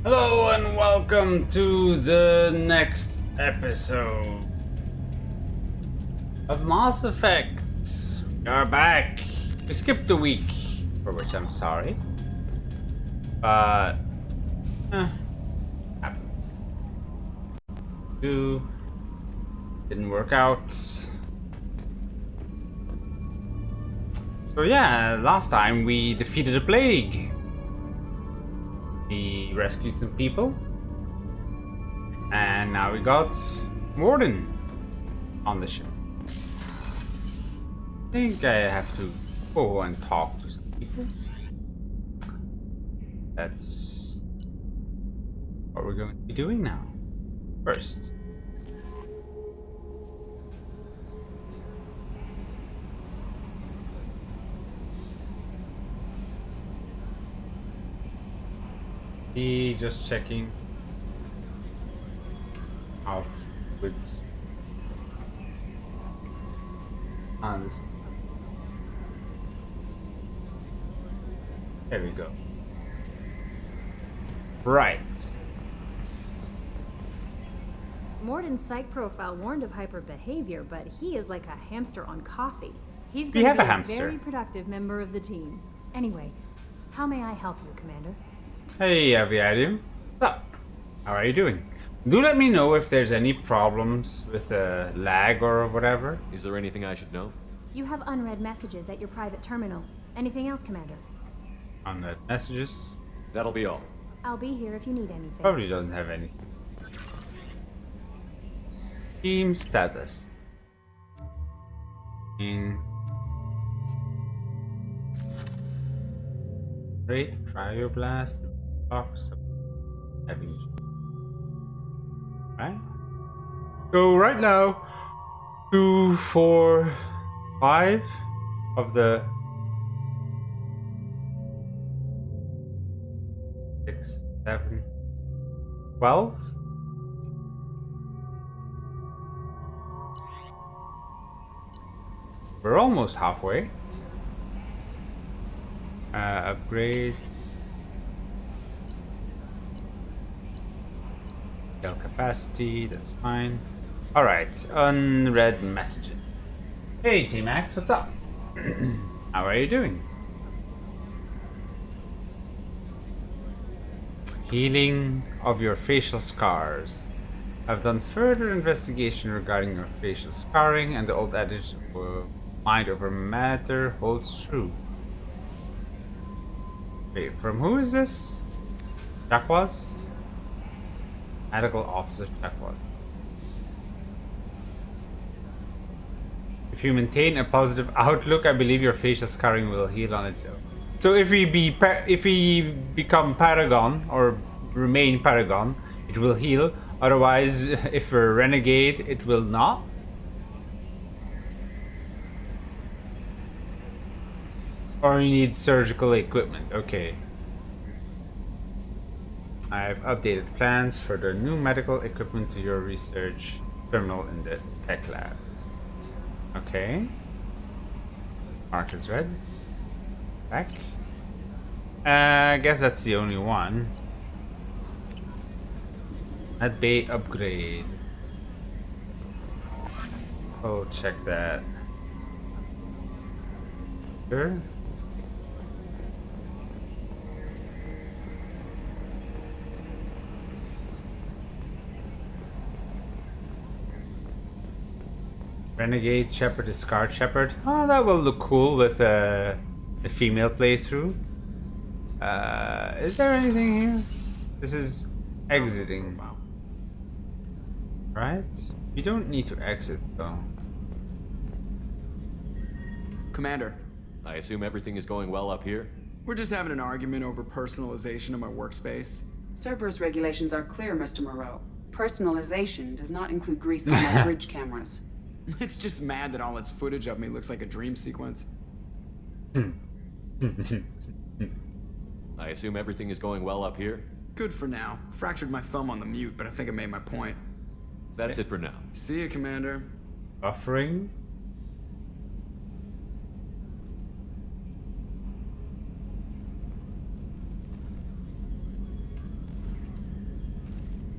Hello and welcome to the next episode of Mass Effect. We are back. We skipped a week, for which I'm sorry. But happens. Didn't work out. So yeah, last time we defeated a plague. We rescued some people. And now we got Mordin on the ship. I think I have to go and talk to some people. That's what we're going to be doing now. First. Just checking how good this. There we go. Right. Mordin's psych profile warned of hyper behavior, but he is like a hamster on coffee. He's We going have to a be a hamster. very productive member of the team. Anyway, how may I help you, Commander? Hey, Aviadium. What's up? How are you doing? Do let me know if there's any problems with lag or whatever. Is there anything I should know? You have unread messages at your private terminal. Anything else, Commander? On the messages. That'll be all. I'll be here if you need anything. Probably doesn't have anything. Team status. Great, cryoblast, box, heavy. Right? So right now, 2, 4, 5 of the 6, 7, 12. We're almost halfway. Upgrades. Cell capacity, that's fine. Alright, unread messages. Hey T-Max, what's up? How are you doing? Healing of your facial scars. I've done further investigation regarding your facial scarring, and the old adage of mind over matter holds true. Wait, from who is this? Chakwas? Medical Officer Chakwas. If you maintain a positive outlook, I believe your facial scarring will heal on its own. So if we become Paragon or remain Paragon, it will heal. Otherwise, if we're Renegade, it will not. Or you need surgical equipment. Okay. I've updated plans for the new medical equipment to your research terminal in the tech lab. Okay. Mark is red. Back. I guess that's the only one. At bay upgrade. Oh, check that. Sure. Renegade Shepherd is Scarred Shepherd. Oh, that will look cool with the female playthrough. Is there anything here? This is exiting. Right? You don't need to exit though. Commander, I assume everything is going well up here? we're just having an argument over personalization of my workspace. Cerberus regulations are clear, Mr. Moreau. Personalization does not include grease on my bridge cameras. It's just mad that all its footage of me looks like a dream sequence. I assume everything is going well up here? Good for now. Fractured my thumb on the mute, but I think I made my point. That's it for now. See you, Commander. Buffering.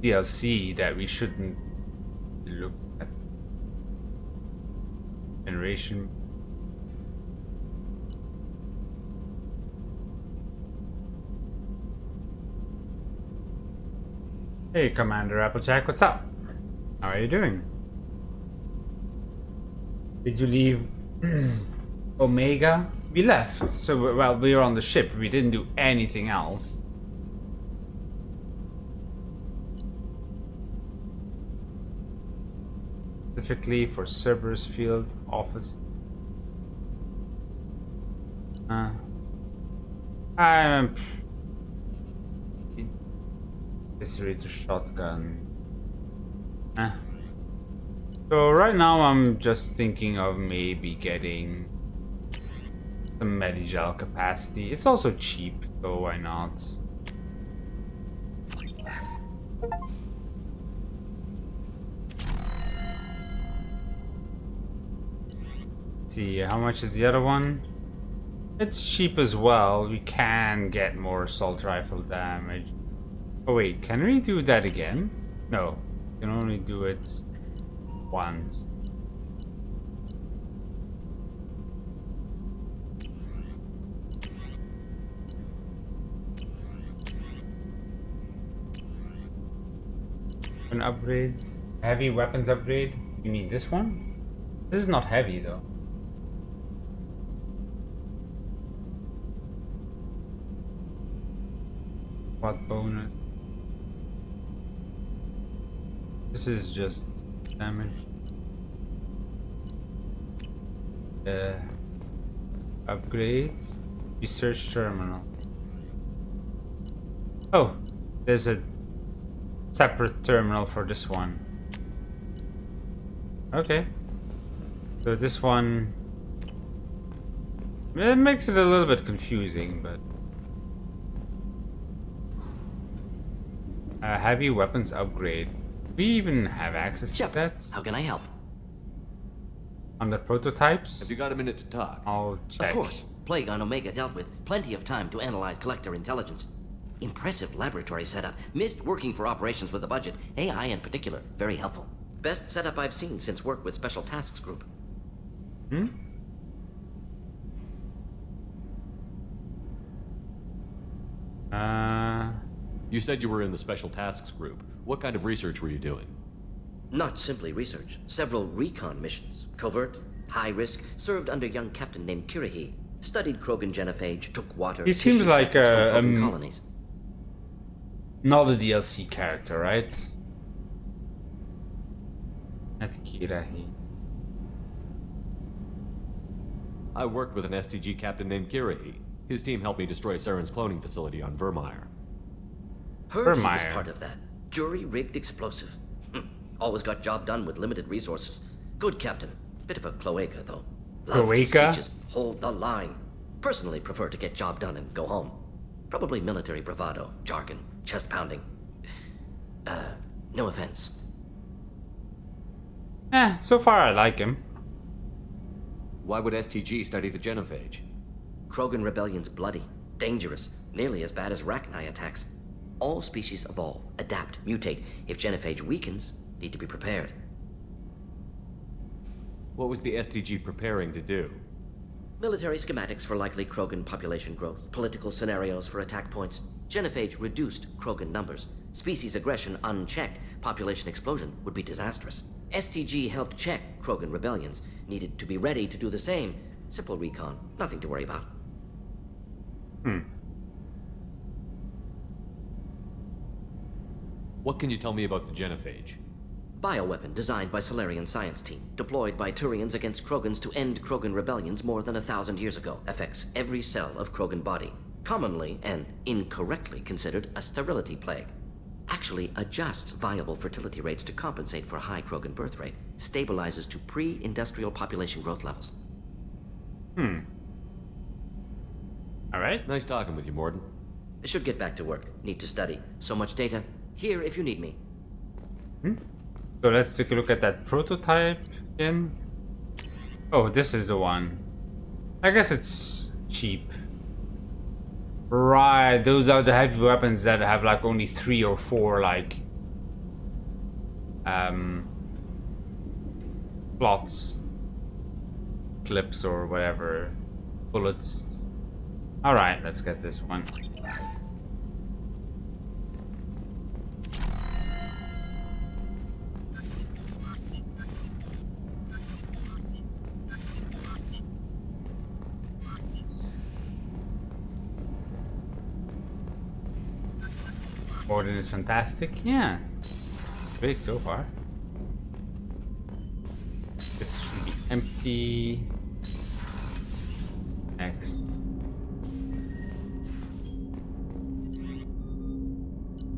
DLC that we shouldn't look at. Generation. Hey, Commander Applejack, what's up? How are you doing? Did you leave Omega? We left. So, well, we were on the ship. We didn't do anything else. Specifically for Cerberus Field Office. I'm Eviscerator shotgun. So right now I'm just thinking of maybe getting some Medigel capacity. It's also cheap, so why not? See, how much is the other one? It's cheap as well. We can get more assault rifle damage. Oh wait, can we do that again? No, we can only do it once. Weapon upgrades. Heavy weapons upgrade. You mean this one? This is not heavy though. What bonus? This is just damage. Upgrades. Research terminal. Oh, there's a separate terminal for this one. Okay. So this one, it makes it a little bit confusing, but heavy weapons upgrade. We even have access to that How can I help? on the prototypes. Have you got a minute to talk? I'll check. Of course. Plague on Omega dealt with. Plenty of time to analyze collector intelligence. Impressive laboratory setup. Missed working for operations with a budget. AI in particular. Very helpful. Best setup I've seen since work with Special Tasks Group. Hmm? You said you were in the Special Tasks Group. What kind of research were you doing? Not simply research. Several recon missions. Covert, high risk, served under young captain named Kirihi. Studied Krogan genophage, took water. He seems tissue like samples from a Krogan colonies. not a DLC character, right? Not Kirahi. I worked with an STG captain named Kirihi. His team helped me destroy Saren's cloning facility on Vermeer. Heard he was Vermeer. part of that. Jury-rigged explosive. Always got job done with limited resources. Good captain. Bit of a cloaca, though. Loved his Cloaca? speeches. Hold the line. Personally prefer to get job done and go home. Probably military bravado, jargon, chest pounding. No offense. So far I like him. Why would STG study the genophage? Krogan rebellion's bloody, dangerous, nearly as bad as Rachni attacks. All species evolve, adapt, mutate. If genophage weakens, need to be prepared. What was the STG preparing to do? Military schematics for likely Krogan population growth, political scenarios for attack points. Genophage reduced Krogan numbers. Species aggression unchecked, population explosion would be disastrous. STG helped check Krogan rebellions, needed to be ready to do the same. Simple recon, nothing to worry about. What can you tell me about the genophage? Bioweapon designed by Solarian science team, deployed by Turians against Krogans to end Krogan rebellions more than 1,000 years ago. Affects every cell of Krogan body. Commonly and incorrectly considered a sterility plague. Actually adjusts viable fertility rates to compensate for high Krogan birth rate. Stabilizes to pre-industrial population growth levels. Alright. Nice talking with you, Mordin. Should get back to work. Need to study. So much data. Here if you need me. So let's take a look at that prototype again. Oh, this is the one. I guess it's cheap. Right, those are the heavy weapons that have like only 3 or 4 like plots, clips, or whatever, bullets. All right, let's get this one. Mordin is fantastic. Yeah, great so far. This should be empty. Next.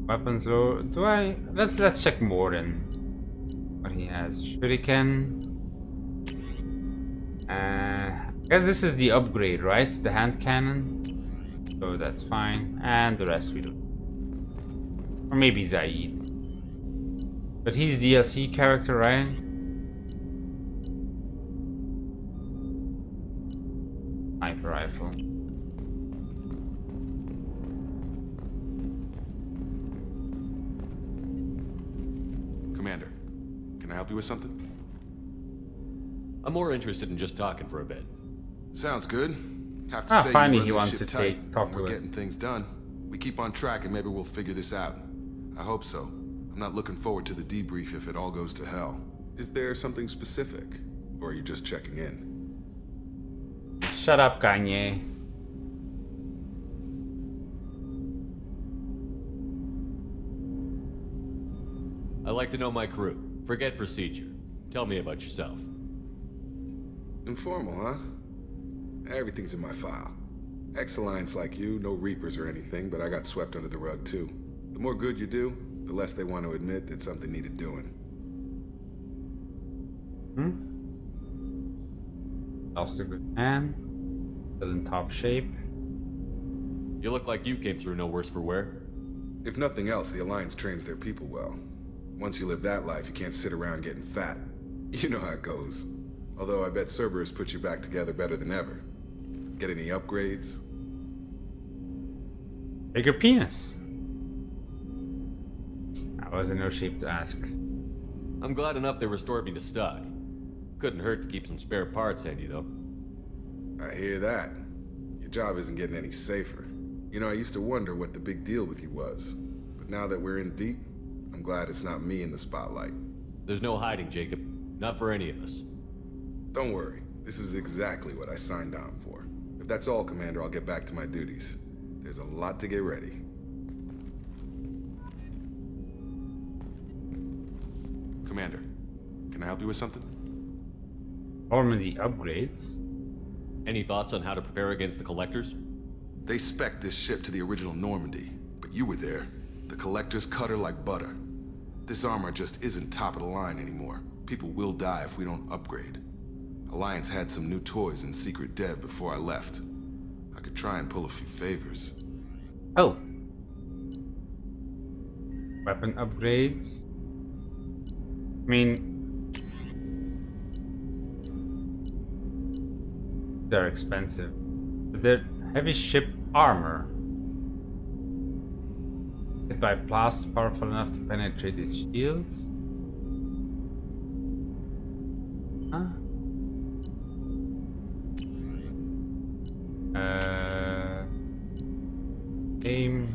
Weapons low. Do I? Let's check Mordin. What he has. Shuriken. I guess this is the upgrade, right? The hand cannon. So that's fine. And the rest we do. Or maybe Zaid. But he's DLC character, right? Sniper rifle. Commander, can I help you with something? I'm more interested in just talking for a bit. Sounds good. Have to say finally you run he this wants ship to tight, talk and to we're us. getting things done. We keep on track and maybe we'll figure this out. I hope so. I'm not looking forward to the debrief if it all goes to hell. Is there something specific? Or are you just checking in? Shut up, Kanye. I like to know my crew. Forget procedure. Tell me about yourself. Informal, huh? Everything's in my file. Ex-Alliance like you, no Reapers or anything, but I got swept under the rug too. The more good you do, the less they want to admit that something needed doing. Lost a good man. Still in top shape. You look like you came through no worse for wear. If nothing else, the Alliance trains their people well. Once you live that life, you can't sit around getting fat. You know how it goes. Although I bet Cerberus put you back together better than ever. Get any upgrades? Bigger penis. I was in no shape to ask. I'm glad enough they restored me to stock. Couldn't hurt to keep some spare parts handy, though. I hear that. Your job isn't getting any safer. You know, I used to wonder what the big deal with you was. But now that we're in deep, I'm glad it's not me in the spotlight. There's no hiding, Jacob. Not for any of us. Don't worry. This is exactly what I signed on for. If that's all, Commander, I'll get back to my duties. There's a lot to get ready. Commander, can I help you with something? Normandy upgrades. Any thoughts on how to prepare against the Collectors? They spec'd this ship to the original Normandy, but you were there. The Collectors cut her like butter. This armor just isn't top of the line anymore. People will die if we don't upgrade. Alliance had some new toys in secret dev before I left. I could try and pull a few favors. Oh. Weapon upgrades. I mean, they're expensive. But they're heavy ship armor. Hit by blast powerful enough to penetrate its shields. Huh? Aim.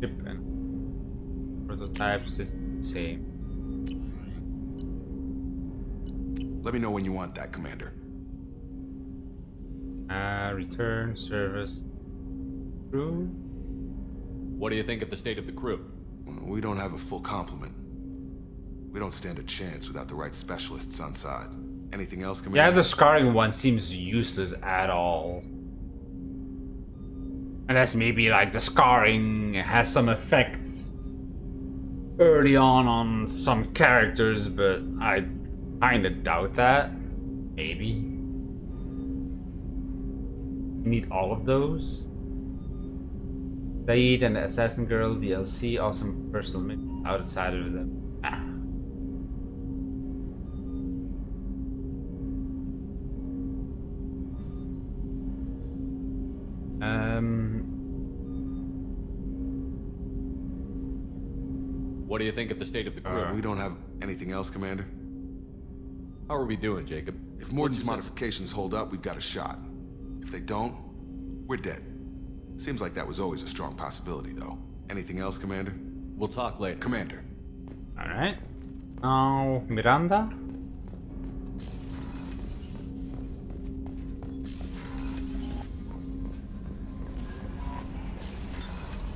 Ship and prototypes is the same. Let me know when you want that, Commander. Return service crew. What do you think of the state of the crew? We don't have a full complement. We don't stand a chance without the right specialists on side. Anything else, Commander? Yeah, the scarring one seems useless at all. Unless maybe like the scarring has some effects early on some characters, but I kinda doubt that. Maybe. You need all of those. Saeed and the Assassin Girl DLC, awesome personal mission outside of them. What do you think of the state of the crew? We don't have anything else, Commander? How are we doing, Jacob? If Mordin's modifications hold up, we've got a shot. If they don't, we're dead. Seems like that was always a strong possibility, though. Anything else, Commander? We'll talk later. Commander. Alright. Now, Miranda?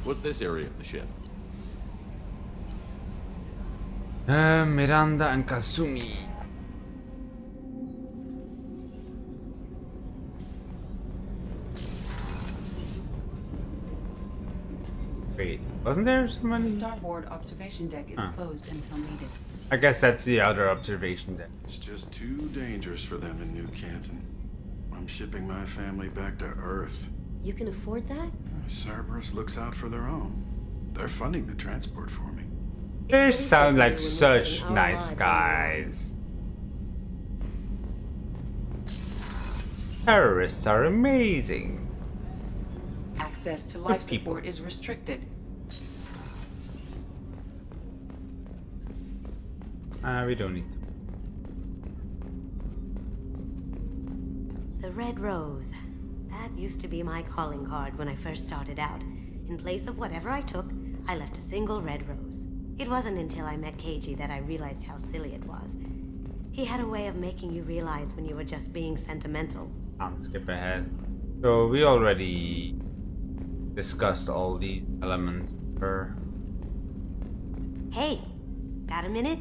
What's this area of the ship? Miranda and Kazumi. Wait, wasn't there The somebody? starboard observation deck is closed until needed. I guess that's the other observation deck. It's just too dangerous for them in New Canton. I'm shipping my family back to Earth. You can afford that? Cerberus looks out for their own. They're funding the transport for me. They sound like such nice guys. Terrorists are amazing. Access to life people. support is restricted. We don't need to. The Red Rose. That used to be my calling card when I first started out. In place of whatever I took, I left a single red rose. It wasn't until I met Keiji that I realized how silly it was. He had a way of making you realize when you were just being sentimental. I'll skip ahead. So we already discussed all these elements. Hey, got a minute?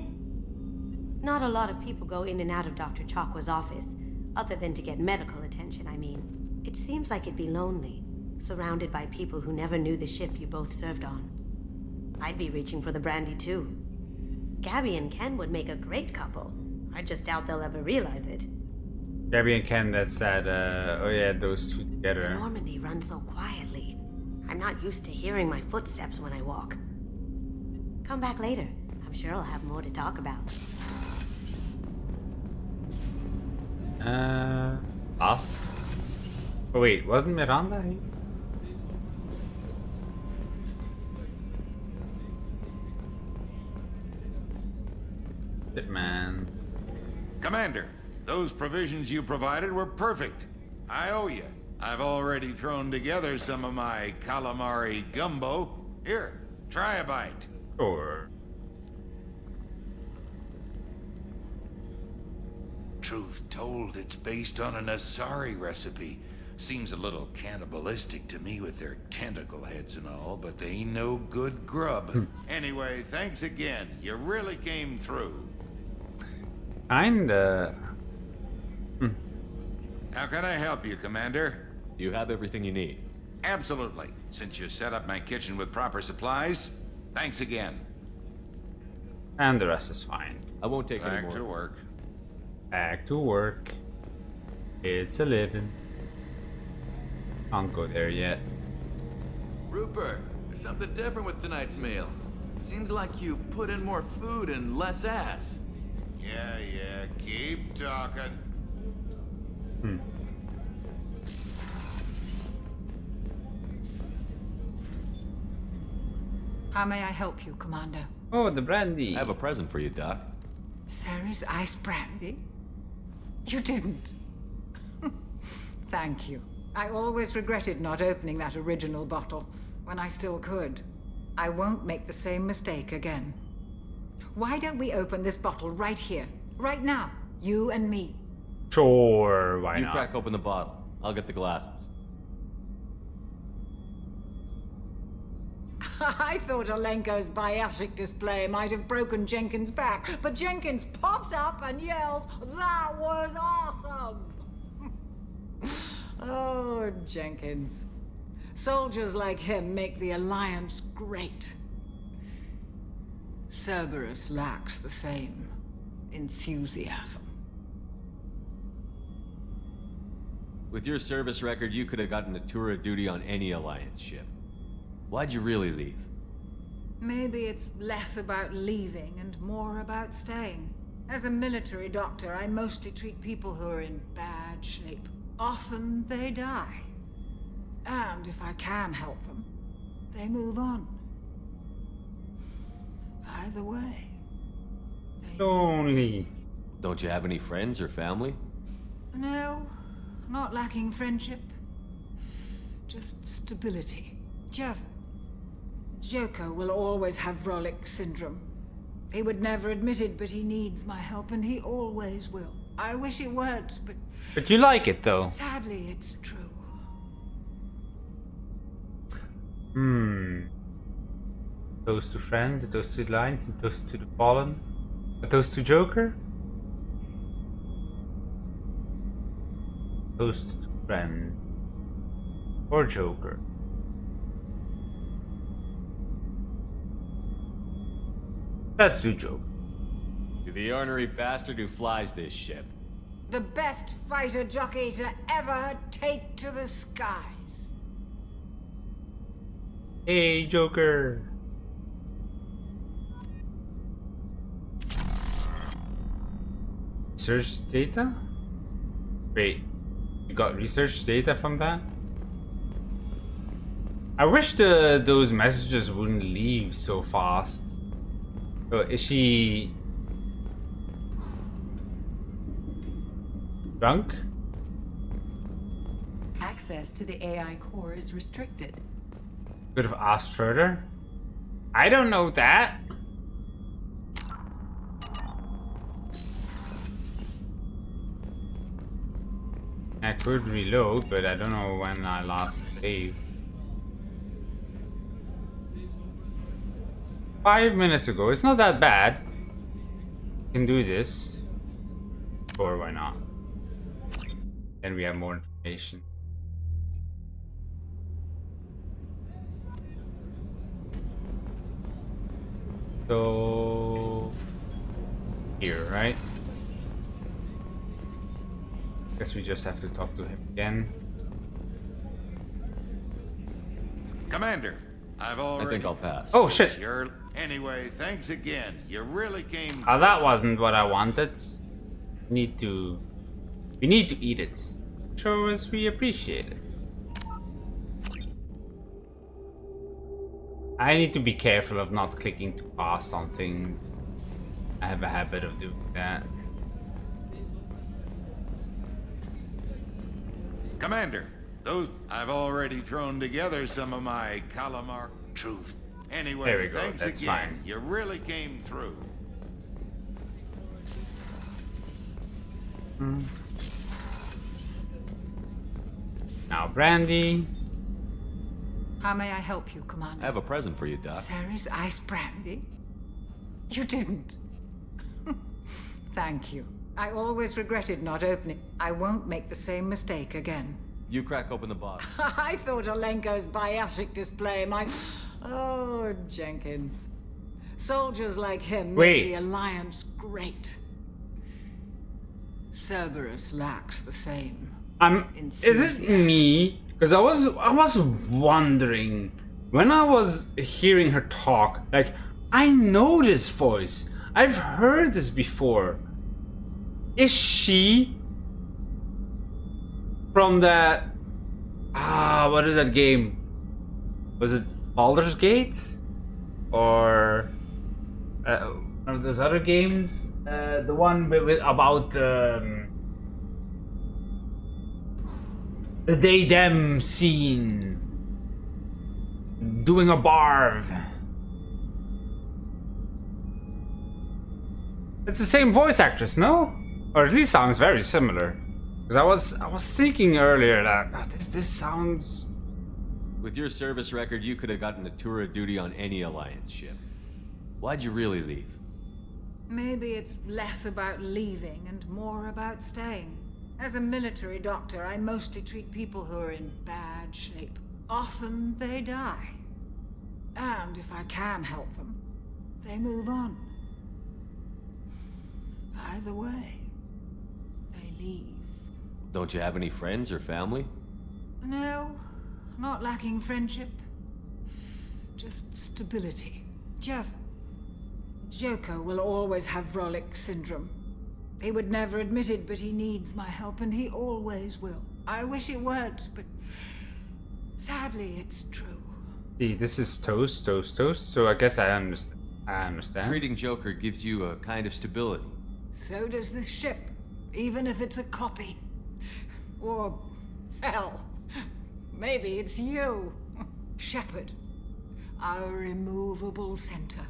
Not a lot of people go in and out of Dr. Chakwa's office, other than to get medical attention, I mean. It seems like it'd be lonely, surrounded by people who never knew the ship you both served on. I'd be reaching for the brandy too. Gabby and Ken would make a great couple. I just doubt they'll ever realize it. Gabby and Ken, that said, oh yeah, those two The together. Normandy runs so quietly. I'm not used to hearing my footsteps when I walk. Come back later. I'm sure I'll have more to talk about. Lost? Oh wait, wasn't Miranda here? Shit, man. Commander, those provisions you provided were perfect. I owe you. I've already thrown together some of my calamari gumbo. Here, try a bite. Sure. Truth told, it's based on an Asari recipe. Seems a little cannibalistic to me with their tentacle heads and all, but they ain't no good grub. Anyway, thanks again. You really came through. Kinda. How can I help you, Commander? Do you have everything you need? Absolutely. Since you set up my kitchen with proper supplies, thanks again. And the rest is fine. I won't take any Back more. to work. Back to work. It's 11. Can't go there yet. Rupert, there's something different with tonight's meal. Seems like you put in more food and less ass. Yeah, keep talking. How may I help you, Commander? Oh, the brandy. I have a present for you, Doc. Sarah's ice brandy? You didn't. Thank you. I always regretted not opening that original bottle when I still could. I won't make the same mistake again. Why don't we open this bottle right here, right now, you and me? Sure, why You not? crack open the bottle. I'll get the glasses. I thought Alenko's biotic display might have broken Jenkins' back, but Jenkins pops up and yells, "That was awesome!" Oh, Jenkins. Soldiers like him make the Alliance great. Cerberus lacks the same enthusiasm. With your service record, you could have gotten a tour of duty on any Alliance ship. Why'd you really leave? Maybe it's less about leaving and more about staying. As a military doctor, I mostly treat people who are in bad shape. Often they die. And if I can help them, they move on. Either way. Lonely. Don't you have any friends or family? No, not lacking friendship. Just stability. Jeff, Joker will always have Rolik syndrome. He would never admit it, but he needs my help, and he always will. I wish it weren't, but... But you like it, though. Sadly, it's true. Toast to friends, a toast to the lines, a toast to the fallen. A toast to Joker? Toast to friend. Or Joker. Let's do Joker. To the ornery bastard who flies this ship. The best fighter jockey to ever take to the skies. Hey, Joker. Research data? Wait, you got research data from that? I wish those messages wouldn't leave so fast. So is she drunk? Access to the AI core is restricted. Could have asked further. I don't know that. I could reload, but I don't know when I last saved. 5 minutes ago. It's not that bad. Can do this. Or why not? Then we have more information. So here, right? Guess we just have to talk to him again. Commander, I've already... I think I'll pass. Oh shit! Anyway, thanks again. You really came... That wasn't what I wanted. We need to eat it. Show us we appreciate it. I need to be careful of not clicking too fast on things. I have a habit of doing that. Commander, I've already thrown together some of my calamar truth. Anyway, there we go. Thanks That's again. fine. You really came through. Now, Brandy. How may I help you, Commander? I have a present for you, Doc. Ceres ice brandy? You didn't. Thank you. I always regretted not opening. I won't make the same mistake again. You crack open the bottle. I thought Alenko's biotic display might... Oh, Jenkins. Soldiers like him make the Alliance great. Cerberus lacks the same. Is it me? Because I was wondering when I was hearing her talk, like, I know this voice. I've heard this before. Is she from that what is that game? Was it Baldur's Gate? Or one of those other games? The one with about the they them scene doing a barv. It's the same voice actress, no? Or at least sounds very similar. Because I was thinking earlier that this sounds... With your service record, you could have gotten a tour of duty on any Alliance ship. Why'd you really leave? Maybe it's less about leaving and more about staying. As a military doctor, I mostly treat people who are in bad shape. Often they die. And if I can help them, they move on. Either way, they leave. Don't you have any friends or family? No, not lacking friendship. Just stability. Jeff, Joker will always have Rolik syndrome. He would never admit it, but he needs my help, and he always will. I wish it weren't, but sadly, it's true. See, this is toast, so I guess I understand. I understand. Trading Joker gives you a kind of stability. So does this ship, even if it's a copy. Or, hell, maybe it's you, Shepard. Our immovable center.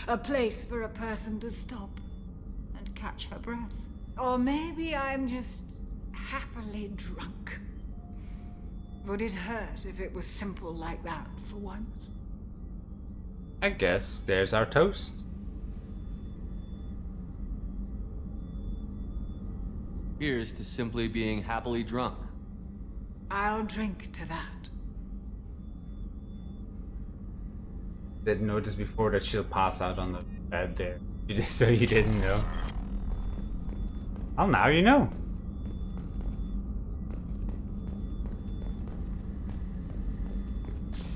A place for a person to stop and catch her breath. Or maybe I'm just happily drunk. Would it hurt if it was simple like that for once? I guess there's our toast. Here's to simply being happily drunk. I'll drink to that. Didn't notice before that she'll pass out on the bed there. So you didn't know. Oh, now you know.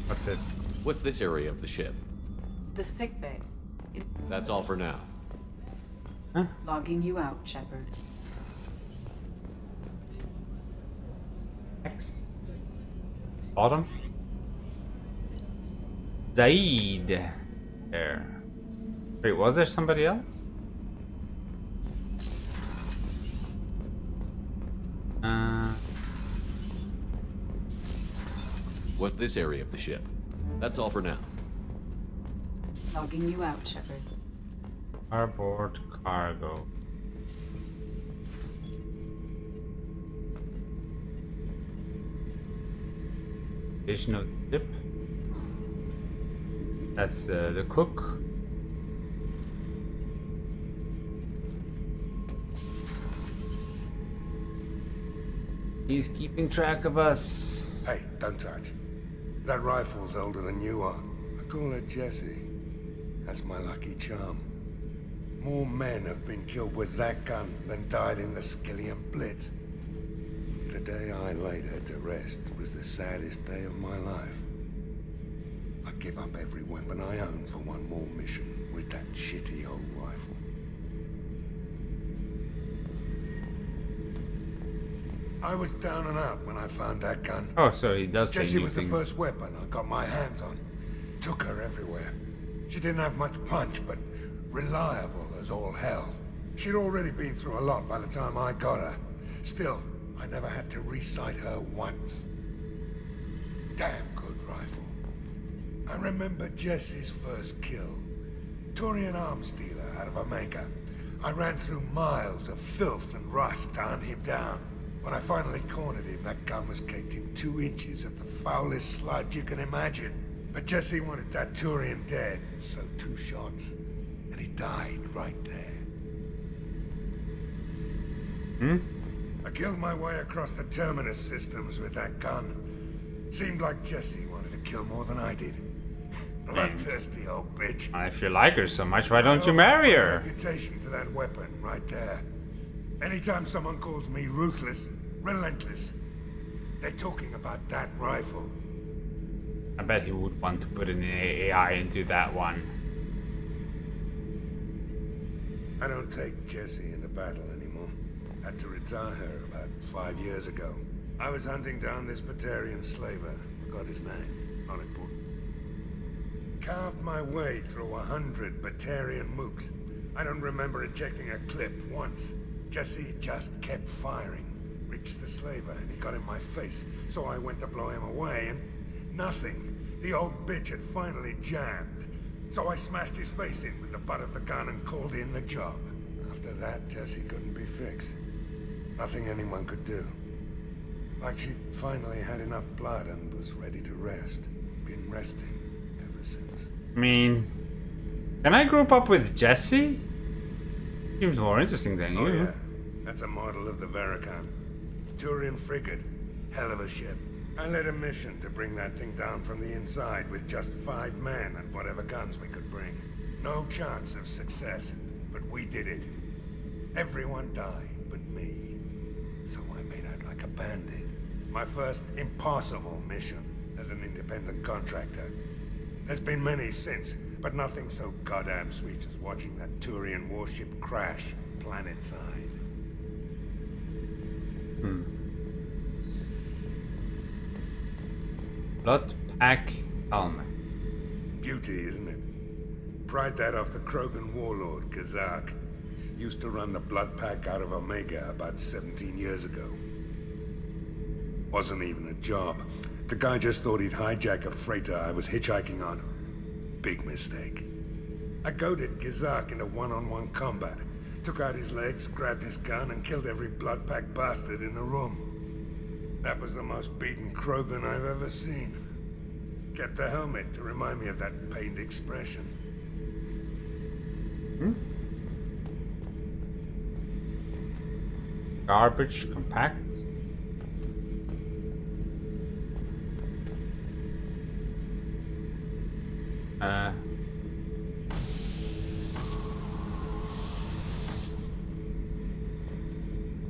What's this? What's this area of the ship? The sick bay. That's all for now. Huh? Logging you out, Shepard. Next. Bottom. Zaid. There. Wait, was there somebody else? What's this area of the ship? That's all for now. Logging you out, Shepard. Starboard cargo. Station of the ship. That's the cook. He's keeping track of us. Hey, don't touch. That rifle's older than you are. I call her Jessie. That's my lucky charm. More men have been killed with that gun than died in the Skillian Blitz. The day I laid her to rest was the saddest day of my life. I'd give up every weapon I own for one more mission with that shitty old rifle. I was down and out when I found that gun. Oh, so he does say Jessie new was things. the first weapon I got my hands on. Took her everywhere. She didn't have much punch, but reliable as all hell. She'd already been through a lot by the time I got her. Still, I never had to re-sight her once. Damn good rifle. I remember Jessie's first kill. Turian arms dealer out of Omega. I ran through miles of filth and rust to hunt him down. When I finally cornered him, that gun was caked in 2 inches of the foulest sludge you can imagine. But Jessie wanted that Turian dead, so 2 shots. And he died right there. I killed my way across the Terminus systems with that gun. Seemed like Jessie wanted to kill more than I did. Bloodthirsty old bitch. If you like her so much, why don't you marry her? Reputation to that weapon right there. Anytime someone calls me ruthless, relentless, they're talking about that rifle. I bet he would want to put an AI into that one. I don't take Jessie into battle anymore. Had to retire her about 5 years ago. I was hunting down this Batarian slaver. Forgot his name. Not important. Carved my way through 100 Batarian mooks. I don't remember ejecting a clip once. Jessie just kept firing. Reached the slaver and he got in my face, so I went to blow him away and nothing. The old bitch had finally jammed. So I smashed his face in with the butt of the gun and called in the job. After that, Jessie couldn't be fixed. Nothing anyone could do. Like she'd finally had enough blood and was ready to rest. Been resting ever since. I mean, can I group up with Jessie? Seems more interesting than you. Oh yeah, that's a model of the Veracon. Turian frigate. Hell of a ship. I led a mission to bring that thing down from the inside with just 5 men and whatever guns we could bring. No chance of success, but we did it. Everyone died but me. So I made out like a bandit. My first impossible mission as an independent contractor. There's been many since, but nothing so goddamn sweet as watching that Turian warship crash planetside. Blood pack helmet. Beauty, isn't it? Pried that off the Krogan warlord, Kazak. Used to run the Blood Pack out of Omega about 17 years ago. Wasn't even a job. The guy just thought he'd hijack a freighter I was hitchhiking on. Big mistake. I goaded Kazak into one-on-one combat. Took out his legs, grabbed his gun, and killed every Blood Pack bastard in the room. That was the most beaten Krogan I've ever seen. Kept a helmet to remind me of that pained expression. Garbage compact.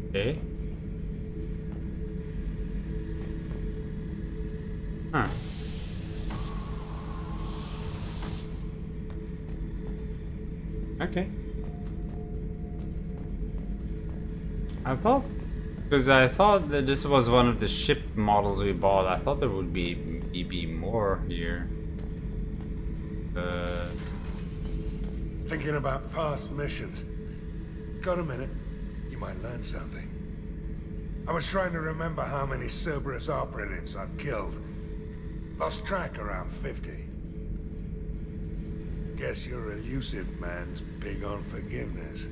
Okay. Huh. Okay. I thought, because I thought that this was one of the ship models we bought. I thought there would be more here. Thinking about past missions. Got a minute? You might learn something. I was trying to remember how many Cerberus operatives I've killed. Lost track around 50. Guess your elusive man's big on forgiveness.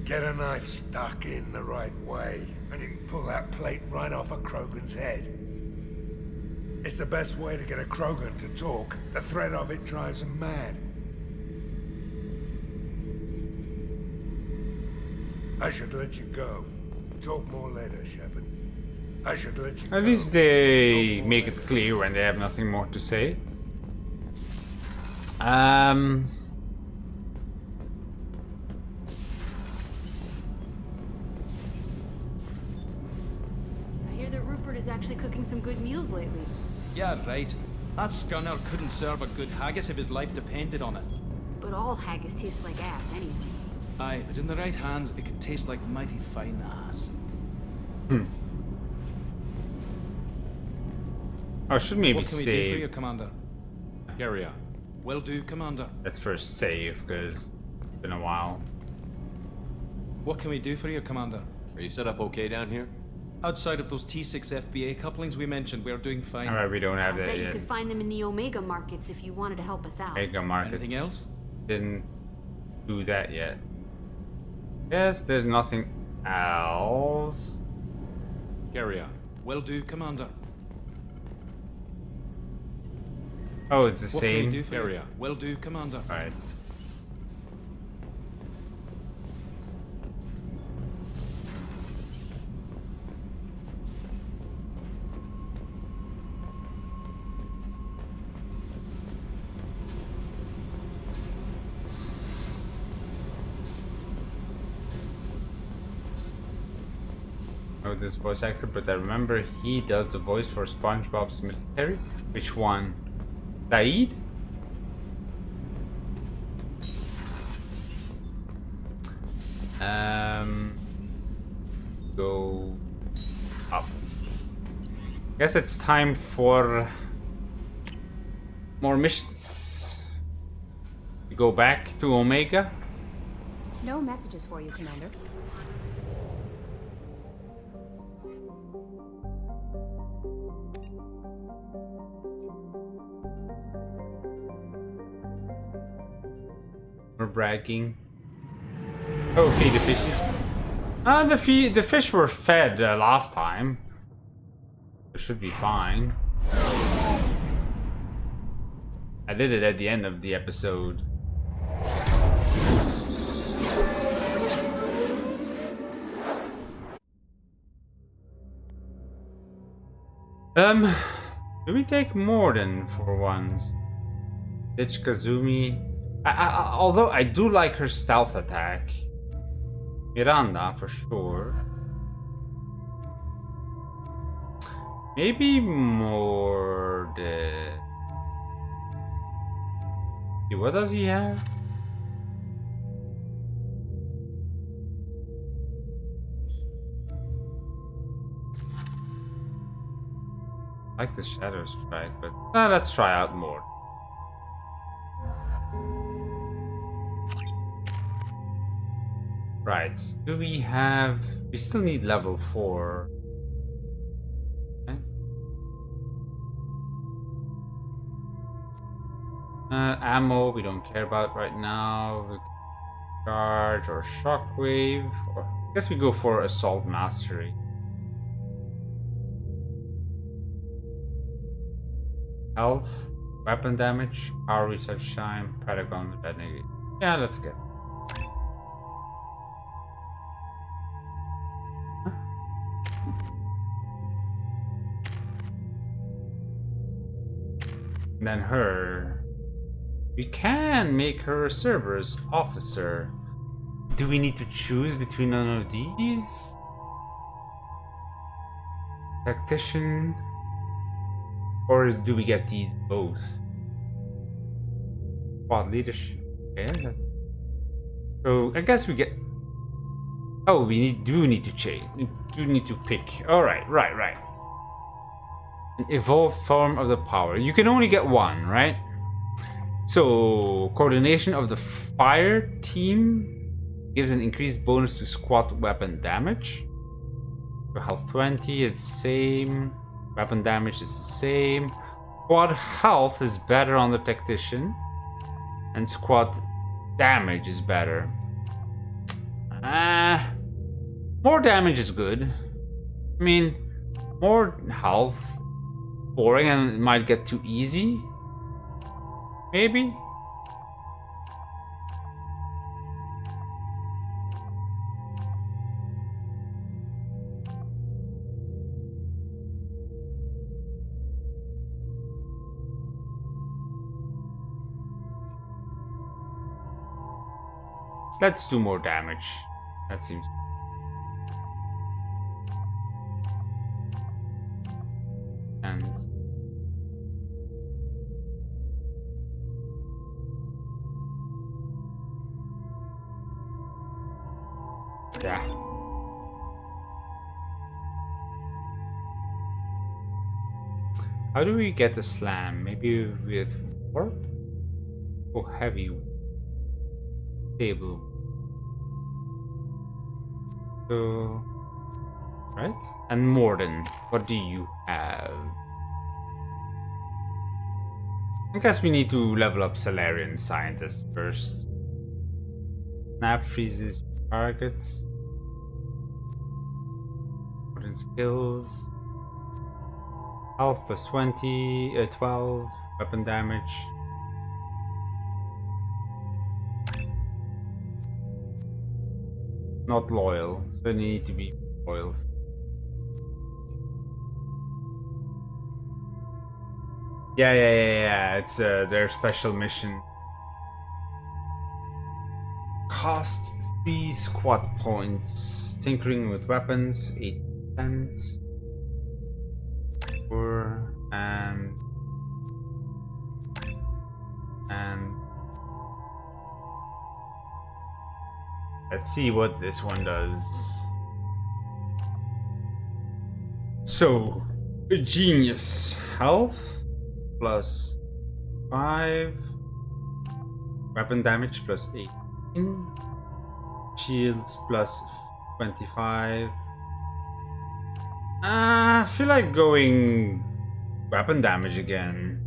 Get a knife stuck in the right way, and you can pull that plate right off a Krogan's head. It's the best way to get a Krogan to talk. The threat of it drives him mad. I should let you go. Talk more later, Shepard. I should let you go. At least they make it clear when they have nothing more to say. I hear that Rupert is actually cooking some good meals lately. Yeah, right. That scunner couldn't serve a good haggis if his life depended on it. But all haggis tastes like ass anyway. Aye, but in the right hands, it could taste like mighty fine ass. I should maybe what can we do for you, save. Commander? Carry on. Will do, Commander. Let's first save, because it's been a while. What can we do for you, Commander? Are you set up okay down here? Outside of those T6 FBA couplings we mentioned, we're doing fine. Alright, we don't have I that bet you yet. could find them in the Omega markets if you wanted to help us out. Omega markets. Anything else? Didn't do that yet. Yes, there's nothing else. Carry on. Will do, Commander. Oh, it's the What can we same. do for Carry you? on. Will do, Commander. Right. Oh, this voice actor, but I remember he does the voice for SpongeBob's military. Which one? Saeed? Go up. Guess it's time for more missions. We go back to Omega. No messages for you, Commander. We're bragging. Oh, feed the fishes. The fish were fed last time. It should be fine. I did it at the end of the episode. Do we take Mordin for once? Ditch Kazumi. Although I do like her stealth attack. Miranda, for sure. Maybe Mordin. See, what does he have? I like the Shadow Strike, but let's try out more. Right. Do we have... We still need level 4. Okay. Ammo we don't care about right now. Charge or shockwave. Or I guess we go for assault mastery. Health, weapon damage, power recharge time, Paragon detonated. Yeah, let's get. And then her. We can make her a Cerberus officer. Do we need to choose between none of these? Tactician. Or do we get these both? Squad leadership. Okay. So I guess we get. Oh, we do need to change. We do need to pick. All right, right. An evolved form of the power. You can only get one, right? So coordination of the fire team gives an increased bonus to squad weapon damage. So health 20 is the same. Weapon damage is the same. Squad health is better on the tactician. And squad damage is better. More damage is good. I mean, more health. Boring and it might get too easy. Maybe? Let's do more damage. That seems... And... yeah. How do we get the slam? Maybe with warp? Oh, heavy. Table. So, right? And Mordin, what do you have? I guess we need to level up Salarian Scientist first. Snap freezes targets. Mordin skills. Health plus 20, 12. Weapon damage. Not loyal, so they need to be loyal. Yeah. It's their special mission. Cost 3 squad points. Tinkering with weapons, 8%. And let's see what this one does. So, a genius. Health plus 5. Weapon damage plus 18. Shields plus 25. I feel like going weapon damage again.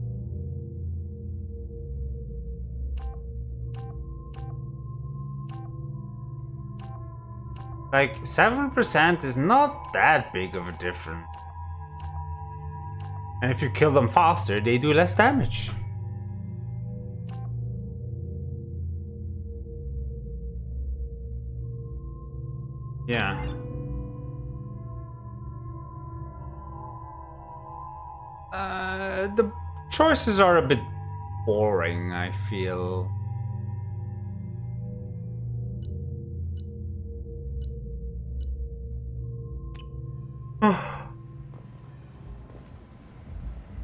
Like, 7% is not that big of a difference. And if you kill them faster, they do less damage. Yeah. The choices are a bit boring, I feel.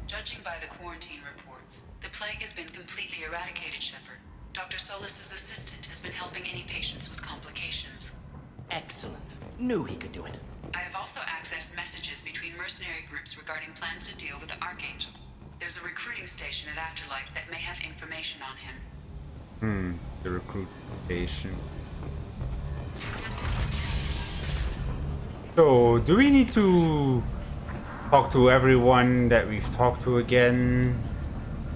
Judging by the quarantine reports, the plague has been completely eradicated, Shepard. Dr. Solis's assistant has been helping any patients with complications. Excellent. Knew he could do it. I have also accessed messages between mercenary groups regarding plans to deal with the Archangel. There's a recruiting station at Afterlife that may have information on him. The recruit station. So, do we need to talk to everyone that we've talked to again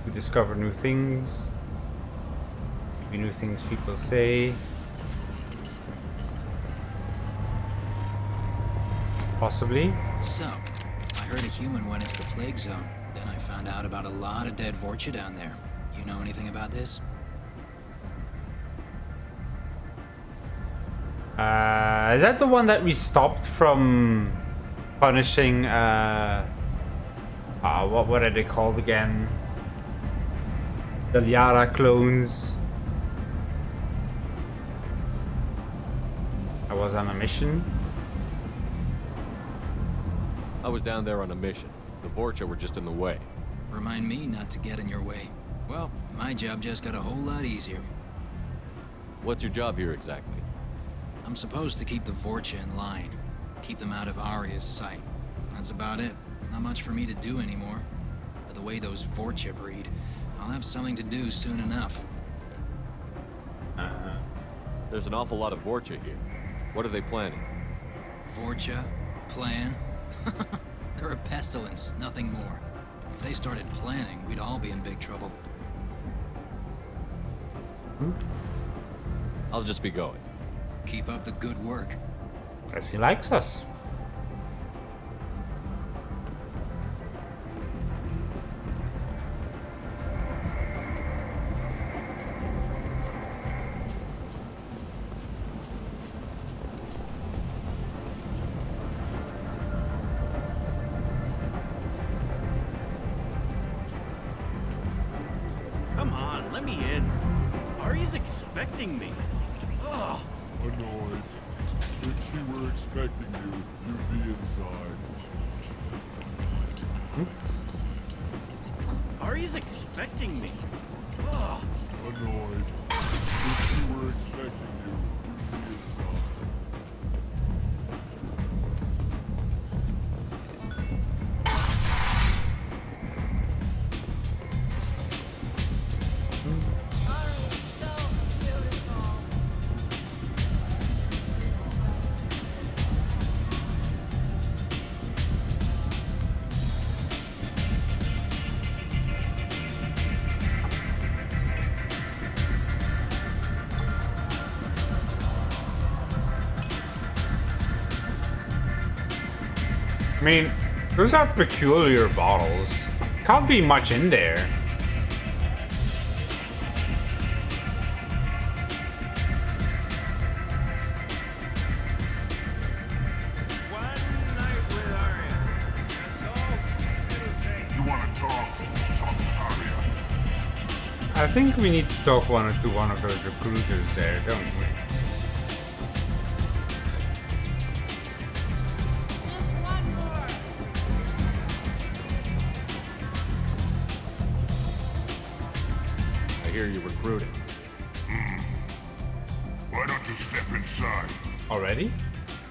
to discover new things? Maybe new things people say. Possibly. So, I heard a human went into the plague zone. Then I found out about a lot of dead Vorcha down there. You know anything about this? Is that the one that we stopped from punishing, what are they called again? The Liara clones. I was on a mission. I was down there on a mission. The Vorcha were just in the way. Remind me not to get in your way. Well, my job just got a whole lot easier. What's your job here exactly? I'm supposed to keep the Vorcha in line. Keep them out of Arya's sight. That's about it. Not much for me to do anymore. But the way those Vorcha breed, I'll have something to do soon enough. There's an awful lot of Vorcha here. What are they planning? Vorcha? Plan? They're a pestilence, nothing more. If they started planning, we'd all be in big trouble. I'll just be going. Keep up the good work. As he likes us. Come on, let me in. Arya's expecting me. Ugh. Annoyed. If she were expecting you, you'd be inside. Arya's expecting me. Ugh. Annoyed. If she were expecting you, you'd be inside. I mean, those are peculiar bottles. Can't be much in there. You want to talk? Talk to Arya. I think we need to talk to one of those recruiters there, don't we? I hear you're recruiting. Why don't you step inside? Already?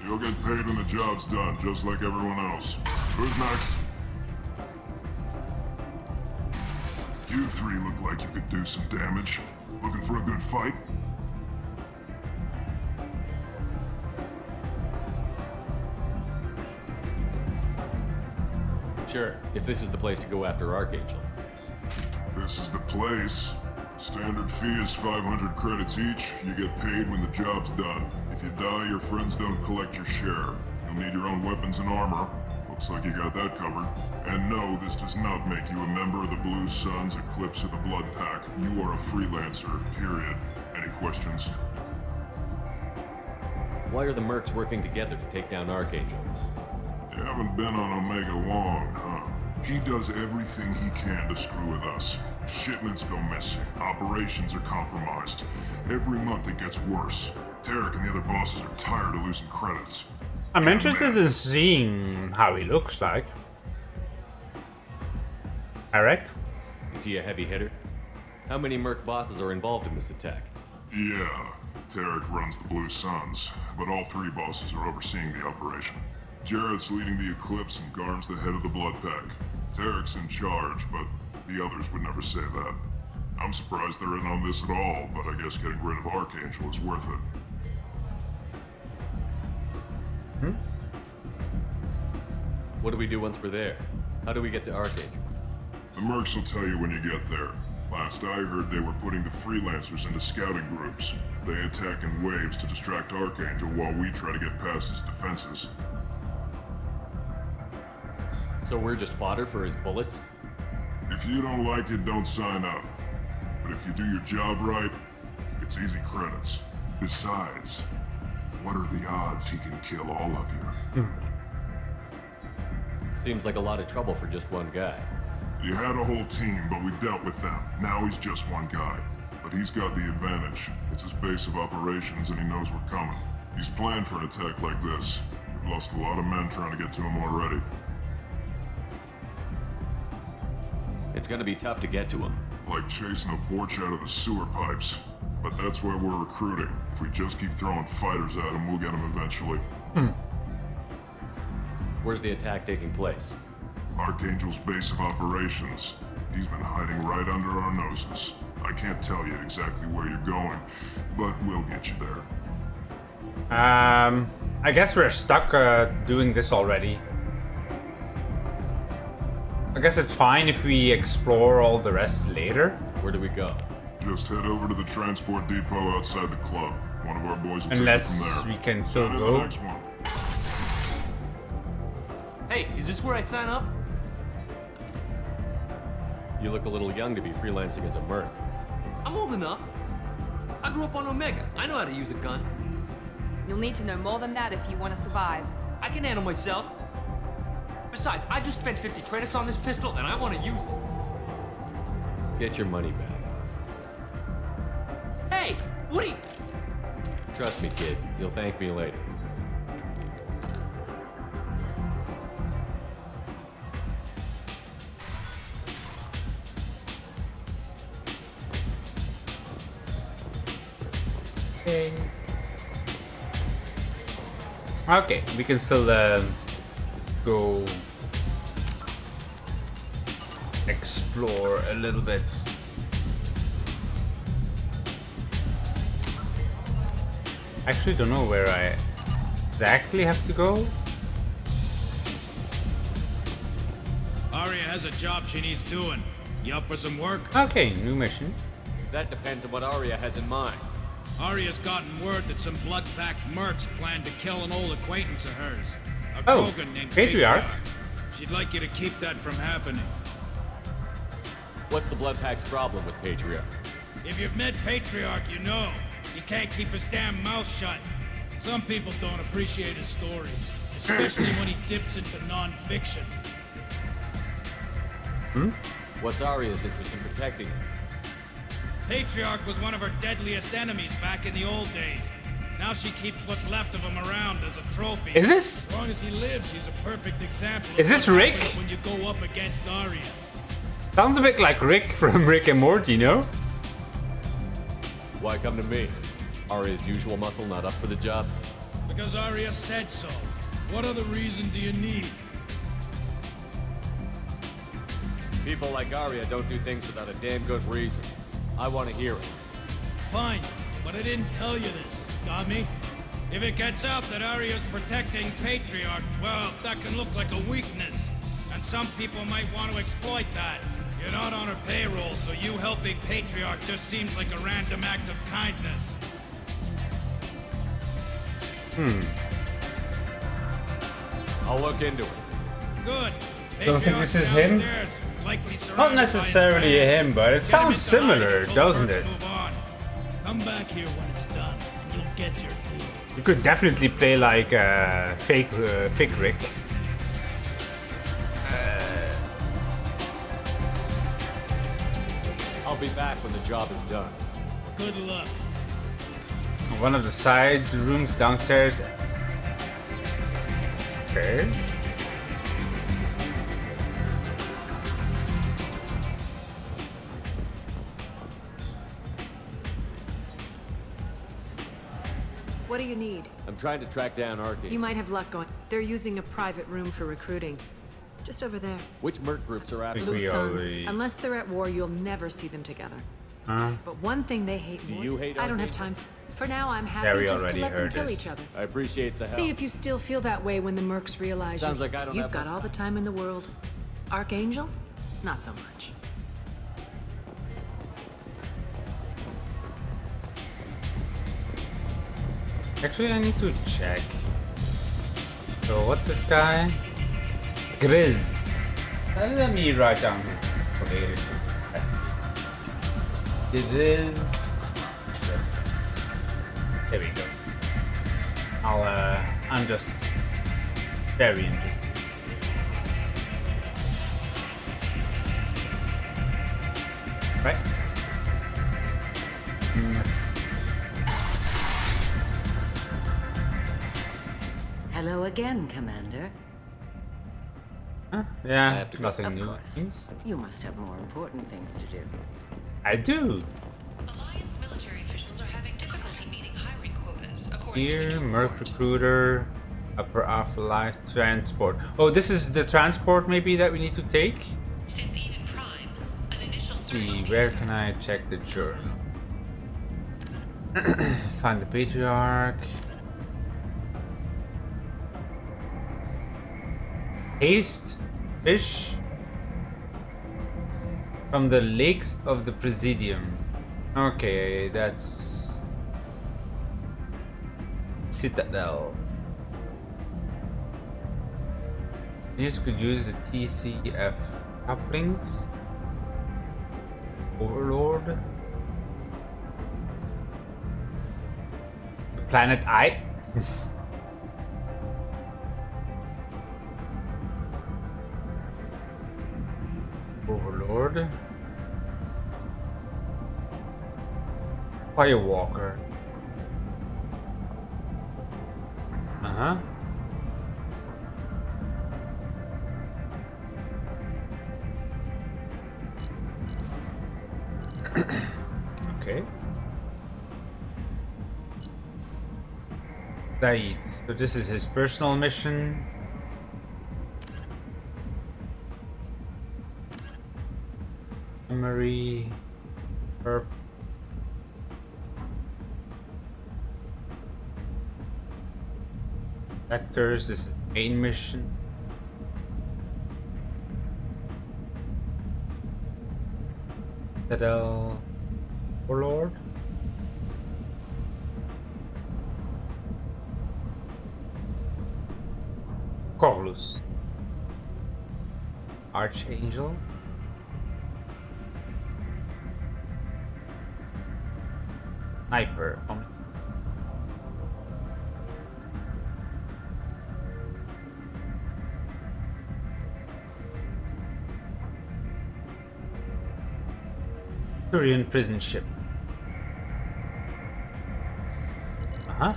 You'll get paid when the job's done, just like everyone else. Who's next? You three look like you could do some damage. Looking for a good fight? Sure, if this is the place to go after Archangel. This is the place. Standard fee is 500 credits each. You get paid when the job's done. If you die, your friends don't collect your share. You'll need your own weapons and armor. Looks like you got that covered. And no, this does not make you a member of the Blue Suns, Eclipse, or the Blood Pack. You are a freelancer, period. Any questions? Why are the mercs working together to take down Archangel? You haven't been on Omega long, huh? He does everything he can to screw with us. Shipments go missing. Operations are compromised. Every month it gets worse. Tarek and the other bosses are tired of losing credits. I'm interested in seeing how he looks like. Eric? Is he a heavy hitter? How many merc bosses are involved in this attack? Yeah, Tarek runs the Blue Suns, but all three bosses are overseeing the operation. Jarrett's leading the Eclipse and Garm's the head of the Blood Pack. Tarek's in charge, but the others would never say that. I'm surprised they're in on this at all, but I guess getting rid of Archangel is worth it. What do we do once we're there? How do we get to Archangel? The mercs will tell you when you get there. Last I heard, they were putting the freelancers into scouting groups. They attack in waves to distract Archangel while we try to get past his defenses. So we're just fodder for his bullets? If you don't like it, don't sign up. But if you do your job right, it's easy credits. Besides, what are the odds he can kill all of you? Seems like a lot of trouble for just one guy. You had a whole team, but we dealt with them. Now he's just one guy. But he's got the advantage. It's his base of operations and he knows we're coming. He's planned for an attack like this. We've lost a lot of men trying to get to him already. It's gonna be tough to get to him. Like chasing a Vorch out of the sewer pipes. But that's why we're recruiting. If we just keep throwing fighters at him, we'll get him eventually. Where's the attack taking place? Archangel's base of operations. He's been hiding right under our noses. I can't tell you exactly where you're going, but we'll get you there. I guess we're stuck doing this already. I guess it's fine if we explore all the rest later. Where do we go? Just head over to the transport depot outside the club. One of our boys will Unless take it from there. we can still Head in go. the next one. Hey, is this where I sign up? You look a little young to be freelancing as a merc. I'm old enough. I grew up on Omega. I know how to use a gun. You'll need to know more than that if you want to survive. I can handle myself. Besides, I just spent 50 credits on this pistol and I want to use it. Get your money back. Hey, Woody! Trust me, kid. You'll thank me later. Okay, we can still go explore a little bit. Actually, don't know where I exactly have to go. Arya has a job she needs doing. You up for some work? Okay, new mission. That depends on what Arya has in mind. Arya's gotten word that some blood-packed mercs plan to kill an old acquaintance of hers. A Oh, Krogan named Patriarch. She'd like you to keep that from happening. What's the Blood Pack's problem with Patriarch? If you've met Patriarch, you know. He can't keep his damn mouth shut. Some people don't appreciate his stories, especially when he dips into non-fiction. What's Arya's interest in protecting him? Patriarch was one of her deadliest enemies back in the old days. Now she keeps what's left of him around as a trophy. Is this- As long as he lives, he's a perfect example Is of this what Rick? happens when you go up against Arya. Sounds a bit like Rick from Rick and Morty, you know? Why come to me? Arya's usual muscle not up for the job? Because Arya said so. What other reason do you need? People like Arya don't do things without a damn good reason. I want to hear it. Fine, but I didn't tell you this. Got me? If it gets out that Arya's protecting Patriarch, well, that can look like a weakness. And some people might want to exploit that. You're not on her payroll, so you helping Patriarch just seems like a random act of kindness. I'll look into it. Good. Don't think this is him? Downstairs, likely surrounded Not by necessarily his him, but it Get him sounds inside similar, until the doesn't mercs it? move on. Come back here when it's done, and you'll get your due. You could definitely play like fake Rick. I'll be back when the job is done. Good luck. One of the sides rooms downstairs. Okay. What do you need? I'm trying to track down Archangel. You might have luck going. They're using a private room for recruiting. Just over there. Which merc groups are after Blue me? Sun. Unless they're at war, you'll never see them together. But one thing they hate Do more. you hate I don't have Archangel? time. For now, I'm Yeah, happy we just to already let them heard kill this. each other. I appreciate the help. See if you still feel that way when the mercs realize Sounds like I don't you've have got much all the time in the world. Archangel? Not so much. Actually, I need to check. So, what's this guy? Grizz. Let me write down his name. Okay, it is. There we go. I'm just very interested. Right? Next. Hello again, Commander. Yeah, nothing Of new. course. You must have more important things to do. I do. Alliance military officials are having difficulty meeting hiring quotas, according to Here, Merc Recruiter, Upper Afterlife, Transport. Oh, this is the transport maybe that we need to take? Since Eden Prime, an initial See, where can I check the journal? Find the Patriarch. Haste fish from the lakes of the Presidium. Okay, that's Citadel. These could use the TCF couplings. Overlord. The planet I. Overlord. Firewalker. Uh-huh. Okay. Zaid. So this is his personal mission. Memory. Herb. Vectors. This is the main mission. Citadel. Warlord. Corvus. Archangel. Sniper. Turian prison ship. Uh-huh.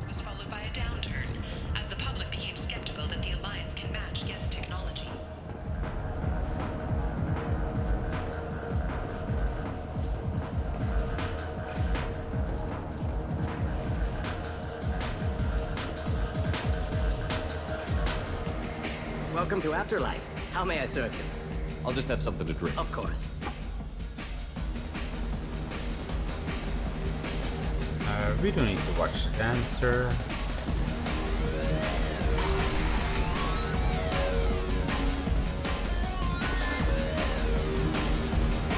was followed by a downturn, as the public became skeptical that the Alliance can match Geth technology. Welcome to Afterlife. How may I serve you? I'll just have something to drink. Of course. We don't need to watch the dancer.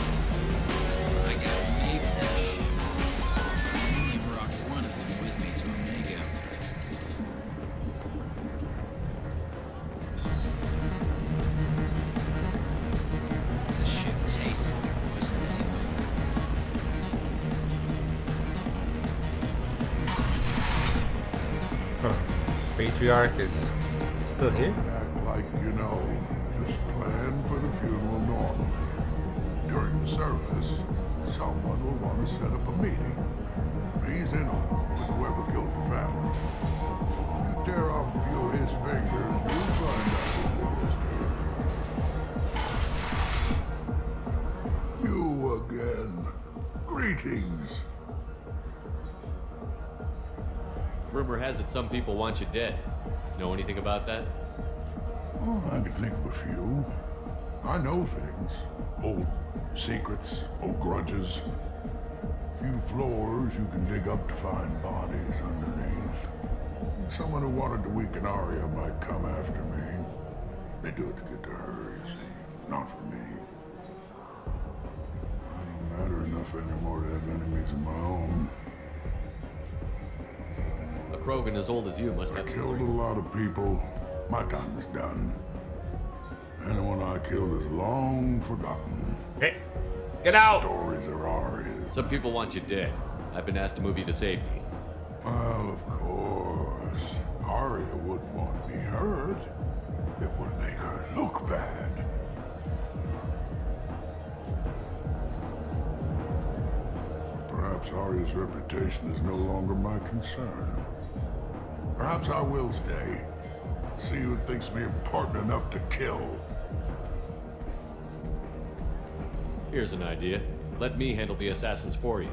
I gotta make that shit. I only brought one of them with me to Omega. This shit tastes like poison anyway. Oh, Patriarch is still here? Don't act like you know. Just plan for the funeral normally. During the service, someone will want to set up a meeting. He's in on it with whoever killed your family. You tear off a few of his fingers, you'll find out who did this to you. You again. Greetings. Rumor has it some people want you dead. Know anything about that? Oh, I can think of a few. I know things. Old secrets, old grudges. few floors you can dig up to find bodies underneath. Someone who wanted to weaken Arya might come after me. They do it to get to her, you see, not for me. I don't matter enough anymore to have enemies of my own. A Krogan as old as you must have killed a lot of people. My time is done. Anyone I killed is long forgotten. Hey, get out! Stories are Arya's. Some people want you dead. I've been asked to move you to safety. Well, of course. Arya wouldn't want me hurt. It would make her look bad. Perhaps Arya's reputation is no longer my concern. Perhaps I will stay. See who thinks me important enough to kill. Here's an idea. Let me handle the assassins for you.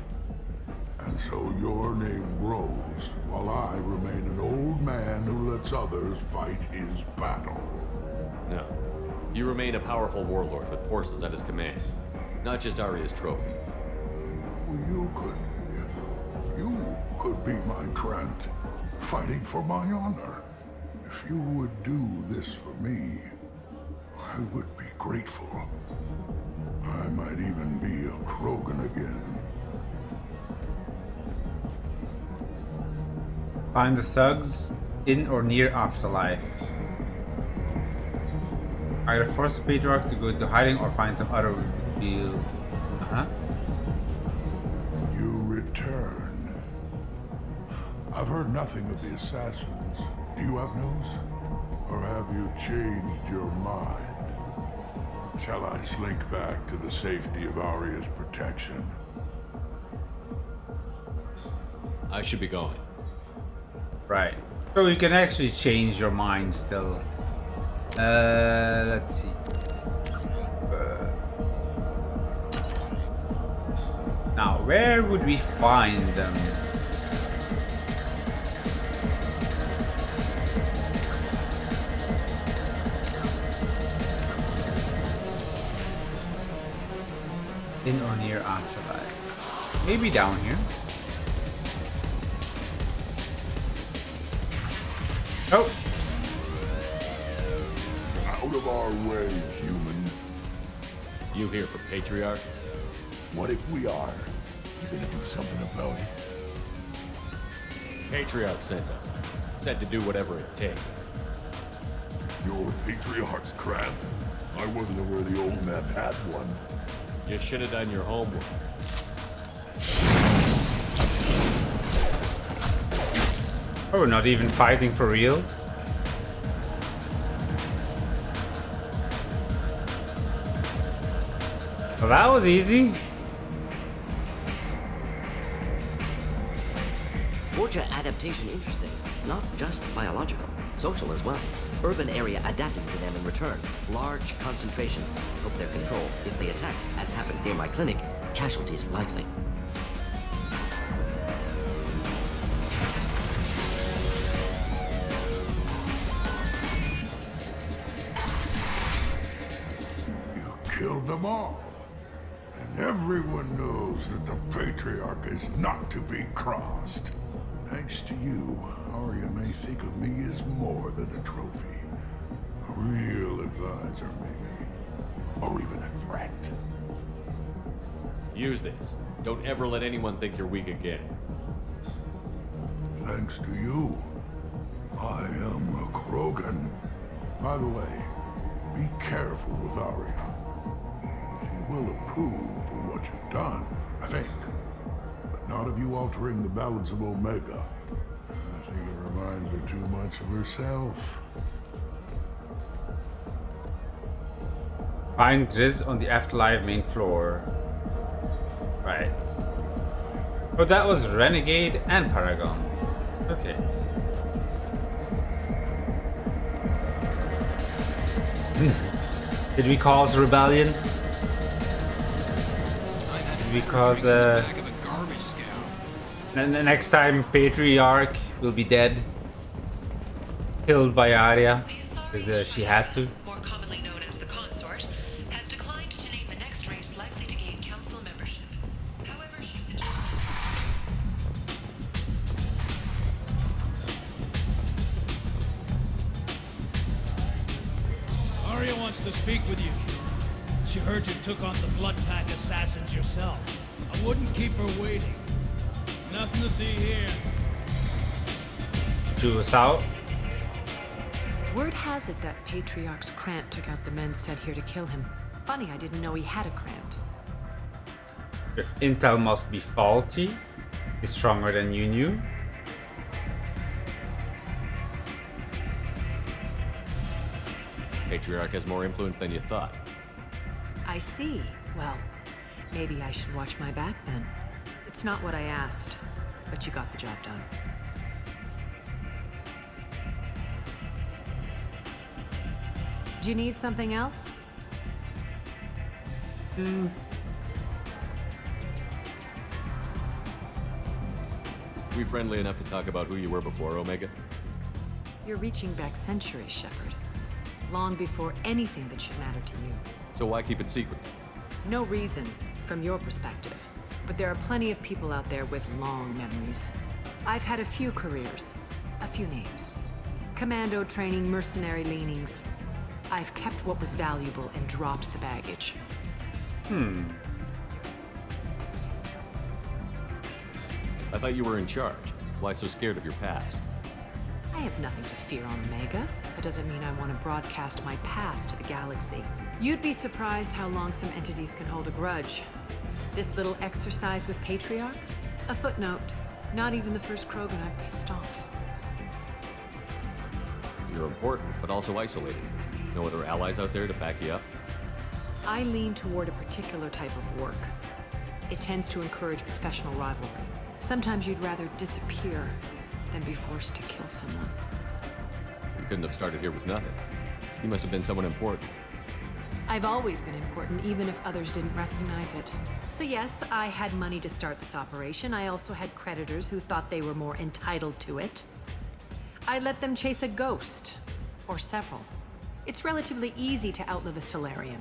And so your name grows, while I remain an old man who lets others fight his battle. No. You remain a powerful warlord with forces at his command. Not just Arya's trophy. Well, you could be my Trent, fighting for my honor. If you would do this for me, I would be grateful. I might even be a Krogan again. Find the thugs in or near Afterlife. Either force the patriarch to go into hiding or find some other deal. You return. I've heard nothing of the assassins. Do you have news? Or have you changed your mind? Shall I slink back to the safety of Arya's protection? I should be going. Right. So you can actually change your mind still. Let's see. Now, where would we find them? In or near Afterlife. Maybe down here. Oh! Out of our way, human. You here for Patriarch? What if we are? You gonna do something about it? Patriarch sent us. Said to do whatever it takes. Your Patriarch's crap? I wasn't aware the old man had one. You should have done your homework. Oh, not even fighting for real? Well, that was easy. Vorcha adaptation interesting. Not just biological, social as well. Urban area adapting to them in return. Large concentration. Hope they're controlled. If they attack, as happened near my clinic, casualties likely. You killed them all. And everyone knows that the Patriarch is not to be crossed. Thanks to you, Arya may think of me as more than a trophy. A real advisor, maybe. Or even a threat. Use this. Don't ever let anyone think you're weak again. Thanks to you, I am a Krogan. By the way, be careful with Arya. She will approve of what you've done, I think. But not of you altering the balance of Omega. I think it reminds her too much of herself. Find Grizz on the Afterlife main floor. Right. Oh, that was Renegade and Paragon. Okay. Did we cause rebellion? Did we cause and the next time Patriarch will be dead, killed by Arya, because she had to. More commonly known as the Consort, has declined to name the next race likely to gain council membership. However, she suggests to speak with you. She heard you took on the Blood Pack assassins yourself. I wouldn't keep her waiting. Nothing to see here. Chew us out. Word has it that Patriarch's Krant took out the men sent here to kill him. Funny, I didn't know he had a Krant. Your intel must be faulty. He's stronger than you knew. Patriarch has more influence than you thought. I see. Well, maybe I should watch my back then. It's not what I asked, but you got the job done. Do you need something else? We friendly enough to talk about who you were before, Omega? You're reaching back centuries, Shepard. Long before anything that should matter to you. So why keep it secret? No reason, from your perspective. But there are plenty of people out there with long memories. I've had a few careers, a few names. Commando training, mercenary leanings. I've kept what was valuable and dropped the baggage. I thought you were in charge. Why so scared of your past? I have nothing to fear on Omega. That doesn't mean I want to broadcast my past to the galaxy. You'd be surprised how long some entities can hold a grudge. This little exercise with Patriarch? A footnote. Not even the first Krogan I've pissed off. You're important, but also isolated. No other allies out there to back you up? I lean toward a particular type of work. It tends to encourage professional rivalry. Sometimes you'd rather disappear than be forced to kill someone. You couldn't have started here with nothing. You must have been someone important. I've always been important, even if others didn't recognize it. So yes, I had money to start this operation. I also had creditors who thought they were more entitled to it. I let them chase a ghost, or several. It's relatively easy to outlive a Solarian,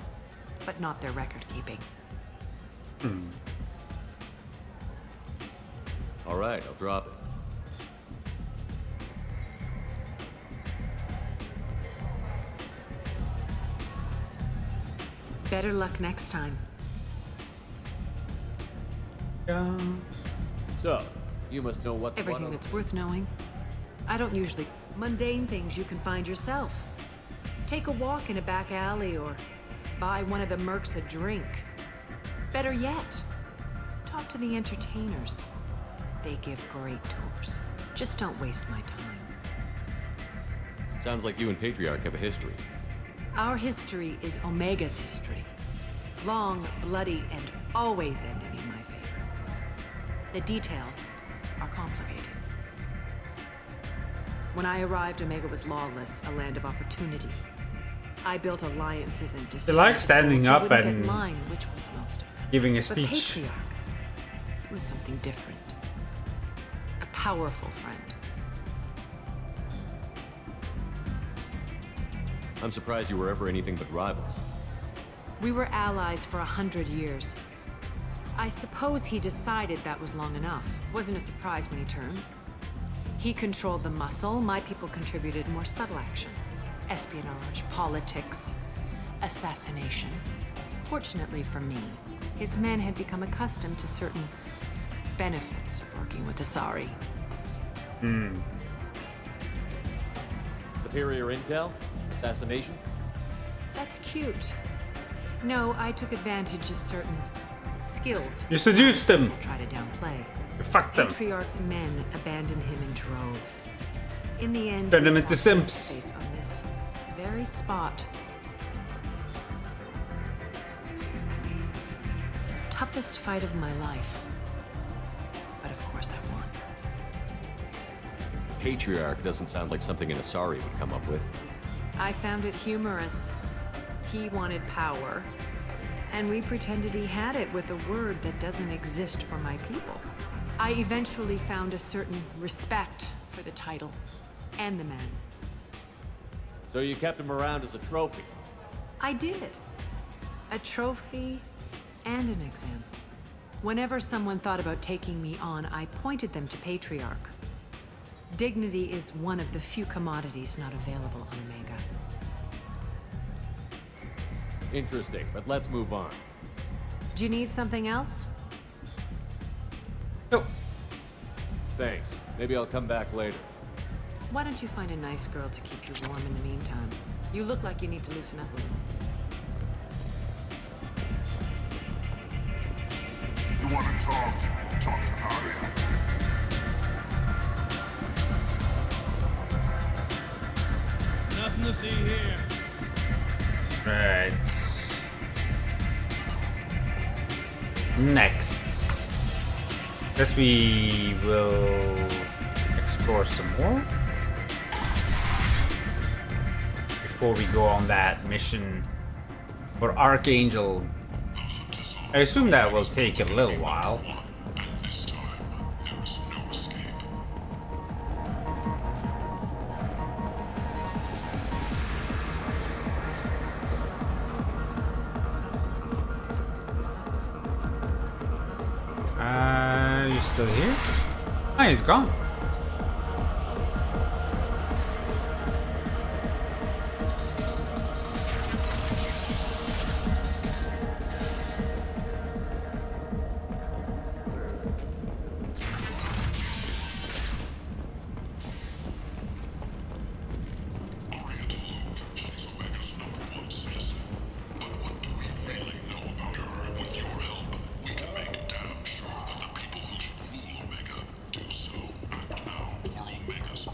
but not their record-keeping. All right, I'll drop it. Better luck next time. So, you must know what's Everything what that's worth knowing. I don't usually... Mundane things you can find yourself. Take a walk in a back alley or buy one of the mercs a drink. Better yet, talk to the entertainers. They give great tours. Just don't waste my time. Sounds like you and Patriarch have a history. Our history is Omega's history. Long, bloody, and always ending in my favor. The details are complicated. When I arrived, Omega was lawless, a land of opportunity. I built alliances and They like standing up wouldn't and get mine, which was most of them. giving a But speech. Patriarch, it was something different. A powerful friend. I'm surprised you were ever anything but rivals. We were allies for 100 years. I suppose he decided that was long enough. Wasn't a surprise when he turned. He controlled the muscle, my people contributed more subtle action. Espionage, politics, assassination. Fortunately for me, his men had become accustomed to certain benefits of working with Asari. Superior intel? Assassination? That's cute. No, I took advantage of certain skills. You seduced them. Try to downplay. You fucked them. Patriarch's men abandoned him in droves. In the end, Turn we them into fought simps. face to face on this very spot. Toughest fight of my life. But of course I won. Patriarch doesn't sound like something an Asari would come up with. I found it humorous. He wanted power, and we pretended he had it with a word that doesn't exist for my people. I eventually found a certain respect for the title and the man. So you kept him around as a trophy? I did. A trophy and an example. Whenever someone thought about taking me on, I pointed them to Patriarch. Dignity is one of the few commodities not available on Omega. Interesting, but let's move on. Do you need something else? Nope. Thanks. Maybe I'll come back later. Why don't you find a nice girl to keep you warm in the meantime? You look like you need to loosen up a little. You want to talk? Talk to Aria. Nothing to see here. Right. Next. Guess we will explore some more before we go on that mission for Archangel. I assume that will take a little while. You still here? Oh, he's gone.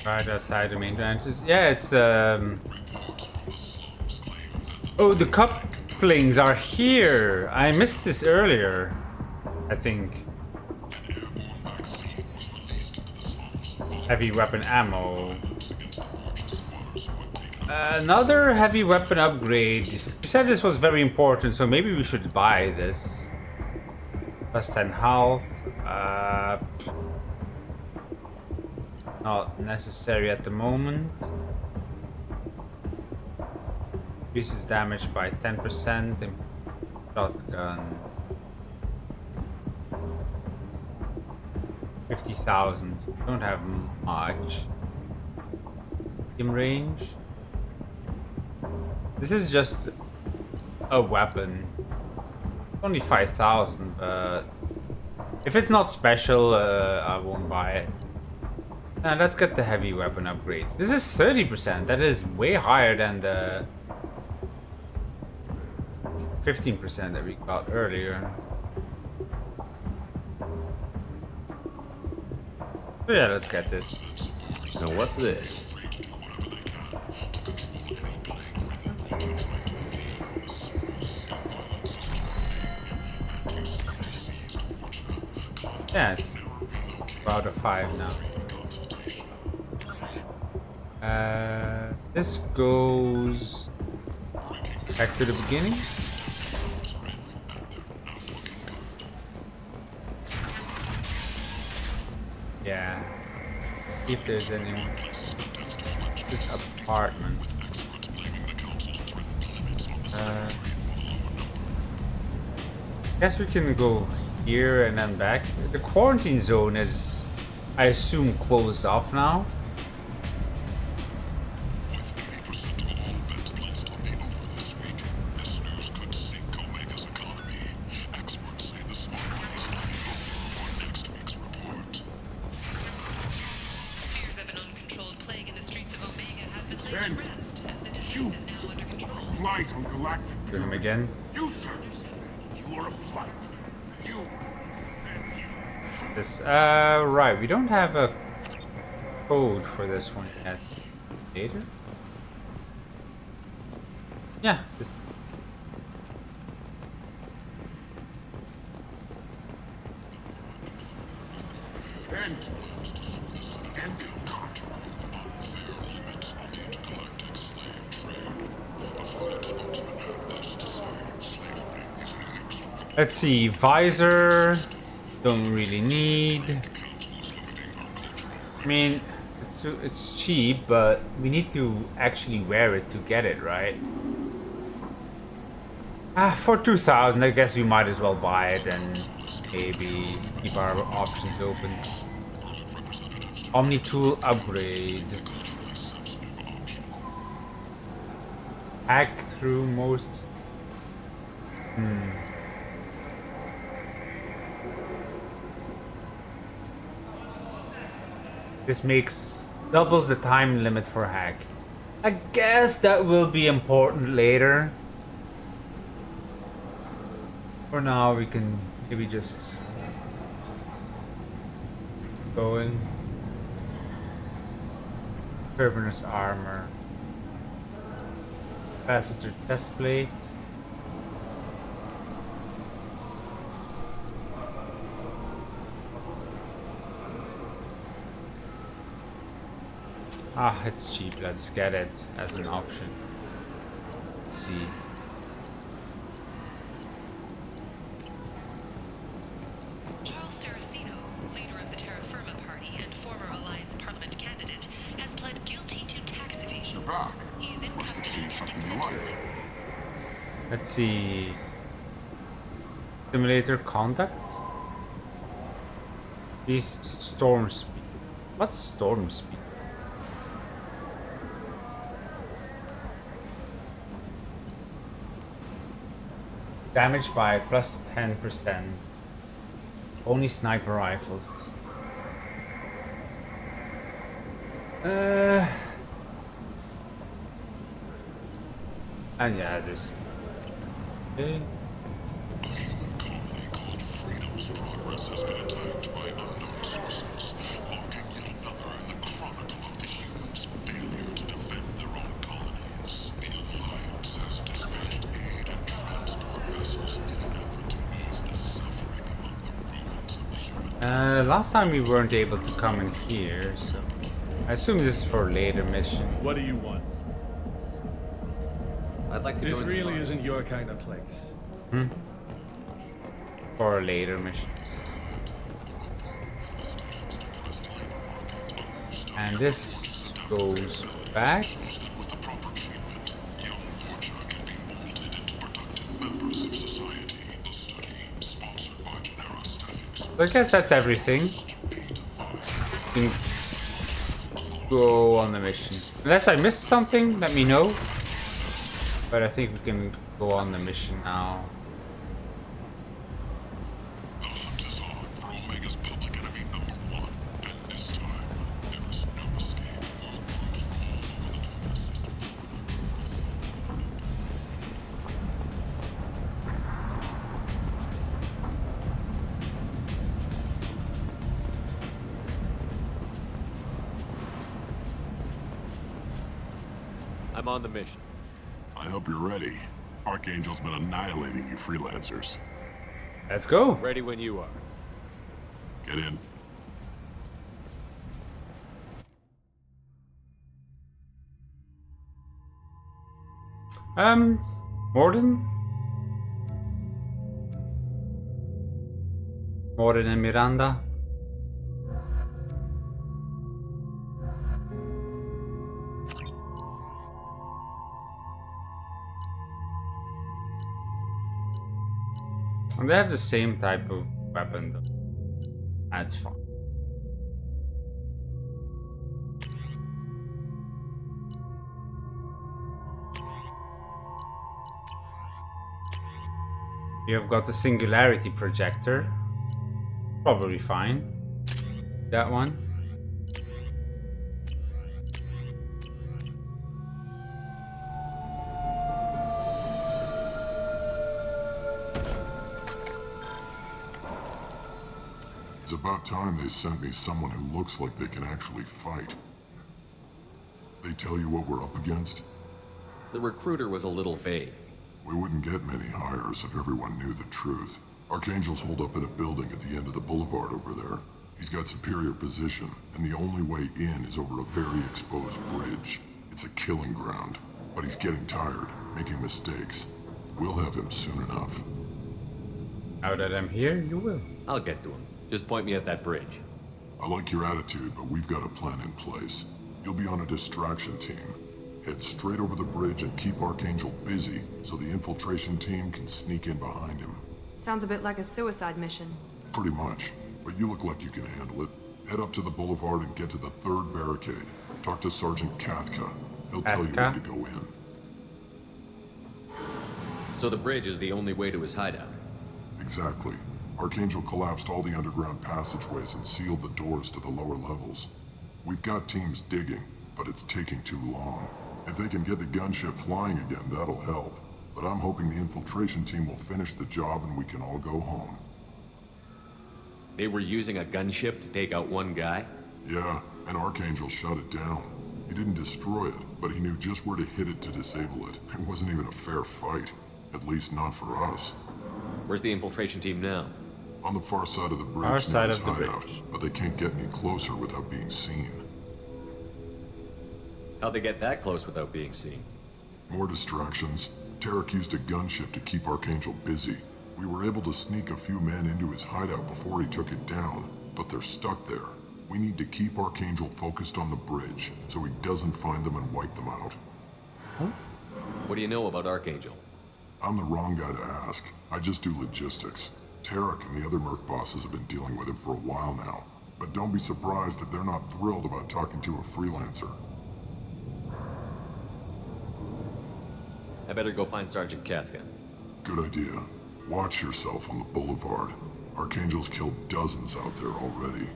Right outside the main branches. Yeah, it's oh, the couplings are here. I missed this earlier, I think. Heavy weapon ammo. Another heavy weapon upgrade. You said this was very important, so maybe we should buy this. Plus 10 health. Not necessary at the moment. Increases damage by 10%. And shotgun. 50,000. We don't have much. In range. This is just a weapon. Only 5,000, but if it's not special, I won't buy it. Now let's get the heavy weapon upgrade. This is 30%. That is way higher than the 15% that we got earlier. So yeah, let's get this. Now what's this? Yeah, it's about a 5 now. This goes back to the beginning. Yeah. If there's anyone. This apartment. Guess we can go here and then back. The quarantine zone is, I assume, closed off now. Fears of an uncontrolled plague in the streets of Omega have been laid to rest as the disease is now under control. Blight on Galactic. Do him again. You, sir. You are a blight. You. This, right, we don't have a code for this one yet. Later? Yeah, this. And let's see, visor, don't really need. I mean, it's cheap, but we need to actually wear it to get it, right? For 2,000, I guess we might as well buy it and maybe keep our options open. Omni tool upgrade. Hack through most This doubles the time limit for hack. I guess that will be important later. For now, we can maybe just go in. Turbiner's armor. Passenger test plate. Ah, it's cheap. Let's get it as an option. Let's see. Charles Saraceno, leader of the Terra Firma Party and former Alliance Parliament candidate, has pled guilty to tax evasion. He is in custody pending sentencing. Let's see. Simulator contacts. These storm speed. What's storm speed? Damage by plus 10%. Only sniper rifles. And yeah, this. Okay. Progress has been attacked by unknown sources, marking yet another in the chronicle of the humans' failure to defend their own colonies. The Alliance has dispatched aid and transport vessels in an effort to ease the suffering among the ruins of the human. Last time we weren't able to come in here, so I assume this is for later mission. What do you want? I'd like to This join really isn't your kind of place. For a later mission. And this goes back. I guess that's everything. We can go on the mission. Unless I missed something, let me know. But I think we can go on the mission now. I'm on the mission. I hope you're ready. Archangel's been annihilating you freelancers. Let's go. Ready when you are. Get in. Mordin? Mordin and Miranda? And they have the same type of weapon though. That's fine. You've got the singularity projector. Probably fine. That one. It's about time they sent me someone who looks like they can actually fight. They tell you what we're up against? The recruiter was a little vague. We wouldn't get many hires if everyone knew the truth. Archangel's holed up in a building at the end of the boulevard over there. He's got superior position, and the only way in is over a very exposed bridge. It's a killing ground, but he's getting tired, making mistakes. We'll have him soon enough. Now that I'm here, you will. I'll get to him. Just point me at that bridge. I like your attitude, but we've got a plan in place. You'll be on a distraction team. Head straight over the bridge and keep Archangel busy so the infiltration team can sneak in behind him. Sounds a bit like a suicide mission. Pretty much, but you look like you can handle it. Head up to the boulevard and get to the third barricade. Talk to Sergeant Katka. He'll tell you where to go in. So the bridge is the only way to his hideout? Exactly. Archangel collapsed all the underground passageways and sealed the doors to the lower levels. We've got teams digging, but it's taking too long. If they can get the gunship flying again, that'll help. But I'm hoping the infiltration team will finish the job and we can all go home. They were using a gunship to take out one guy? Yeah, and Archangel shut it down. He didn't destroy it, but he knew just where to hit it to disable it. It wasn't even a fair fight. At least not for us. Where's the infiltration team now? On the far side of the bridge, Far side near his of the hideout, bridge. but they can't get any closer without being seen. How'd they get that close without being seen? More distractions. Tarek used a gunship to keep Archangel busy. We were able to sneak a few men into his hideout before he took it down, but they're stuck there. We need to keep Archangel focused on the bridge, so he doesn't find them and wipe them out. What do you know about Archangel? I'm the wrong guy to ask. I just do logistics. Tarek and the other merc bosses have been dealing with him for a while now. But don't be surprised if they're not thrilled about talking to a freelancer. I better go find Sergeant Kafka. Good idea. Watch yourself on the boulevard. Archangel's killed dozens out there already.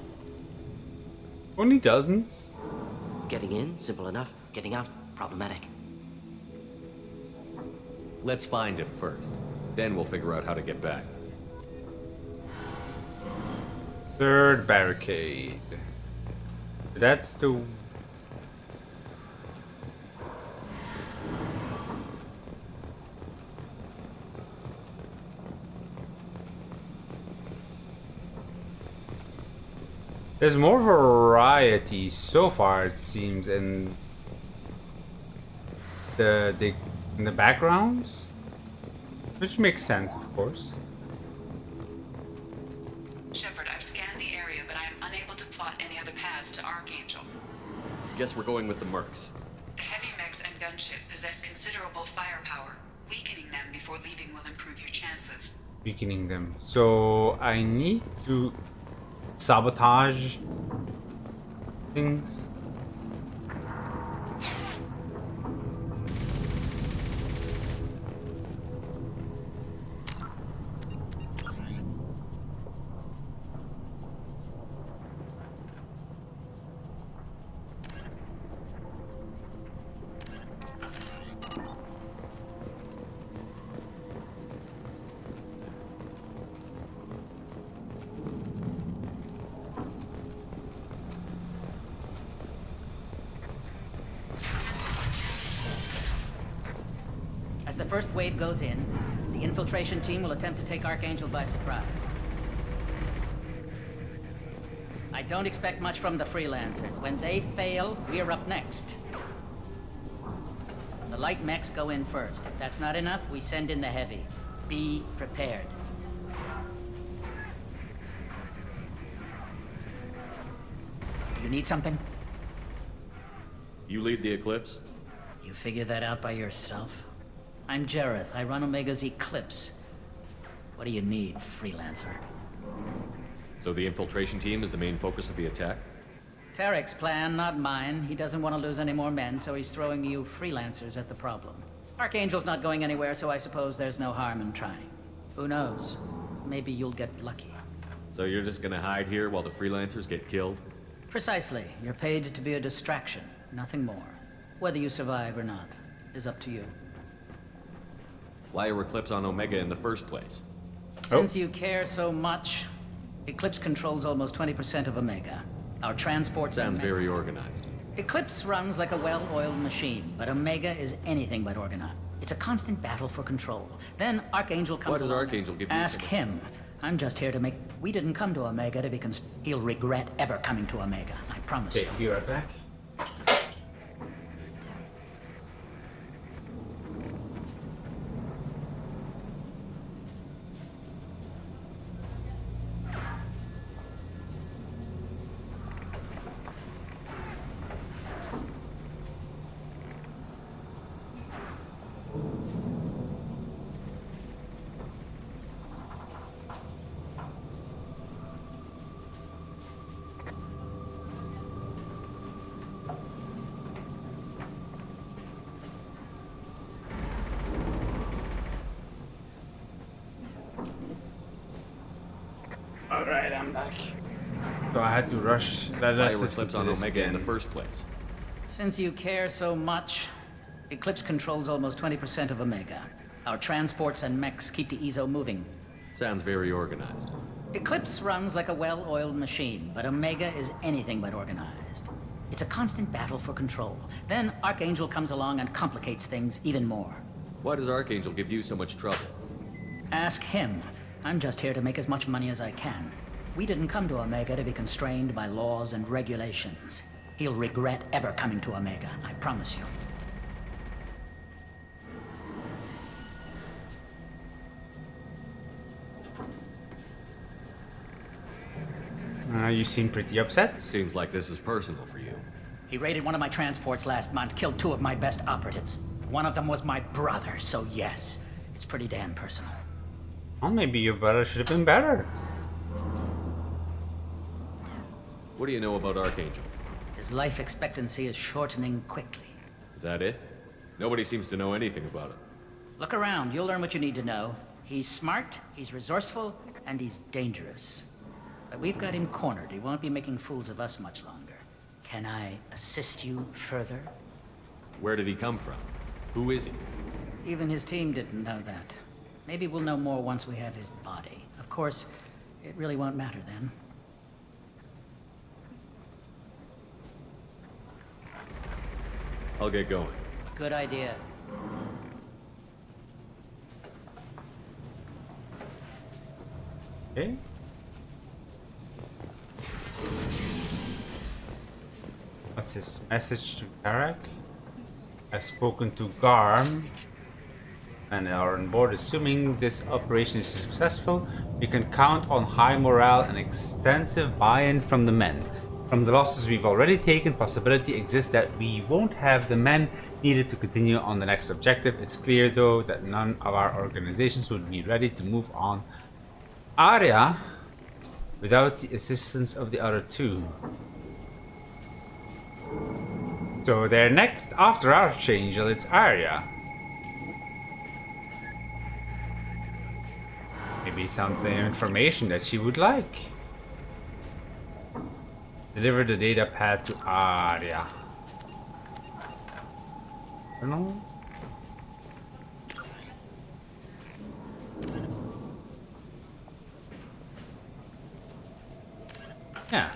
Only dozens? Getting in, simple enough. Getting out, problematic. Let's find him first. Then we'll figure out how to get back. Third barricade. That's the... There's more variety so far, it seems, in the backgrounds, which makes sense, of course. Shepard, I've scanned the area, but I am unable to plot any other paths to Archangel. Guess we're going with the mercs. The heavy mechs and gunship possess considerable firepower. Weakening them before leaving will improve your chances. Weakening them. So I need to sabotage things. As the first wave goes in, the infiltration team will attempt to take Archangel by surprise. I don't expect much from the freelancers. When they fail, we're up next. The light mechs go in first. If that's not enough, we send in the heavy. Be prepared. You need something? You lead the Eclipse? You figure that out by yourself? I'm Jareth. I run Omega's Eclipse. What do you need, freelancer? So the infiltration team is the main focus of the attack? Tarek's plan, not mine. He doesn't want to lose any more men, so he's throwing you freelancers at the problem. Archangel's not going anywhere, so I suppose there's no harm in trying. Who knows? Maybe you'll get lucky. So you're just gonna hide here while the freelancers get killed? Precisely. You're paid to be a distraction, nothing more. Whether you survive or not is up to you. Why are Eclipse on Omega in the first place? Since you care so much, Eclipse controls almost 20% of Omega. Our transport Sounds very organized. Eclipse runs like a well-oiled machine, but Omega is anything but organized. It's a constant battle for control. Then Archangel comes along. Why does Archangel give you so Ask much? him. I'm just here to make... We didn't come to Omega to be He'll regret ever coming to Omega. I promise you. Okay, be right back. Alright, I'm back. So I had to rush. Why were Eclipse on Omega in the first place? Since you care so much, Eclipse controls almost 20% of Omega. Our transports and mechs keep the EZO moving. Sounds very organized. Eclipse runs like a well-oiled machine, but Omega is anything but organized. It's a constant battle for control. Then Archangel comes along and complicates things even more. Why does Archangel give you so much trouble? Ask him. I'm just here to make as much money as I can. We didn't come to Omega to be constrained by laws and regulations. He'll regret ever coming to Omega, I promise you. You seem pretty upset. Seems like this is personal for you. He raided one of my transports last month, killed 2 of my best operatives. One of them was my brother, so yes, it's pretty damn personal. Well, maybe your brother should have been better. What do you know about Archangel? His life expectancy is shortening quickly. Is that it? Nobody seems to know anything about it. Look around, you'll learn what you need to know. He's smart, he's resourceful, and he's dangerous. But we've got him cornered. He won't be making fools of us much longer. Can I assist you further? Where did he come from? Who is he? Even his team didn't know that. Maybe we'll know more once we have his body. Of course, it really won't matter then. I'll get going. Good idea. Okay. What's this? Message to Tarak? I've spoken to Garm and are on board. Assuming this operation is successful, we can count on high morale and extensive buy-in from the men. From the losses we've already taken, possibility exists that we won't have the men needed to continue on the next objective. It's clear though that none of our organizations would be ready to move on Aria without the assistance of the other 2. So they're next after Archangel, it's Arya. Maybe something information that she would like. Deliver the data pad to Arya. I don't know. Yeah.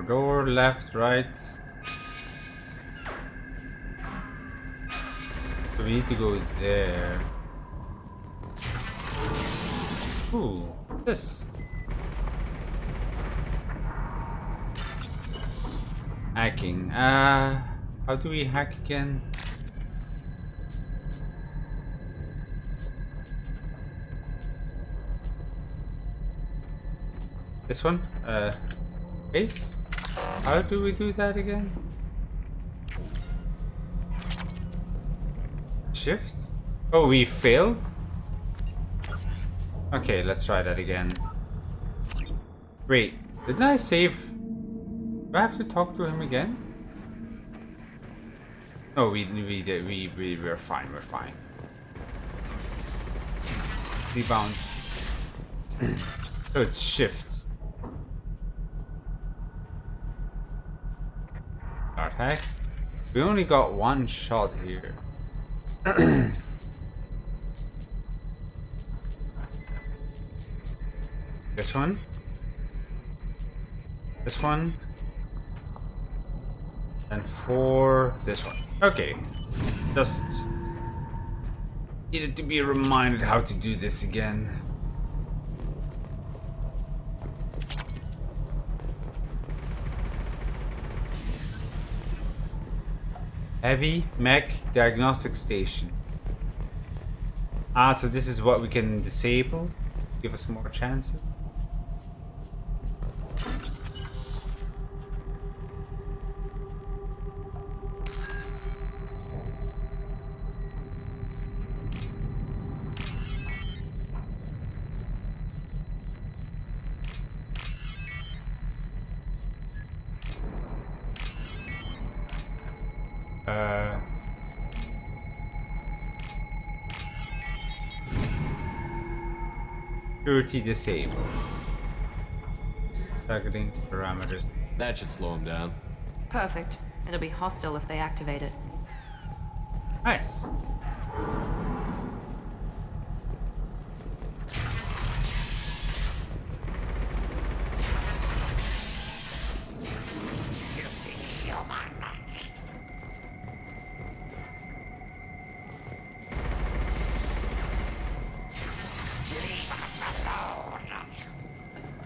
Door, left, right. So we need to go there. Ooh, this. Hacking. How do we hack again? This one? Base? How do we do that again? Shift? Oh, we failed? Okay, let's try that again. Wait, didn't I save? Do I have to talk to him again? No, we did. We're fine. We're fine. Rebounds. So it's shift. Start hack. We only got one shot here. This one. This one. And for this one. Okay. Just needed to be reminded how to do this again. Heavy mech diagnostic station. Ah, so this is what we can disable. Give us more chances. Security disabled. Targeting parameters. That should slow him down. Perfect. It'll be hostile if they activate it. Nice.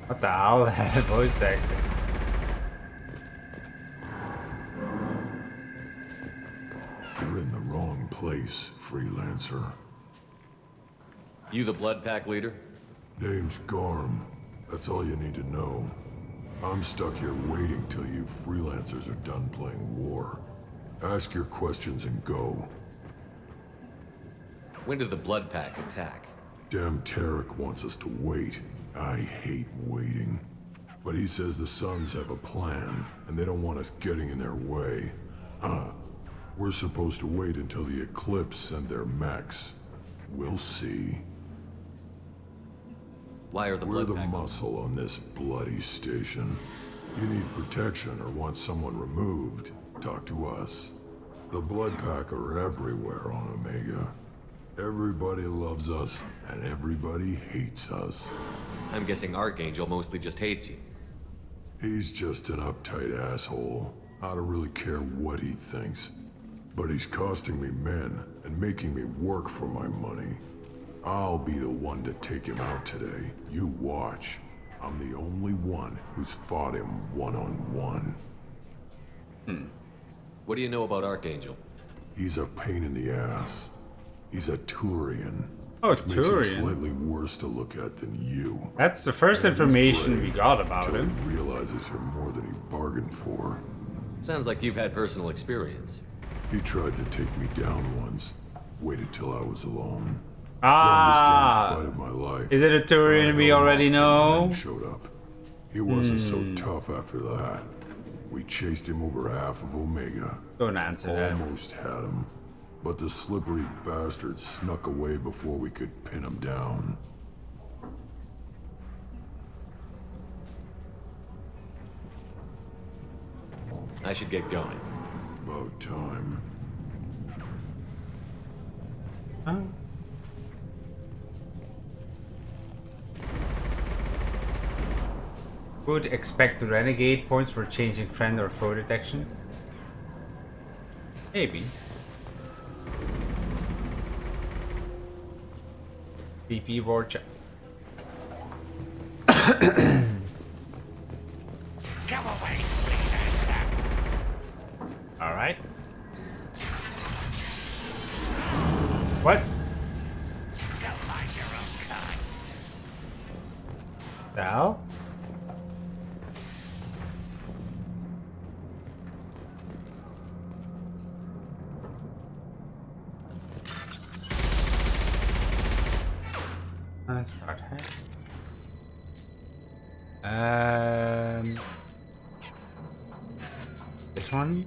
What the hell? That voice acting. You're in the wrong place, freelancer. You the Blood Pack leader? Name's Garm. That's all you need to know. I'm stuck here waiting till you freelancers are done playing war. Ask your questions and go. When did the Blood Pack attack? Damn Tarek wants us to wait. I hate waiting. But he says the Suns have a plan, and they don't want us getting in their way. We're supposed to wait until the Eclipse send their mechs. We'll see. Why are the We're Blood the Pack? muscle on this bloody station. You need protection or want someone removed, talk to us. The Blood Pack are everywhere on Omega. Everybody loves us, and everybody hates us. I'm guessing Archangel mostly just hates you. He's just an uptight asshole. I don't really care what he thinks. But he's costing me men and making me work for my money. I'll be the one to take him out today. You watch. I'm the only one who's fought him one-on-one. What do you know about Archangel? He's a pain in the ass. He's a Turian. Oh, which makes him Turian. slightly worse to look at than you. That's the first And he's information we brave got about until him. he realizes you're more than he bargained for. Sounds like you've had personal experience. He tried to take me down once. Waited till I was alone. Ah, Longest damn fight of my life. is it a Turian we already know? Showed up. He wasn't so tough after that. We chased him over half of Omega. Don't answer that. Almost had him. But the slippery bastard snuck away before we could pin him down. I should get going. About time. Huh? Would expect renegade points for changing friend or foe detection? Maybe. BP war check. Come away, Alright. What? Go find your own kind. The hell? Start hex. This one.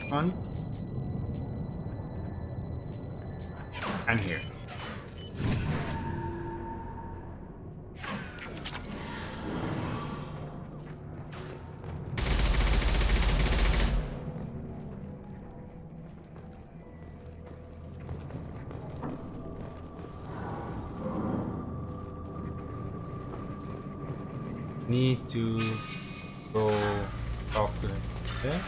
One. And here. Need to go talk to him. Okay.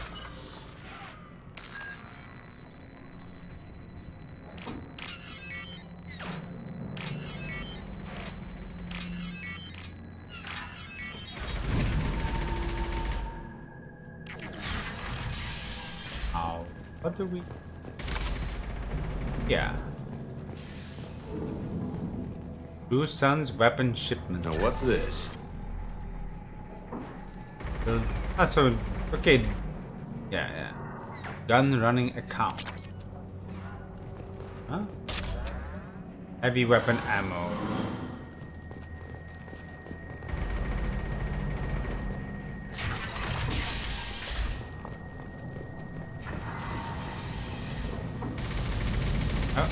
Ow. What do we? Yeah. Blue Sun's weapon shipment. Now what's this? So, okay. Yeah. Gun running account. Huh? Heavy weapon ammo. Oh.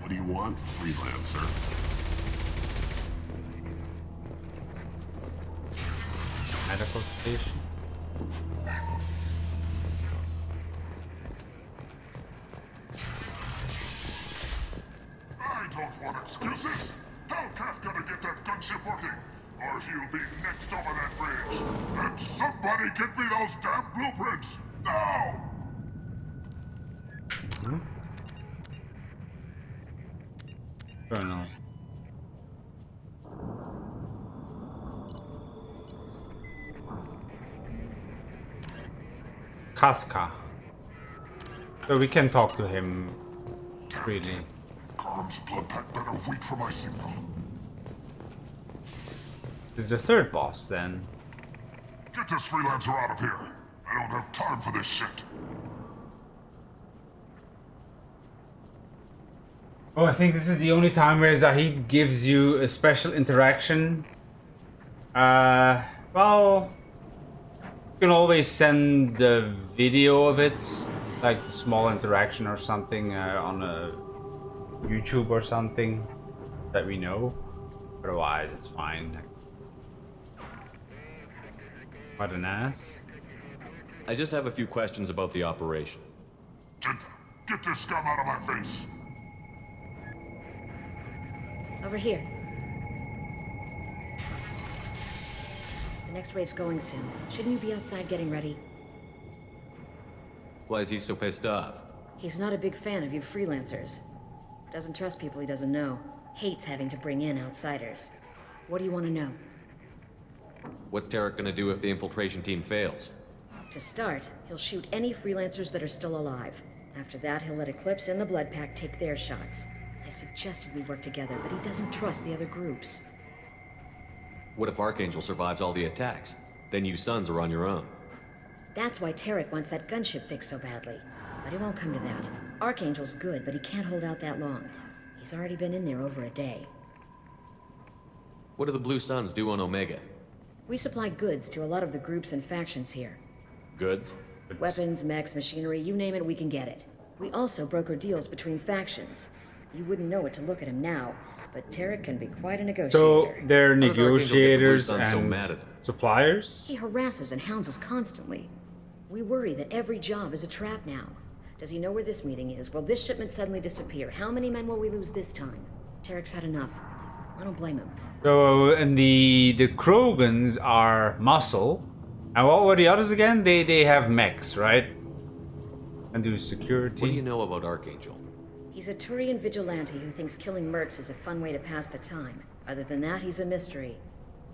What do you want, freelancer? Medical station. I don't want excuses. Tell Kafka to get that gunship working, or he'll be next over that bridge. And somebody get me those damn blueprints now! Journal. Kafka. So we can talk to him freely. Gorm's blood pack better wait for my signal. This is the third boss then. Get this freelancer out of here. I don't have time for this shit. Oh, I think this is the only time where Zahid gives you a special interaction. Well, you can always send the video of it, like the small interaction or something on a YouTube or something that we know. Otherwise, it's fine. What an ass. I just have a few questions about the operation. Genta, get this scum out of my face. Over here. The next wave's going soon. Shouldn't you be outside getting ready? Why is he so pissed off? He's not a big fan of you freelancers. Doesn't trust people he doesn't know. Hates having to bring in outsiders. What do you want to know? What's Tarek gonna do if the infiltration team fails? To start, he'll shoot any freelancers that are still alive. After that, he'll let Eclipse and the Blood Pack take their shots. I suggested we work together, but he doesn't trust the other groups. What if Archangel survives all the attacks? Then you sons are on your own. That's why Tarek wants that gunship fixed so badly. But it won't come to that. Archangel's good, but he can't hold out that long. He's already been in there over a day. What do the Blue Suns do on Omega? We supply goods to a lot of the groups and factions here. Goods? Weapons, mechs, machinery, you name it, we can get it. We also broker deals between factions. You wouldn't know it to look at him now, but Tarek can be quite a negotiator. So they're negotiators How did Archangel get the Blue Suns so and mad at him? suppliers? He harasses and hounds us constantly. We worry that every job is a trap now. Does he know where this meeting is? Will this shipment suddenly disappear? How many men will we lose this time? Tarek's had enough. I don't blame him. So, and the Krogans are muscle. And what were the others again? They have mechs, right? And do security. What do you know about Archangel? He's a Turian vigilante who thinks killing mercs is a fun way to pass the time. Other than that, he's a mystery.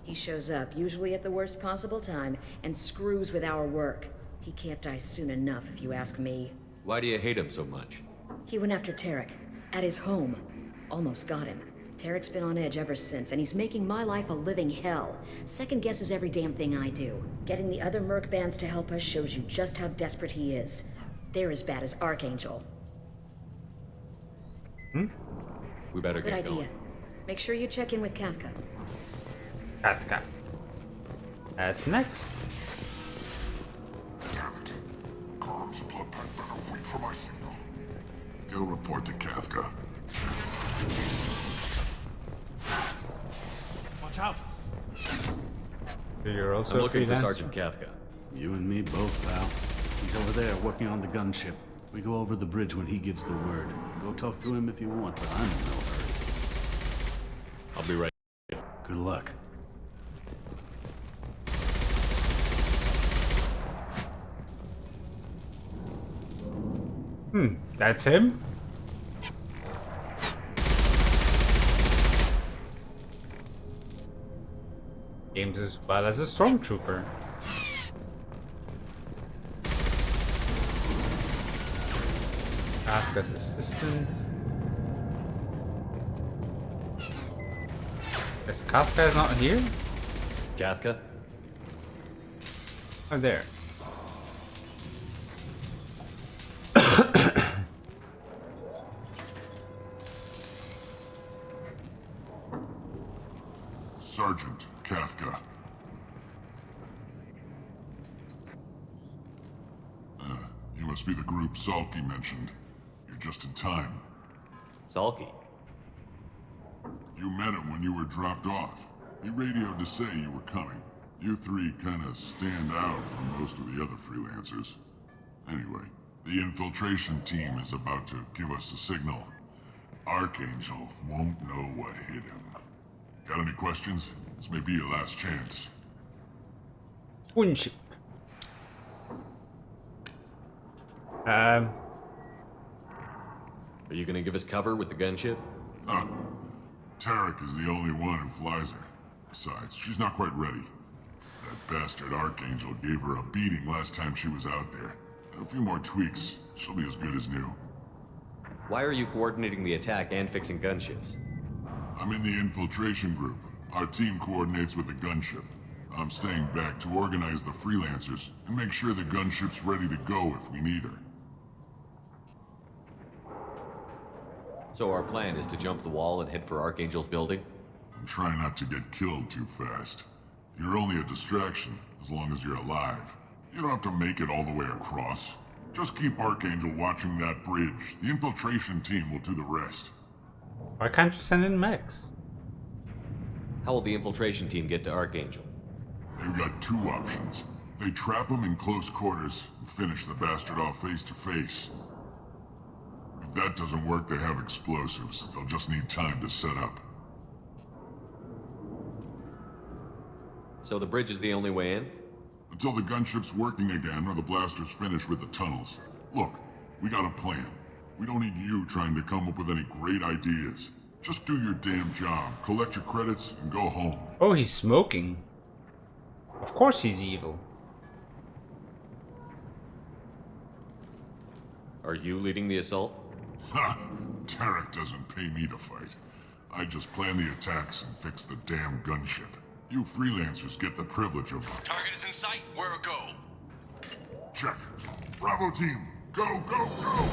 He shows up, usually at the worst possible time, and screws with our work. He can't die soon enough, if you ask me. Why do you hate him so much? He went after Tarek, at his home. Almost got him. Tarek's been on edge ever since, and he's making my life a living hell. Second guesses every damn thing I do. Getting the other merc bands to help us shows you just how desperate he is. They're as bad as Archangel. We better Good get idea. going. Make sure you check in with Kafka. Kafka. That's next. Damn it. Gorm's blood pack better wait for my signal. Go report to Kafka. Watch out. You're also I'm a looking for freelancer? Sergeant Kafka. You and me both, pal. He's over there working on the gunship. We go over the bridge when he gives the word. Go talk to him if you want, but I'm in no hurry. I'll be right. Good luck. That's him? Games as well as a stormtrooper. Kafka's assistant. Is Kafka not here? Kafka? Oh, there. Sergeant Kafka. must be the group Salky mentioned. You're just in time. Salky? You met him when you were dropped off. He radioed to say you were coming. You three kind of stand out from most of the other freelancers. Anyway, the infiltration team is about to give us a signal. Archangel won't know what hit him. Got any questions? This may be your last chance. Winship. Are you gonna give us cover with the gunship? No. Tarek is the only one who flies her. Besides, she's not quite ready. That bastard Archangel gave her a beating last time she was out there. A few more tweaks, she'll be as good as new. Why are you coordinating the attack and fixing gunships? I'm in the infiltration group. Our team coordinates with the gunship. I'm staying back to organize the freelancers and make sure the gunship's ready to go if we need her. So our plan is to jump the wall and head for Archangel's building? And try not to get killed too fast. You're only a distraction, as long as you're alive. You don't have to make it all the way across. Just keep Archangel watching that bridge. The infiltration team will do the rest. Why can't you send in mechs? How will the infiltration team get to Archangel? They've got two options. They trap him in close quarters and finish the bastard off face to face. If that doesn't work, they have explosives. They'll just need time to set up. So the bridge is the only way in? Until the gunship's working again or the blasters finish with the tunnels. Look, we got a plan. We don't need you trying to come up with any great ideas. Just do your damn job, collect your credits, and go home. Oh, he's smoking. Of course he's evil. Are you leading the assault? Ha! Tarek doesn't pay me to fight. I just plan the attacks and fix the damn gunship. You freelancers get the privilege of... Target is in sight. Where a go? Check. Bravo team, go, go, go!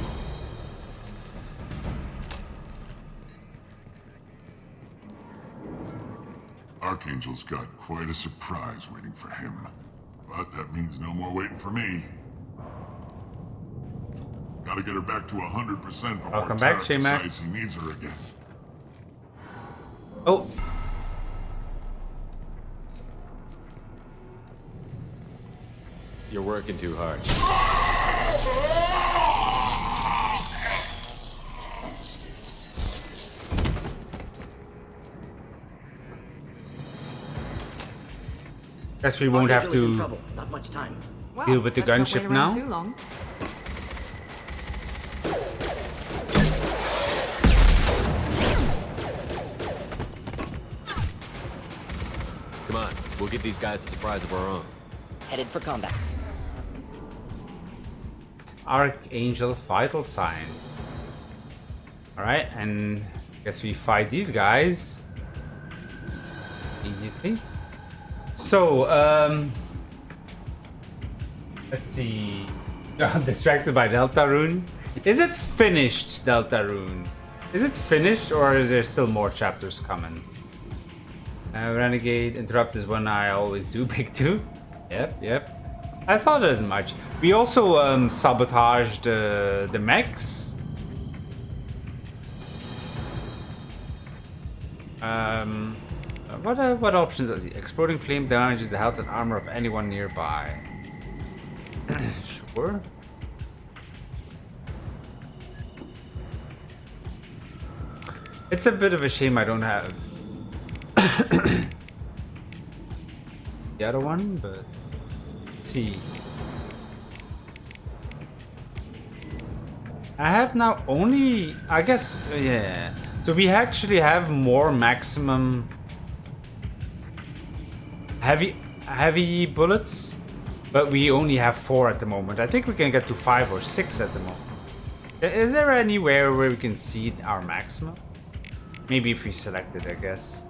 Archangel's got quite a surprise waiting for him. But that means no more waiting for me. Gotta get her back to 100% before Welcome back, Tarek J-Max. decides he needs her again. Oh. You're working too hard. Guess we won't have Archangel is in to trouble. Not much time. deal with the gunship now. Too long. Come on, we'll give these guys a surprise of our own. Headed for combat. Archangel vital signs. Alright, and I guess we fight these guys immediately. So, let's see. Distracted by Deltarune. Is it finished, Deltarune? Is it finished, or is there still more chapters coming? Renegade, interrupt is one I always do, Big 2. Yep. I thought as much. We also sabotaged the mechs. What options does he? Exploding flame damages the health and armor of anyone nearby. Sure. It's a bit of a shame I don't have the other one, but let's see. I have now only, I guess, yeah. So we actually have more maximum heavy bullets, but we only have 4 at the moment. I think we can get to 5 or 6 at the moment. Is there anywhere where we can see our maximum? Maybe if we select it, I guess.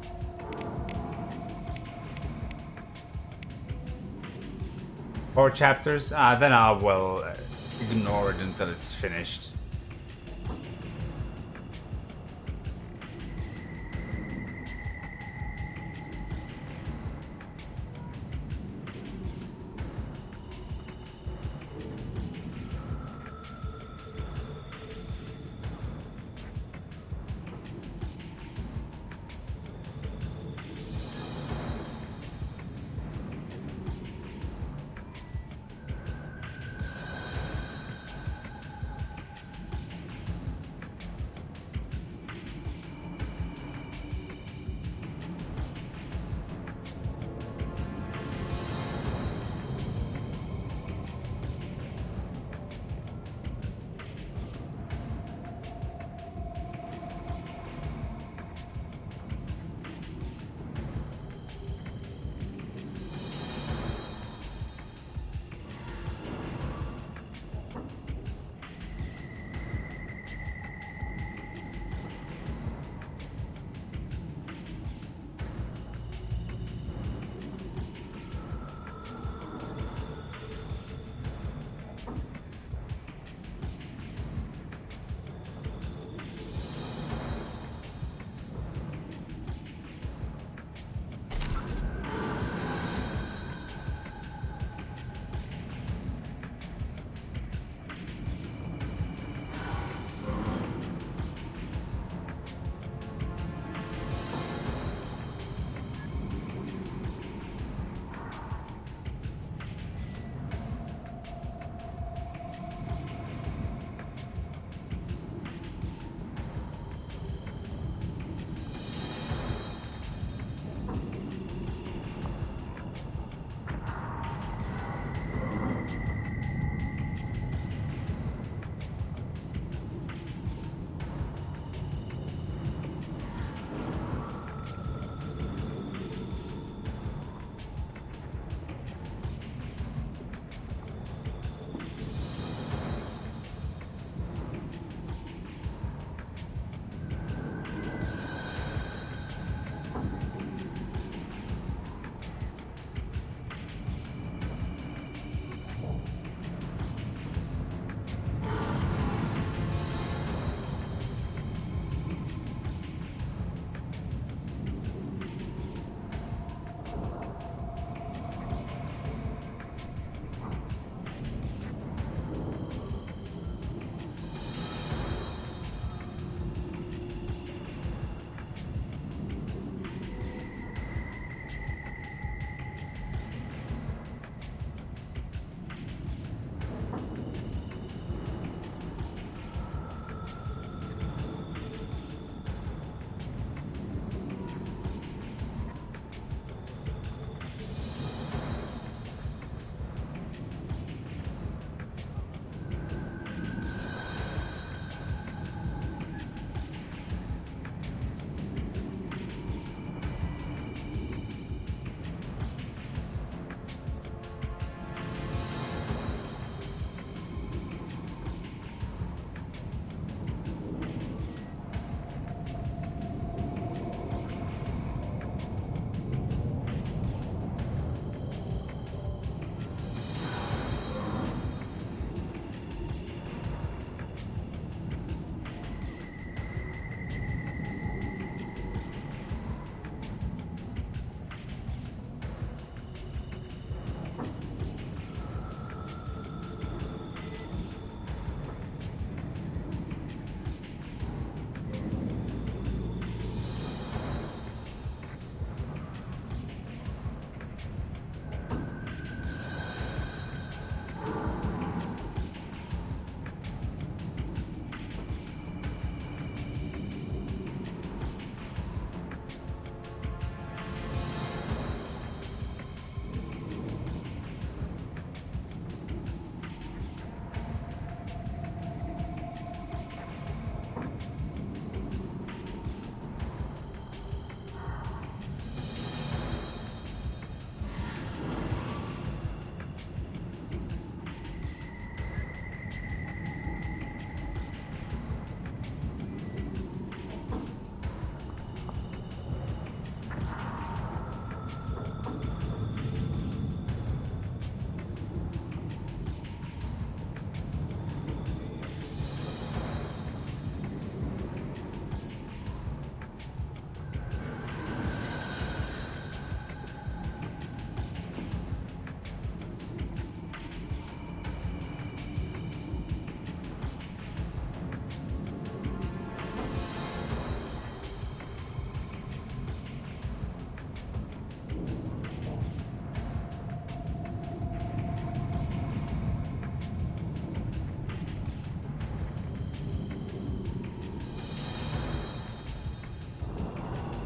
Four chapters? Then I will ignore it until it's finished.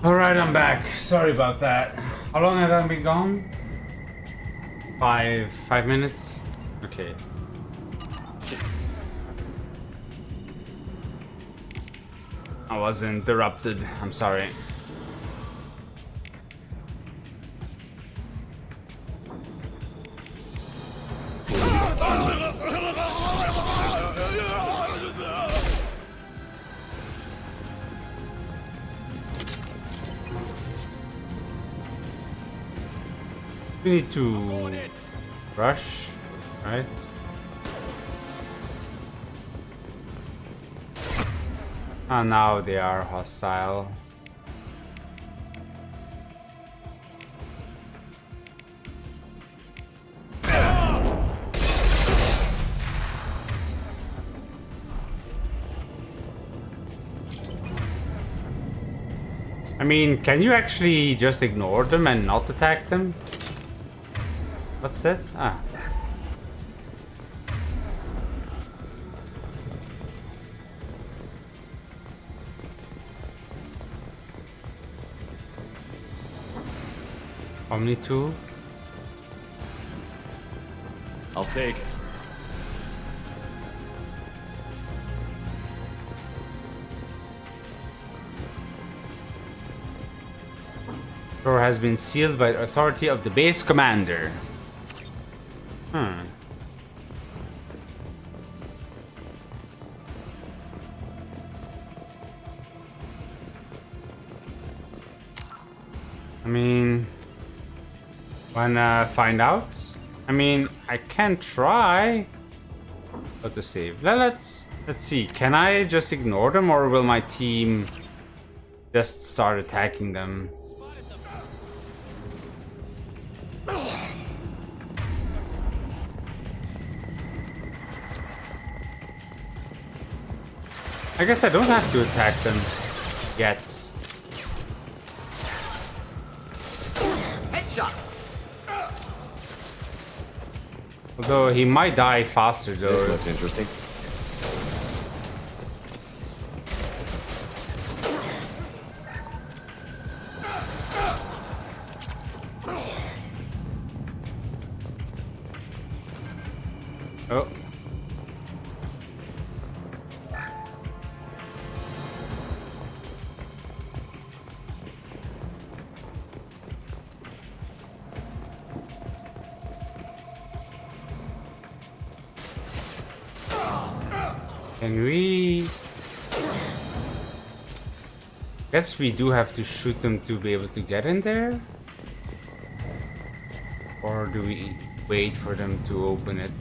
Alright, I'm back. Sorry about that. How long have I been gone? 5 minutes? Okay. I was interrupted. I'm sorry. We need to rush, right? Ah, now they are hostile. I mean, can you actually just ignore them and not attack them? What's this? Ah. Omni 2? I'll take it. Door has been sealed by the authority of the base commander. I mean, wanna find out? I mean, I can try. What to save? Let's see. Can I just ignore them, or will my team just start attacking them? I guess I don't have to attack them yet. Headshot. Although he might die faster though. This looks interesting. Oh. Can we... Guess we do have to shoot them to be able to get in there? Or do we wait for them to open it?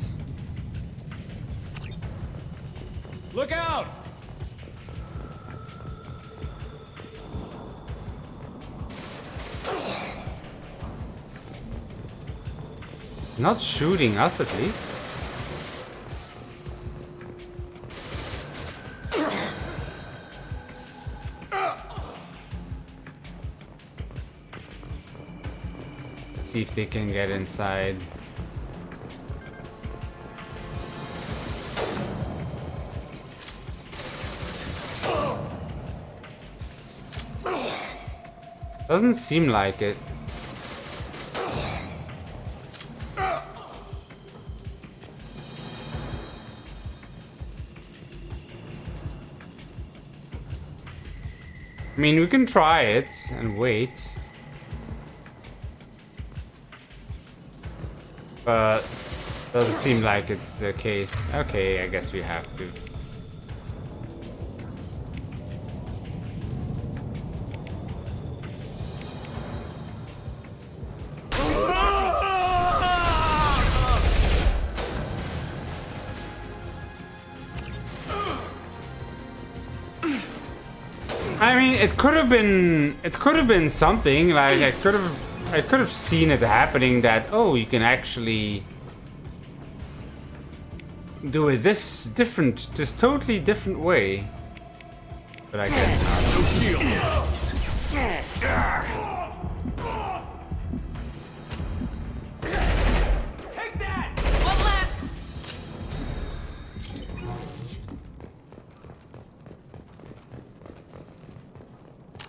Look out! Not shooting us at least. See if they can get inside. Doesn't seem like it. I mean, we can try it and wait. But doesn't seem like it's the case. Okay, I guess we have to. I mean, it could have been something like I could have seen it happening that, oh, you can actually do it this totally different way. But I guess not. Take that! One less!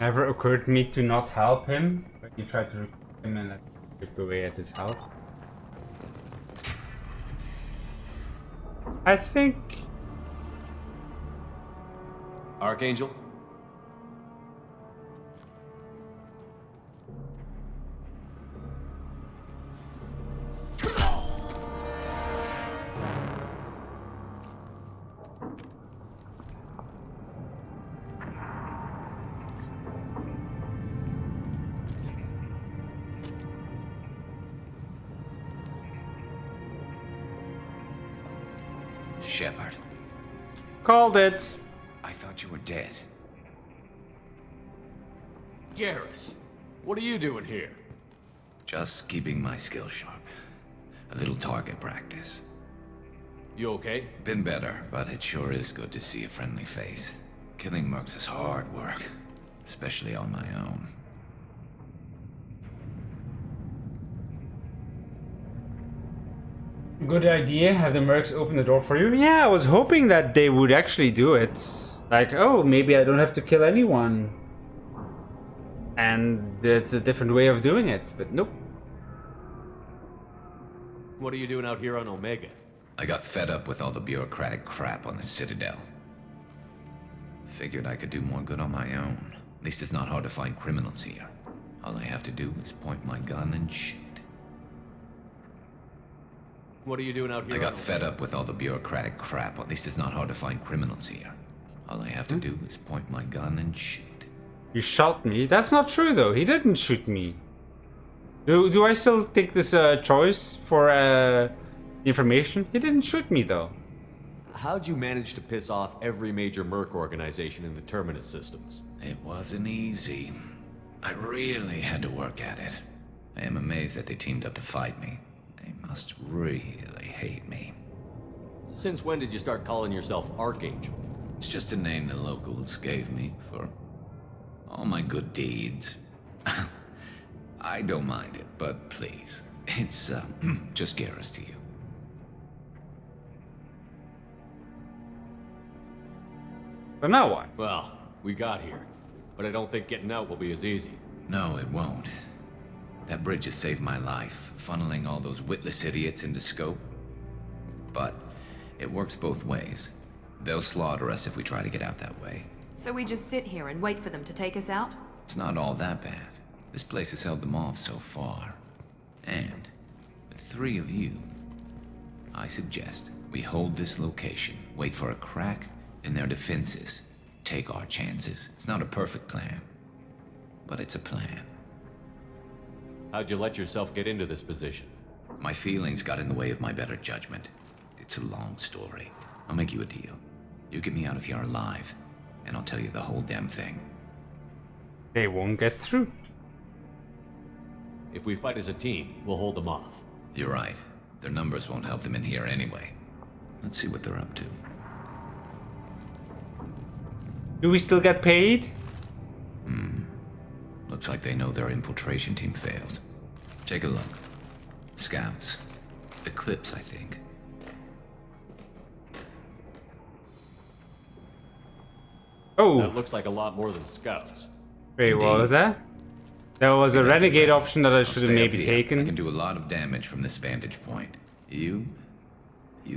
Never occurred to me to not help him. But you tried to recruit him and chip away at his health. I think... Archangel? Shepard. Called it. I thought you were dead. Garrus, what are you doing here? Just keeping my skills sharp. A little target practice. You okay? Been better, but it sure is good to see a friendly face. Killing mercs is hard work, especially on my own. Good idea, have the mercs open the door for you. Yeah, I was hoping that they would actually do it. Like, oh, maybe I don't have to kill anyone. And it's a different way of doing it, but nope. What are you doing out here on Omega? I got fed up with all the bureaucratic crap on the Citadel. Figured I could do more good on my own. At least it's not hard to find criminals here. All I have to do is point my gun and shoot. What are you doing out here? I got fed up with all the bureaucratic crap. At least it's not hard to find criminals here. All I have to do is point my gun and shoot. You shot me? That's not true though. He didn't shoot me. Do I still take this choice for information? He didn't shoot me though. How'd you manage to piss off every major merc organization in the Terminus systems? It wasn't easy. I really had to work at it. I am amazed that they teamed up to fight me. They must really hate me. Since when did you start calling yourself Archangel? It's just a name the locals gave me for all my good deeds. I don't mind it, but please, it's just Garrus to you. So now what? Well, we got here, but I don't think getting out will be as easy. No, it won't. That bridge has saved my life, funneling all those witless idiots into scope. But it works both ways. They'll slaughter us if we try to get out that way. So we just sit here and wait for them to take us out? It's not all that bad. This place has held them off so far. And with 3 of you, I suggest we hold this location, wait for a crack in their defenses, take our chances. It's not a perfect plan, but it's a plan. How'd you let yourself get into this position? My feelings got in the way of my better judgment. It's a long story. I'll make you a deal. You get me out of here alive, and I'll tell you the whole damn thing. They won't get through. If we fight as a team, we'll hold them off. You're right. Their numbers won't help them in here anyway. Let's see what they're up to. Do we still get paid? Looks like they know their infiltration team failed. Take a look. Scouts. Eclipse, I think. Oh. That looks like a lot more than scouts. Wait, what was that? There was a renegade option that I should have Stay maybe up here. taken. I can do a lot of damage from this vantage point. You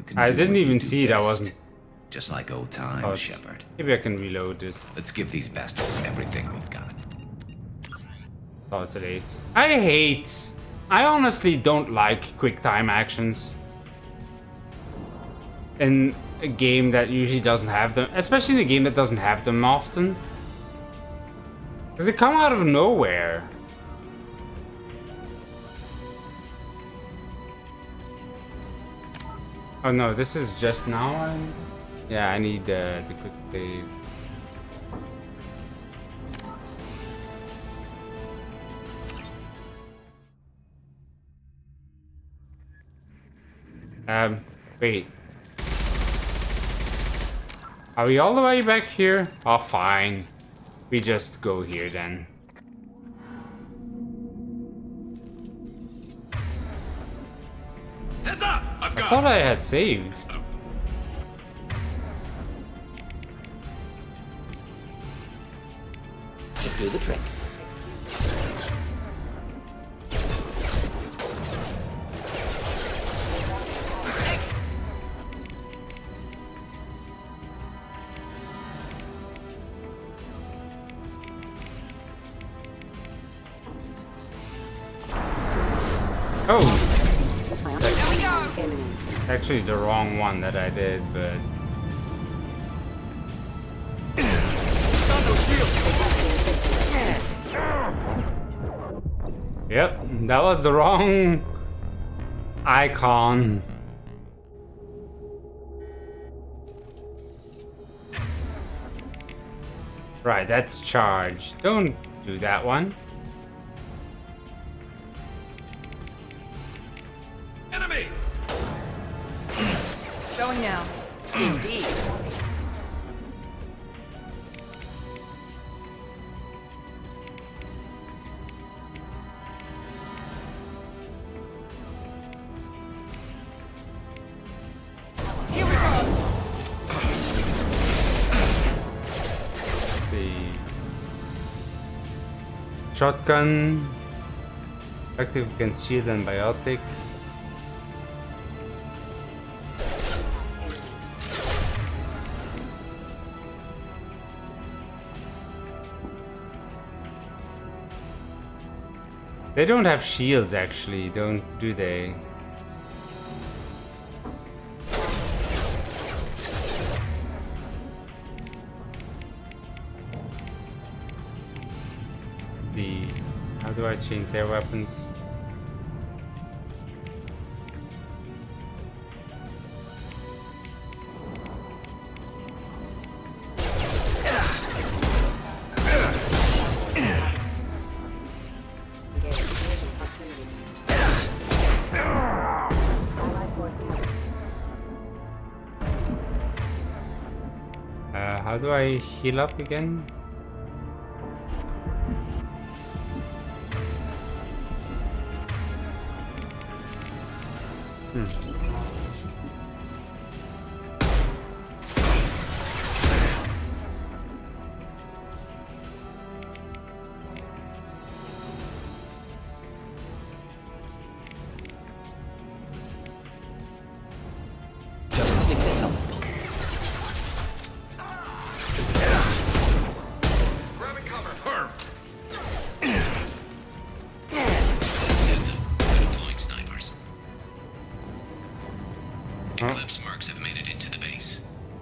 can I do didn't what you even do see it. I best. wasn't. Just like old times, Oh, Shepard. Maybe I can reload this. Let's give these bastards everything we've got. Oh, it's at 8. I honestly don't like quick time actions in a game that usually doesn't have them, especially in a game that doesn't have them often. Because they come out of nowhere. Oh no, this is just now. Yeah, I need the quick save. Wait. Are we all the way back here? Oh, fine. We just go here then. Heads up! I've got. I thought I had saved. should do the trick. Oh! That's actually the wrong one that I did, but... Yep, that was the wrong icon. Right, that's charged. Don't do that one. Enemy! Going now. Indeed. Here we go. Let's see. Shotgun. Effective against shield and biotic. They don't have shields actually, don't do they? How do I change their weapons? How do I heal up again?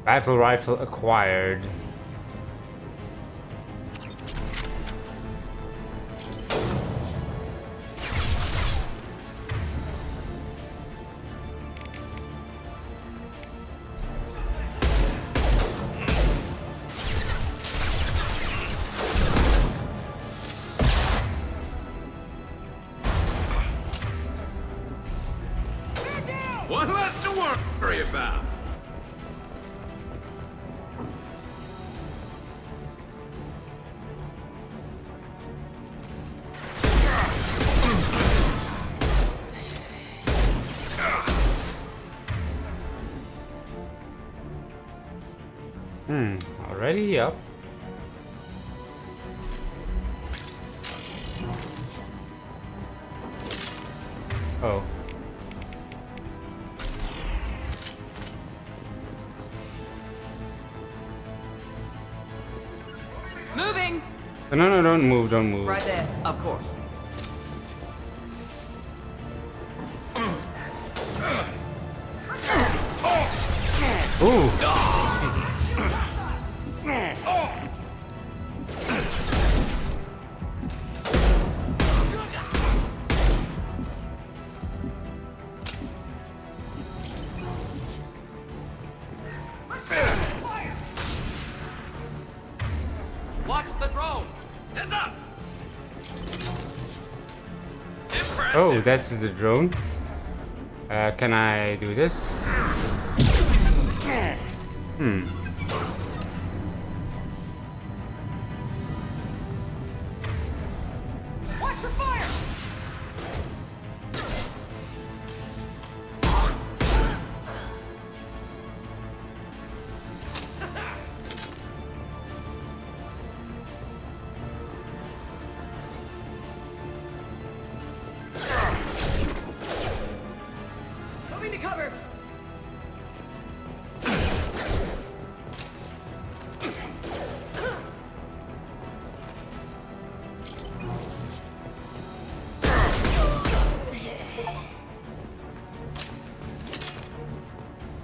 Battle rifle acquired. One less to worry about. Already up. Oh. Moving. No, don't move, don't move. Right there. Of course. Ooh. Watch the drone. Heads up. Impressive. Oh, that's the drone. Can I do this? Watch the fire.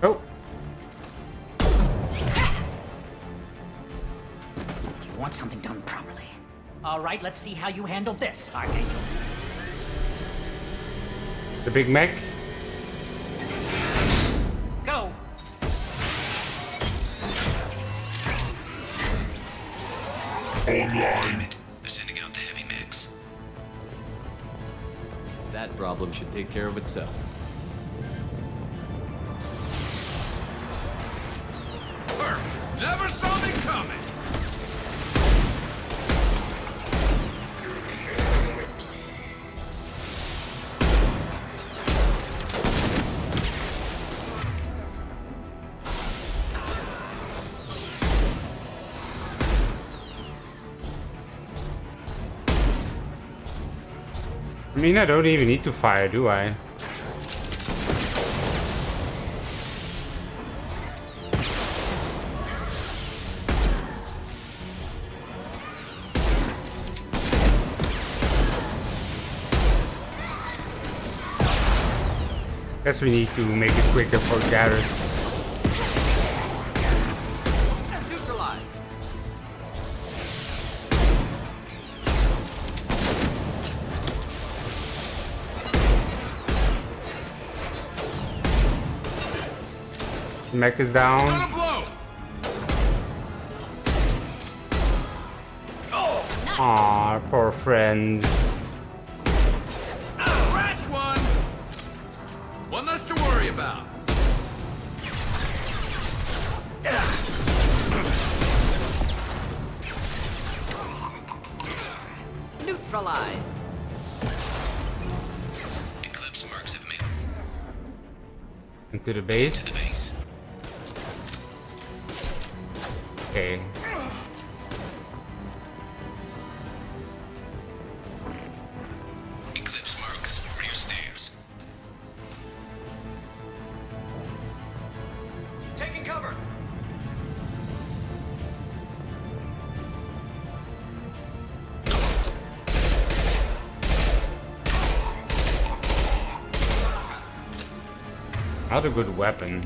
Oh. You want something done properly. All right, let's see how you handle this, Archangel. The Big Mac. Go! Online. They're sending out the heavy mix. That problem should take care of itself. Never saw me coming! I mean, I don't even need to fire, do I? Guess we need to make it quicker for Garrus. Neutralize. Mech is down. Aw, poor friend. Scratch one! One less to worry about. Neutralized. Eclipse mercs have made Into the base. Okay. Eclipse mercs, rear stairs. Taking cover. Not a good weapon.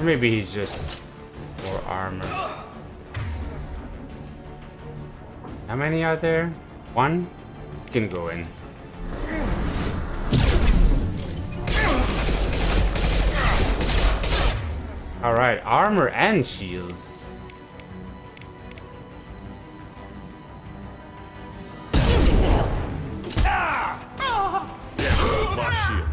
Or maybe he's just more armor. How many are there? One? Can go in. Alright, armor and shields. My shield.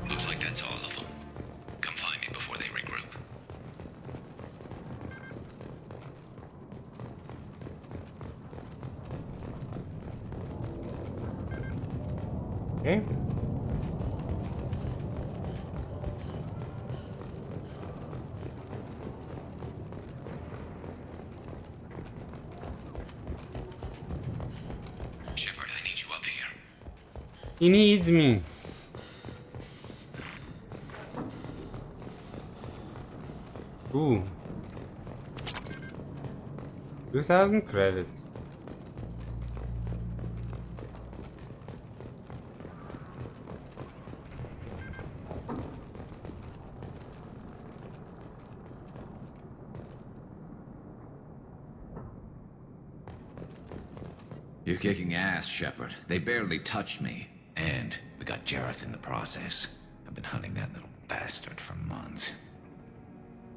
Looks like that's all of them. Come find me before they regroup. Okay. Shepard, I need you up here. He needs me. Ooh. 2,000 credits. You're kicking ass, Shepard. They barely touched me. And we got Jareth in the process. I've been hunting that little bastard for months.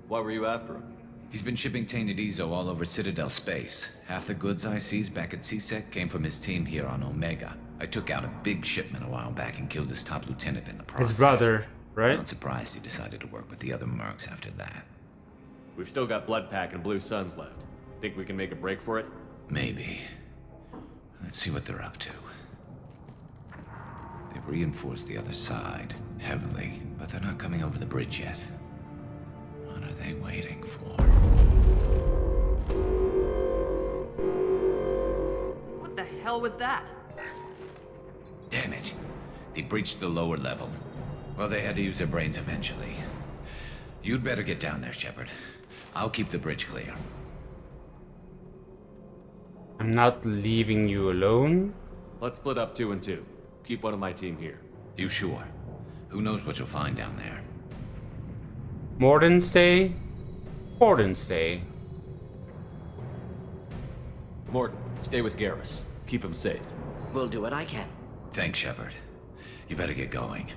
Why were you after him? He's been shipping tainted Ezo all over Citadel space. Half the goods I seized back at CSEC came from his team here on Omega. I took out a big shipment a while back and killed his top lieutenant in the process. His brother, right? Not surprised he decided to work with the other mercs after that. We've still got Bloodpack and Blue Suns left. Think we can make a break for it? Maybe. Let's see what they're up to. They've reinforced the other side, heavily, but they're not coming over the bridge yet. What are they waiting for? What the hell was that? Damn it. They breached the lower level. Well, they had to use their brains eventually. You'd better get down there, Shepard. I'll keep the bridge clear. I'm not leaving you alone. Let's split up 2 and 2. Keep one of my team here. You sure? Who knows what you'll find down there? Mordin stay? Mordin stay. Mordin, stay with Garrus. Keep him safe. We'll do what I can. Thanks, Shepard. You better get going.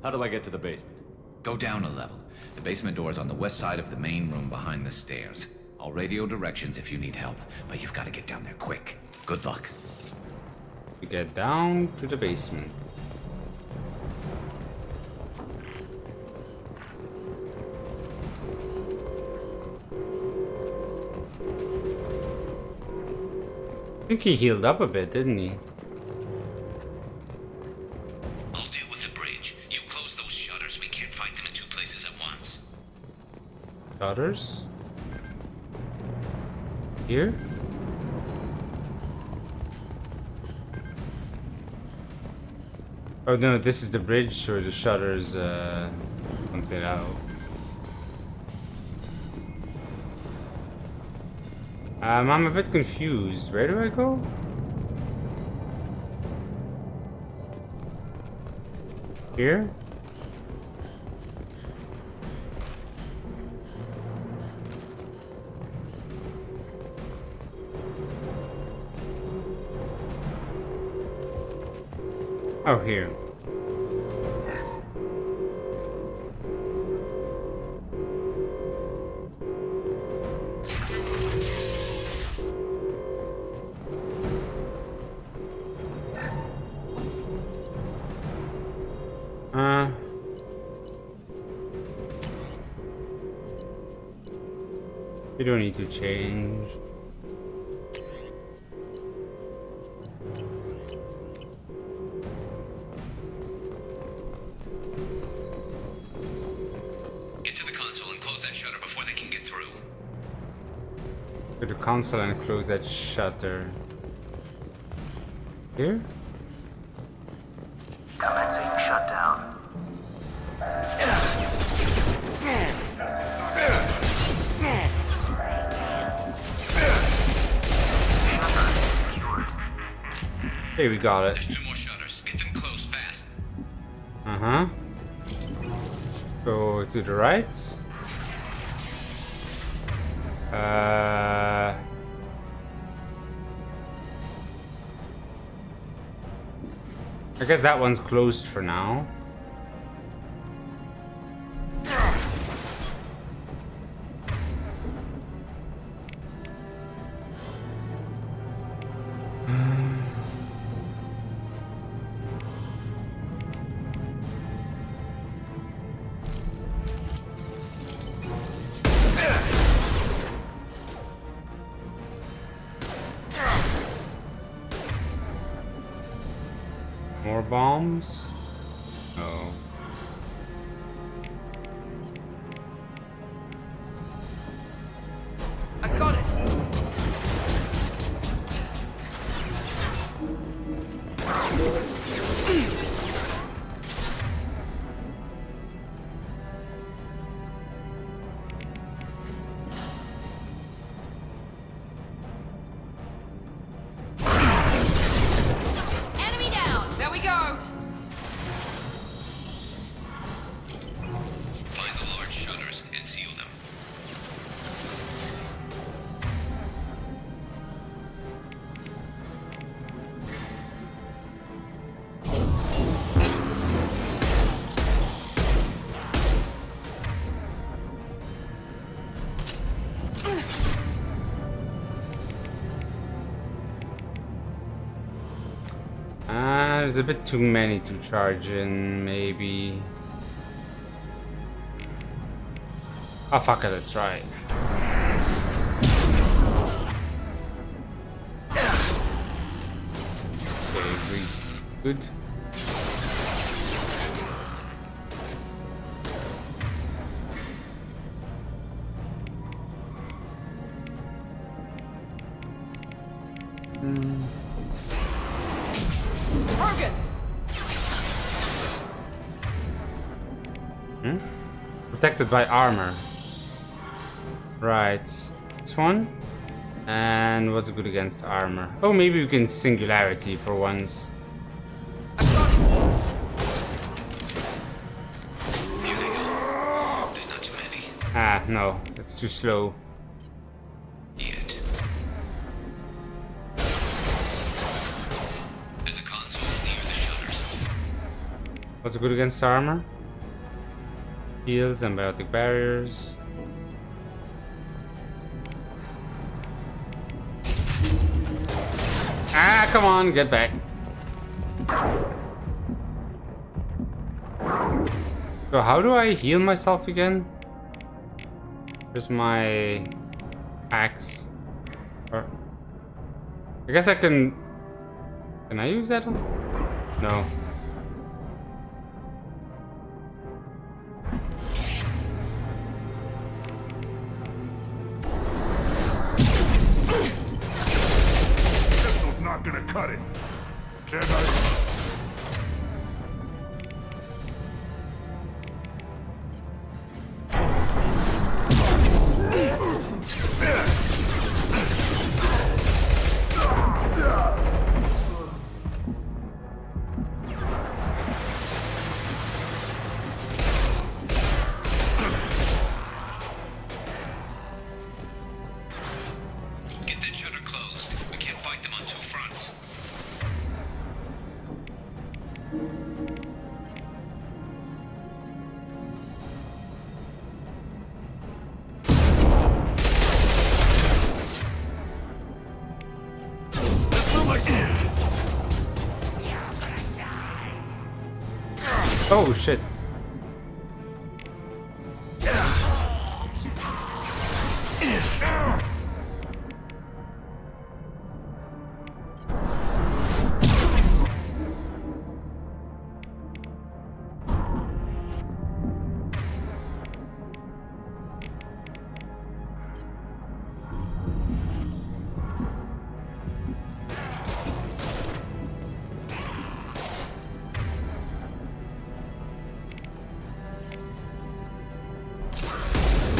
How do I get to the basement? Go down a level. The basement door's on the west side of the main room behind the stairs. I'll radio directions if you need help, but you've got to get down there quick. Good luck. We get down to the basement. I think he healed up a bit, didn't he? I'll deal with the bridge. You close those shutters. We can't fight them in 2 places at once. Shutters? Here? Oh no, this is the bridge, or the shutters, something else. I'm a bit confused. Where do I go? Here? Oh, here. You don't need to change. Get to the console and close that shutter before they can get through. To the console and close that shutter. Here? Commencing shutdown. Hey, we got it. There's 2 more shutters. Get them closed fast. Uh-huh. Go to the right. I guess that one's closed for now. More bombs? No. I got it. Enemy down! There we go! Find the large shutters and seal them. There's a bit too many to charge in, maybe. Oh, fuck it, that's right. Okay, good. protected by armor. Right. This one. And what's good against armor? Oh, maybe we can singularity for once. There's not too many. Ah, no. That's too slow. Yet. There's a console near the shutters. What's good against armor? Shields, symbiotic barriers. Ah, come on, get back. So how do I heal myself again? Where's my axe? Or I guess I can. Can I use that one? No. Pistol's not gonna cut it. Can I? Get that shutter closed. We can't fight them on two fronts. Oh shit.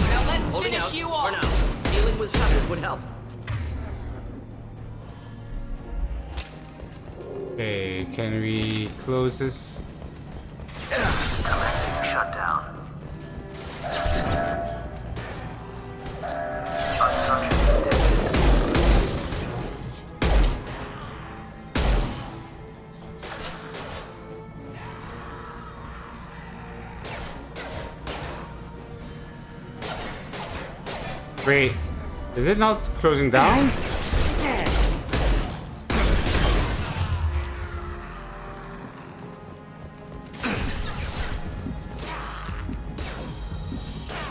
Now let's Holding finish out you for off. now. Healing with shutters would help. Okay, can we close this? Commencing shutdown. Obstruction detected. Wait, is it not closing down?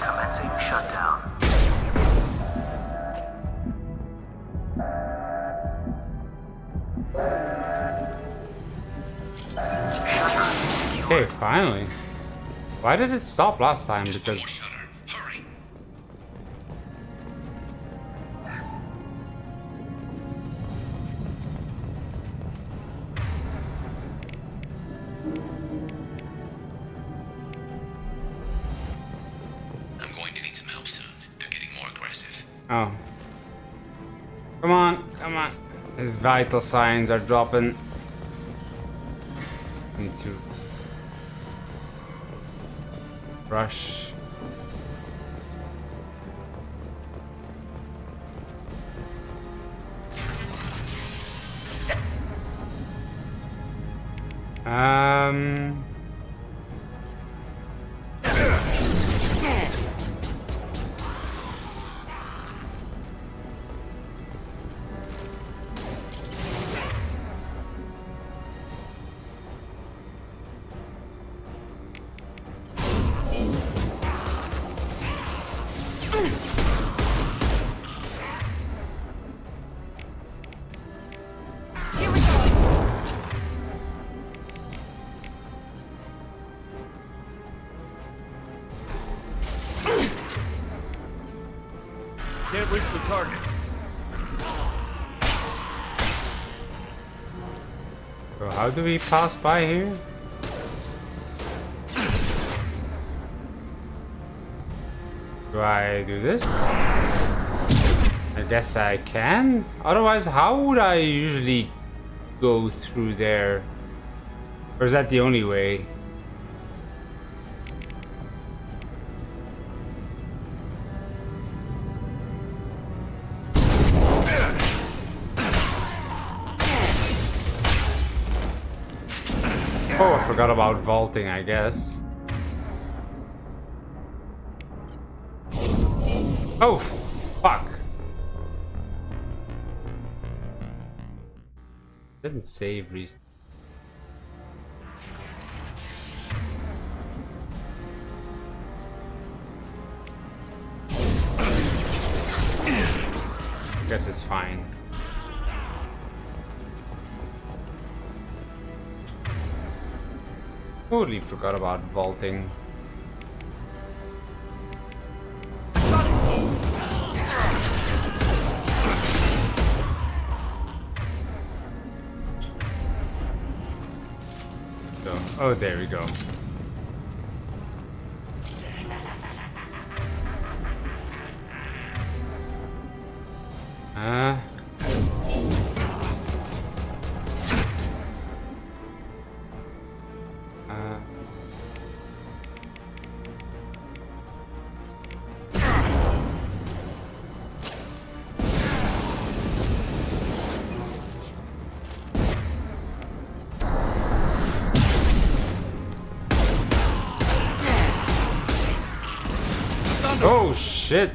Commencing shutdown. Okay, finally. Why did it stop last time? Because I'm going to need some help soon. They're getting more aggressive. oh, come on, come on. His vital signs are dropping. Need to rush. Um. Can't reach the target. So how do we pass by here? Do I do this? I guess I can. Otherwise, how would I usually go through there? Or is that the only way? Oh, I forgot about vaulting, I guess. Oh, fuck. Didn't save recently. Guess it's fine. Totally forgot about vaulting. So, oh, there we go. Oh shit!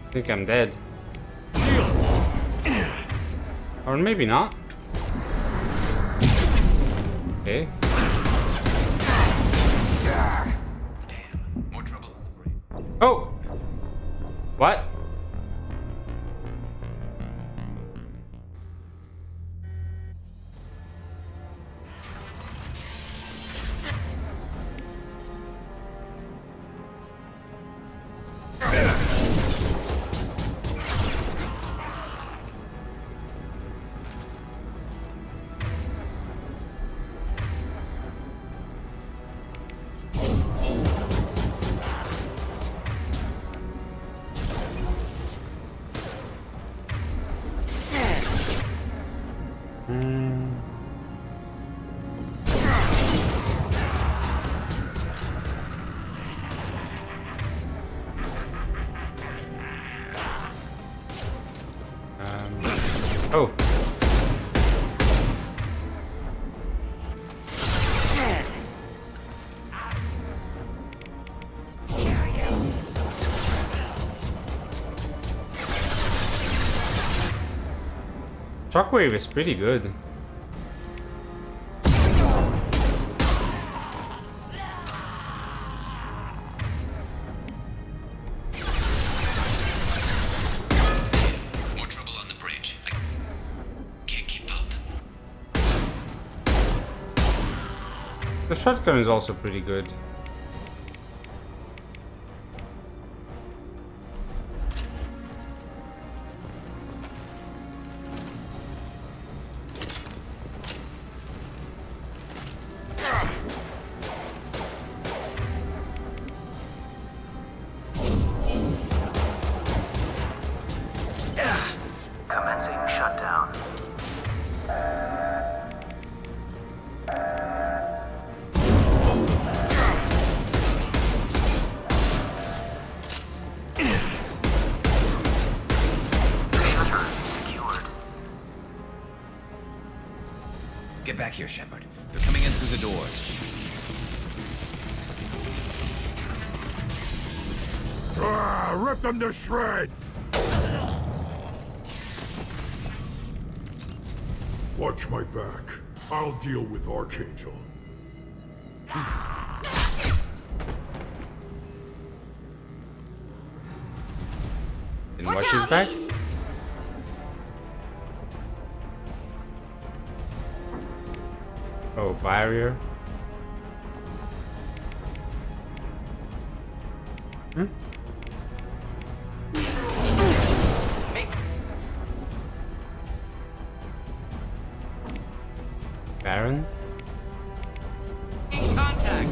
I think I'm dead. Or maybe not. Okay. Oh! What? Oh. Shockwave is pretty good. The shotgun is also pretty good. Commencing shutdown. Get back here, Shepard. They're coming in through the doors. Rip them to shreds! Watch my back. I'll deal with Archangel. Didn't watch his back? Oh, barrier. Baron? Contact.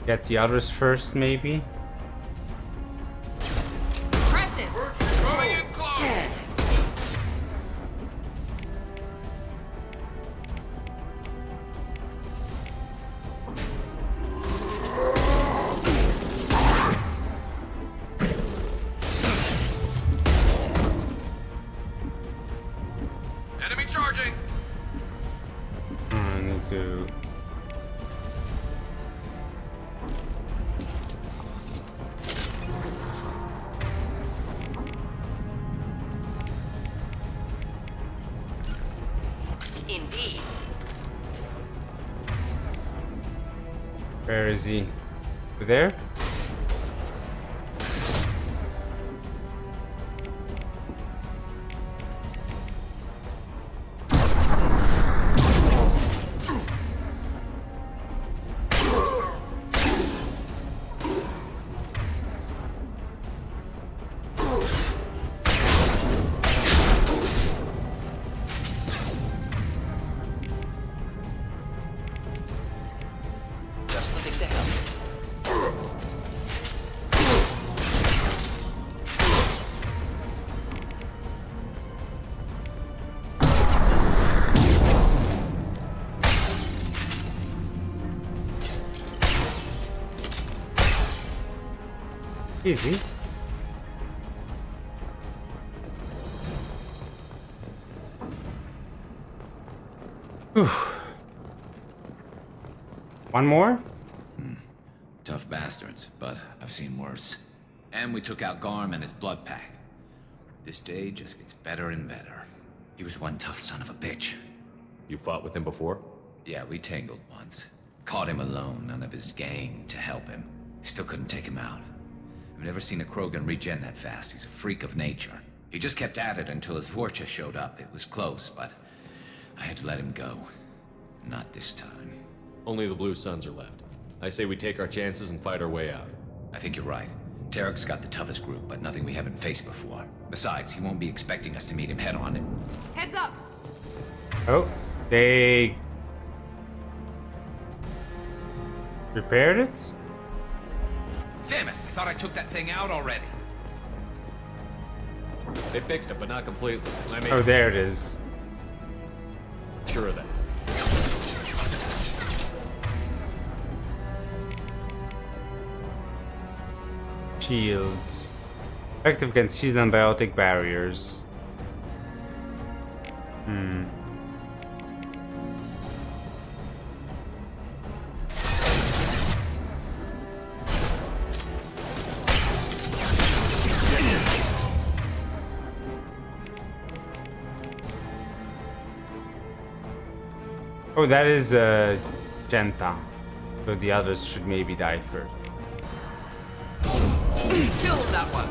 Get the others first, maybe. Press it! Going in close! Enemy charging! I need to. Indeed. Where is he? Over there? Just looking to help. Easy. Whew. One more? Tough bastards, but I've seen worse. And we took out Garm and his blood pack. This day just gets better and better. He was one tough son of a bitch. You fought with him before? Yeah, we tangled once. Caught him alone, none of his gang to help him. Still couldn't take him out. I've never seen a Krogan regen that fast. He's a freak of nature. He just kept at it until his Vorcha showed up. It was close, but I had to let him go. Not this time. Only the Blue Suns are left. I say we take our chances and fight our way out. I think you're right. Tarek's got the toughest group, but nothing we haven't faced before. Besides, he won't be expecting us to meet him head on. Heads up! Oh, they repaired it? Damn it! I thought I took that thing out already. They fixed it, but not completely. I mean, Oh, there it is. sure of that. Shields. Effective against shield and biotic barriers. Oh, that is Genta. So the others should maybe die first. Kill that one.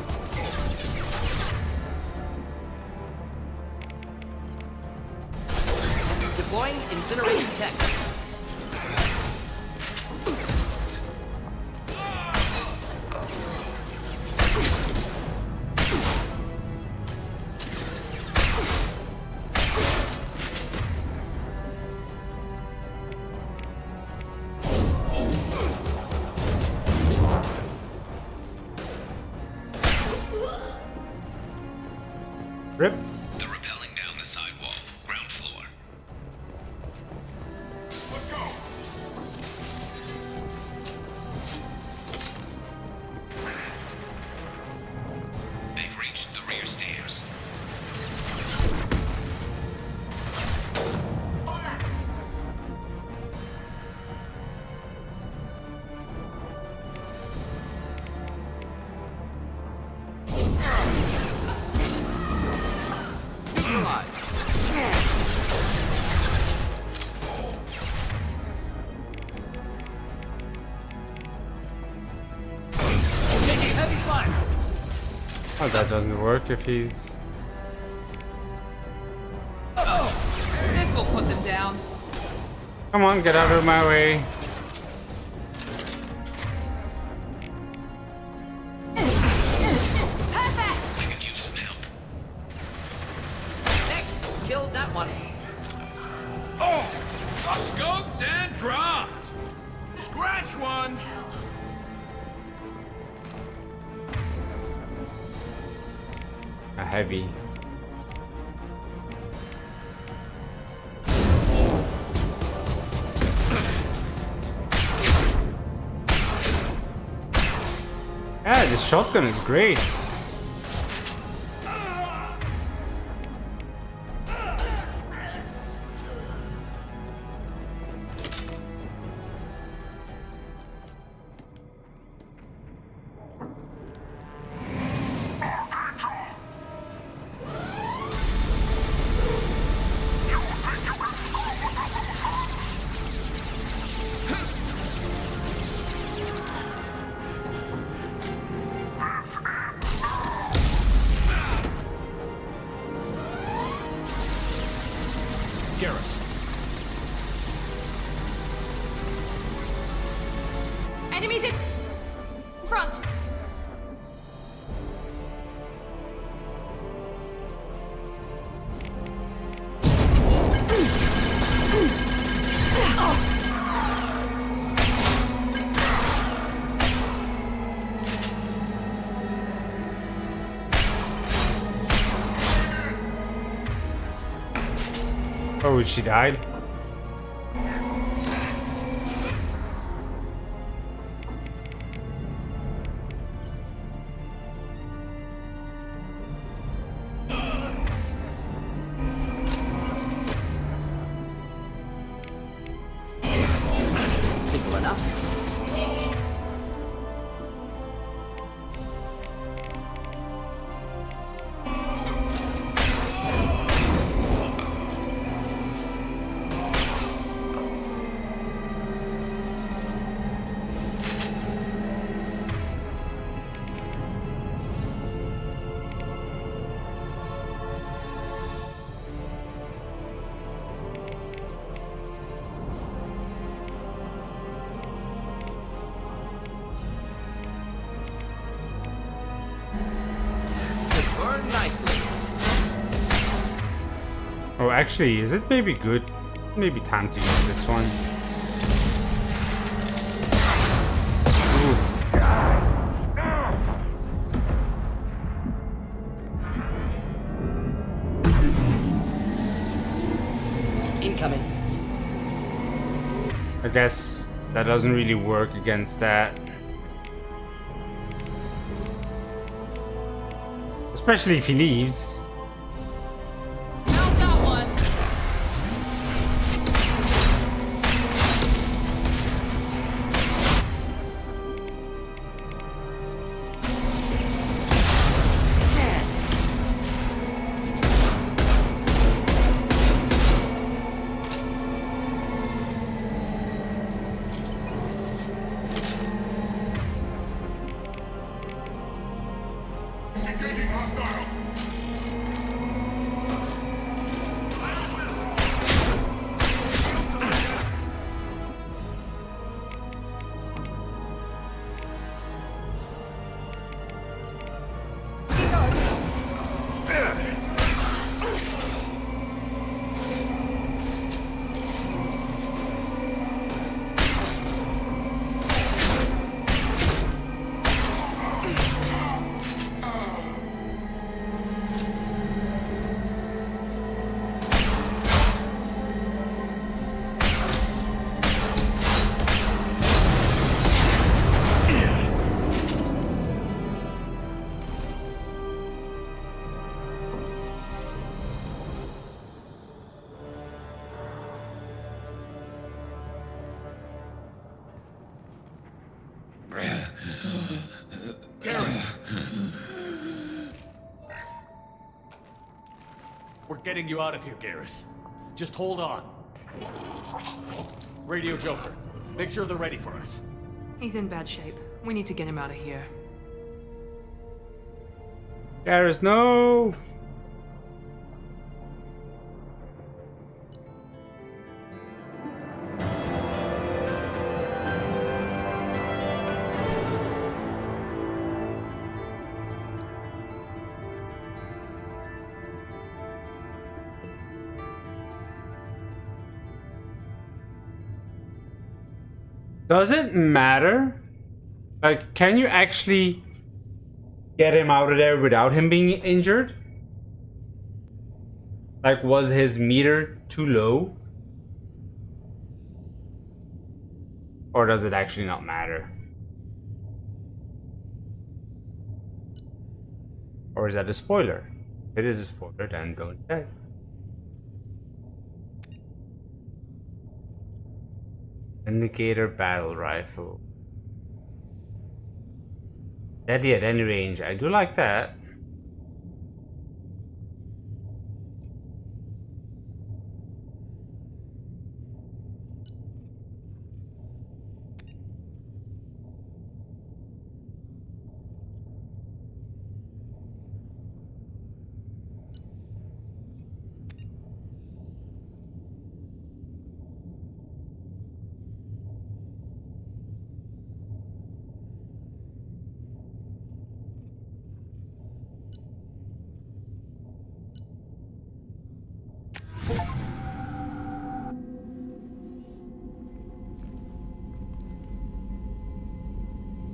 Deploying incineration tech. Rip. They're rappelling down the sidewall, ground floor. Let's go! They've reached the rear stairs. Taking heavy fire. Oh, that doesn't work if he's... This will put them down. Come on, get out of my way. Perfect! I could use some help. Next, killed that one. Oh! A scoped and dropped! Scratch one! A heavy. Yeah, this shotgun is great. Enemies in front. Oh, she died? Simple enough. Burn nicely. Oh, actually, is it maybe good? Maybe time to use this one. Incoming. I guess that doesn't really work against that. Especially if he leaves. How's that one? Engaging hostile. We're getting you out of here, Garrus. Just hold on. Radio Joker, make sure they're ready for us. He's in bad shape. We need to get him out of here. Garrus, no! Does it matter? Like, can you actually get him out of there without him being injured? Like, was his meter too low? Or does it actually not matter? Or is that a spoiler? If it is a spoiler, then don't say. Indicator battle rifle. Deadly at any range. I do like that.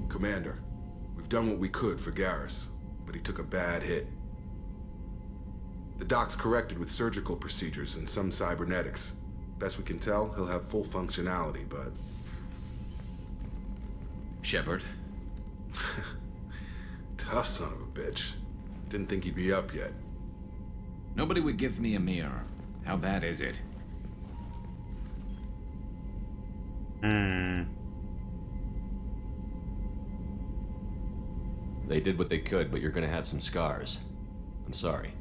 Commander, we've done what we could for Garrus, but he took a bad hit. The doc's corrected with surgical procedures and some cybernetics. Best we can tell, he'll have full functionality, but... Shepard? Tough son of a bitch. Didn't think he'd be up yet. Nobody would give me a mirror. How bad is it? They did what they could, but you're gonna have some scars. I'm sorry.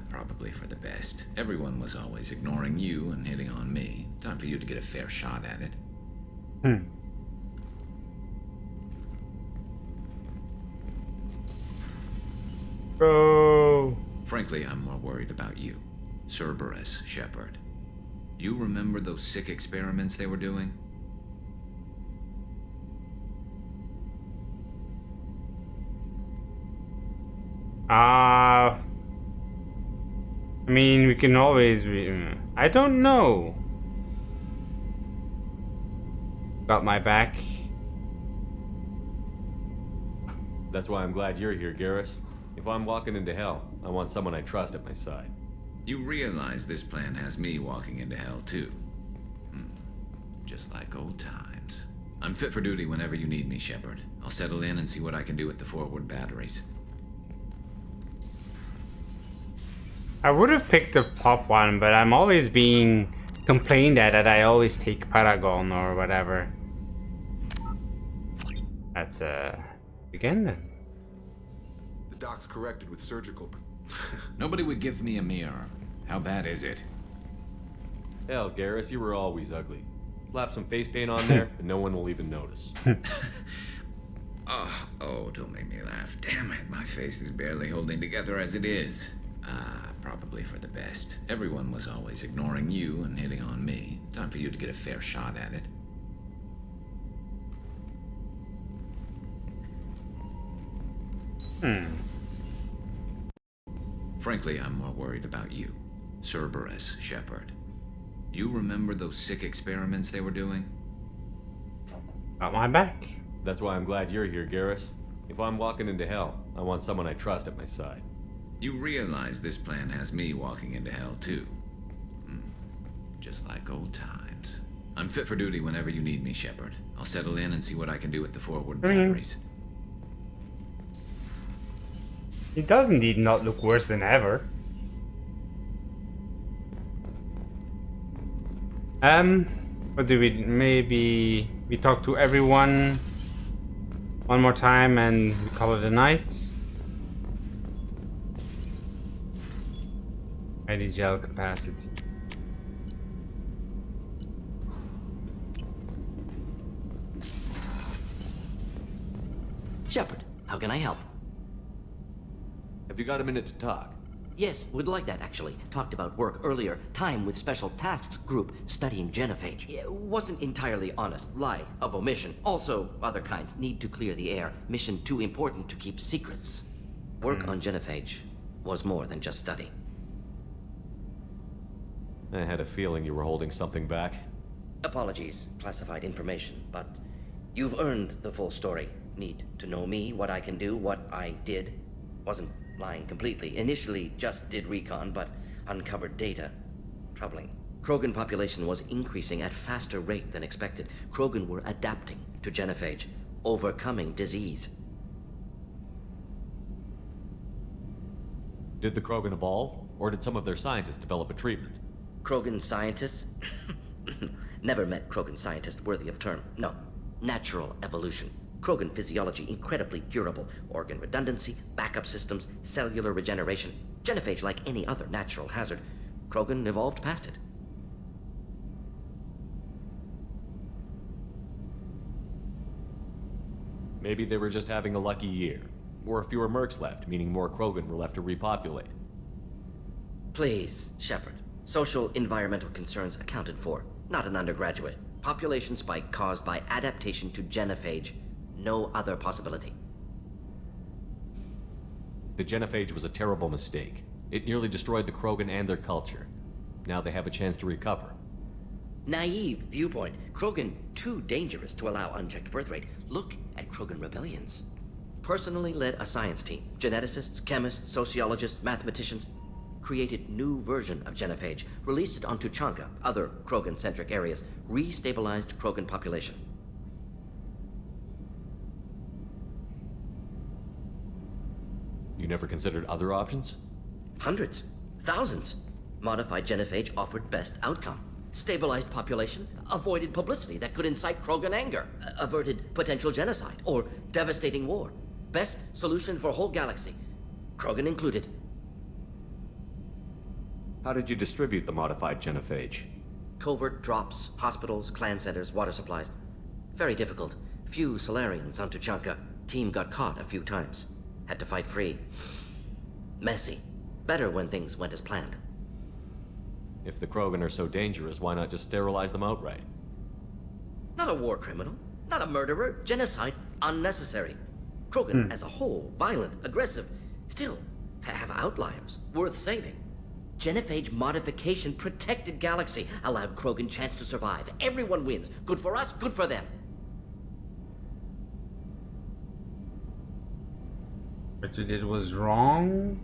Probably for the best. Everyone was always ignoring you and hitting on me. Time for you to get a fair shot at it. Bro. Frankly, I'm more worried about you. Cerberus, Shepard. You remember those sick experiments they were doing? I mean, we can always... I don't know. Got my back. That's why I'm glad you're here, Garrus. If I'm walking into hell, I want someone I trust at my side. You realize this plan has me walking into hell, too. Just like old times. I'm fit for duty whenever you need me, Shepard. I'll settle in and see what I can do with the forward batteries. I would have picked the top one, but I'm always being complained at that I always take Paragon or whatever. That's again then. The doc's corrected with surgical... Nobody would give me a mirror. How bad is it? Hell, Garrus, you were always ugly. Slap some face paint on there, and no one will even notice. Oh, don't make me laugh. Damn it, my face is barely holding together as it is. Probably for the best. Everyone was always ignoring you and hitting on me. Time for you to get a fair shot at it. Frankly, I'm more worried about you. Cerberus, Shepard. You remember those sick experiments they were doing? Got my back. That's why I'm glad you're here, Garrus. If I'm walking into hell, I want someone I trust at my side. You realize this plan has me walking into hell, too. Just like old times. I'm fit for duty whenever you need me, Shepard. I'll settle in and see what I can do with the forward batteries. He does indeed not look worse than ever. What do we... Maybe we talk to everyone one more time and we call it a night. ID gel capacity. Shepard, how can I help? Have you got a minute to talk? Yes, would like that actually. Talked about work earlier. Time with Special Tasks Group studying genophage. Wasn't entirely honest. Lie of omission. Also, other kinds. Need to clear the air. Mission too important to keep secrets. Work on genophage was more than just study. I had a feeling you were holding something back. Apologies, classified information, but you've earned the full story. Need to know me, what I can do, what I did. Wasn't lying completely. Initially just did recon, but uncovered data. Troubling. Krogan population was increasing at faster rate than expected. Krogan were adapting to genophage, overcoming disease. Did the Krogan evolve, or did some of their scientists develop a treatment? Krogan scientists? Never met Krogan scientist worthy of term. No. Natural evolution. Krogan physiology incredibly durable. Organ redundancy, backup systems, cellular regeneration. Genophage like any other natural hazard. Krogan evolved past it. Maybe they were just having a lucky year. Or fewer mercs left, meaning more Krogan were left to repopulate. Please, Shepard. Social environmental concerns accounted for. Not an undergraduate. Population spike caused by adaptation to genophage. No other possibility. The genophage was a terrible mistake. It nearly destroyed the Krogan and their culture. Now they have a chance to recover. Naive viewpoint. Krogan too dangerous to allow unchecked birth rate. Look at Krogan rebellions. Personally led a science team. Geneticists, chemists, sociologists, mathematicians. Created new version of genophage. Released it on Tuchanka, other Krogan-centric areas. Restabilized Krogan population. You never considered other options? Hundreds. Thousands. Modified genophage offered best outcome. Stabilized population, avoided publicity that could incite Krogan anger, averted potential genocide or devastating war. Best solution for whole galaxy, Krogan included. How did you distribute the modified genophage? Covert drops, hospitals, clan centers, water supplies. Very difficult. Few Solarians on Tuchanka. Team got caught a few times. Had to fight free. Messy. Better when things went as planned. If the Krogan are so dangerous, why not just sterilize them outright? Not a war criminal. Not a murderer. Genocide. Unnecessary. Krogan as a whole, violent, aggressive. Still, have outliers. Worth saving. Genophage modification protected galaxy. Allowed Krogan chance to survive. Everyone wins. Good for us, good for them. What you did was wrong?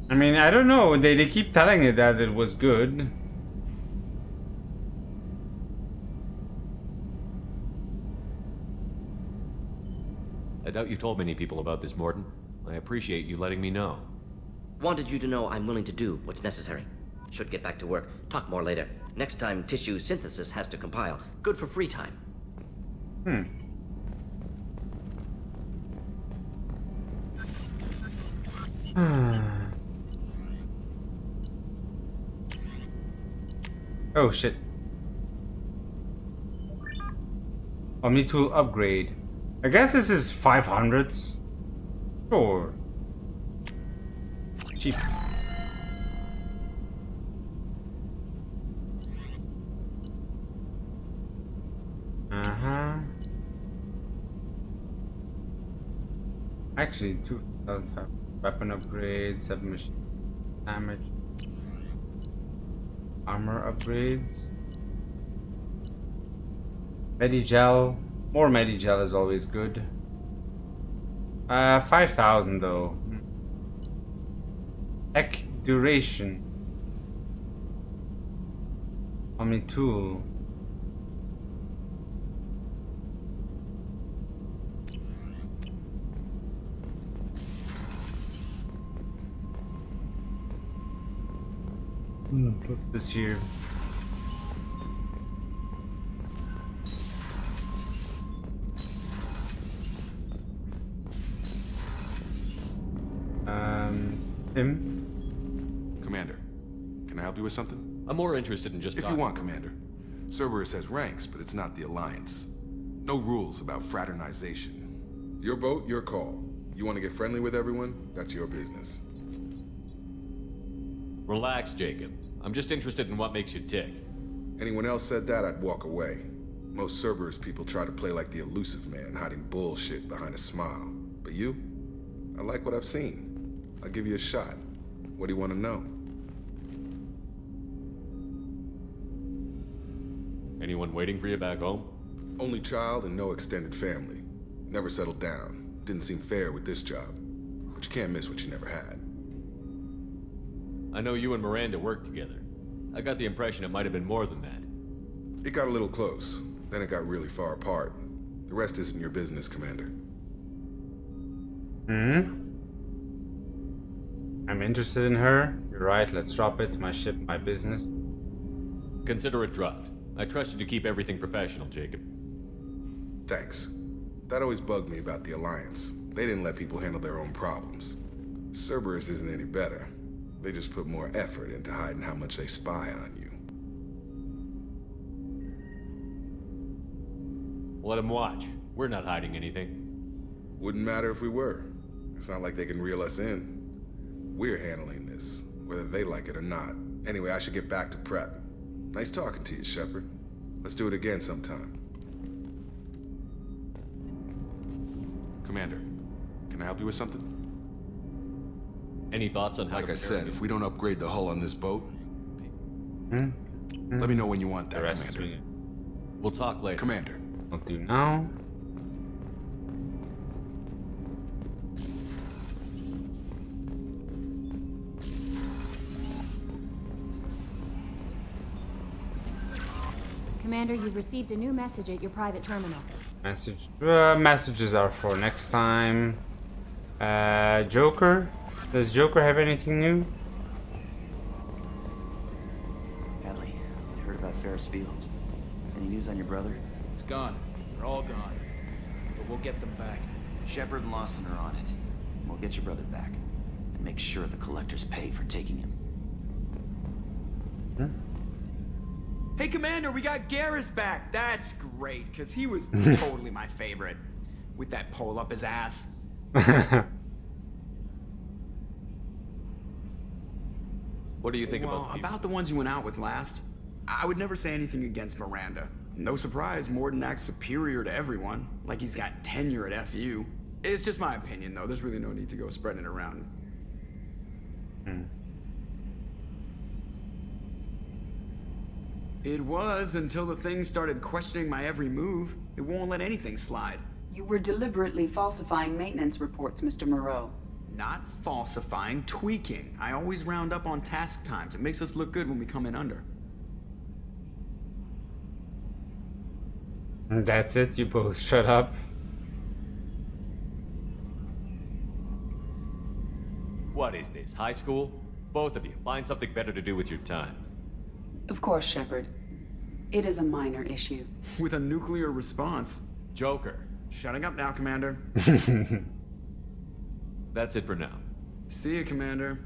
I mean, I don't know. They keep telling it that it was good. I doubt you've told many people about this, Mordin. I appreciate you letting me know. Wanted you to know I'm willing to do what's necessary. Should get back to work. Talk more later. Next time tissue synthesis has to compile. Good for free time. Oh shit. Omni tool upgrade. I guess this is 500s. Sure. Cheap. Actually, 2,005 weapon upgrades, 7 machine damage, armor upgrades, Medigel. More Medigel is always good. 5,000 though. Tech duration. Omni tool. What's this here? Commander, can I help you with something? I'm more interested in just If you want, Commander. Cerberus has ranks, but it's not the Alliance. No rules about fraternization. Your boat, your call. You want to get friendly with everyone? That's your business. Relax, Jacob. I'm just interested in what makes you tick. Anyone else said that, I'd walk away. Most Cerberus people try to play like the elusive man, hiding bullshit behind a smile. But you? I like what I've seen. I'll give you a shot. What do you want to know? Anyone waiting for you back home? Only child and no extended family. Never settled down. Didn't seem fair with this job. But you can't miss what you never had. I know you and Miranda worked together. I got the impression it might have been more than that. It got a little close. Then it got really far apart. The rest isn't your business, Commander. I'm interested in her. You're right, let's drop it. My ship, my business. Consider it dropped. I trust you to keep everything professional, Jacob. Thanks. That always bugged me about the Alliance. They didn't let people handle their own problems. Cerberus isn't any better. They just put more effort into hiding how much they spy on you. Let them watch. We're not hiding anything. Wouldn't matter if we were. It's not like they can reel us in. We're handling this, whether they like it or not. Anyway, I should get back to prep. Nice talking to you, Shepard. Let's do it again sometime. Commander, can I help you with something? Any thoughts on how Like I said, if we don't upgrade the hull on this boat, let me know when you want that, Commander. We'll talk later. Commander. I'll do now. Commander, you've received a new message at your private terminal. Messages are for next time. Joker? Does Joker have anything new? Hadley, I heard about Ferris Fields. Any news on your brother? He's gone. They're all gone. But we'll get them back. Shepard and Lawson are on it. We'll get your brother back. And make sure the collectors pay for taking him. Hey, Commander, we got Garrus back. That's great, because he was totally my favorite. With that pole up his ass. What do you think about the ones you went out with last? I would never say anything against Miranda. No surprise, Mordin acts superior to everyone, like he's got tenure at FU. It's just my opinion, though. There's really no need to go spreading it around. It was until the thing started questioning my every move. It won't let anything slide. You were deliberately falsifying maintenance reports, Mr. Moreau. Not falsifying, tweaking. I always round up on task times. It makes us look good when we come in under. That's it, you both shut up. What is this, high school? Both of you, find something better to do with your time. Of course, Shepard. It is a minor issue. With a nuclear response. Joker. Shutting up now, Commander. That's it for now. See you, Commander.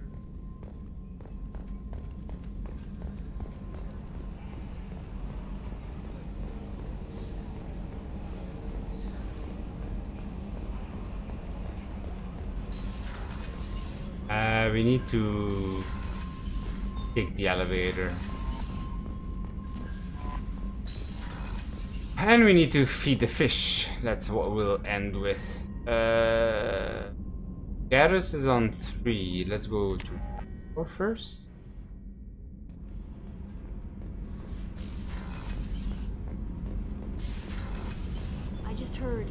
We need to take the elevator. And we need to feed the fish. That's what we'll end with. Garrus is on 3. Let's go to 4 first. I just heard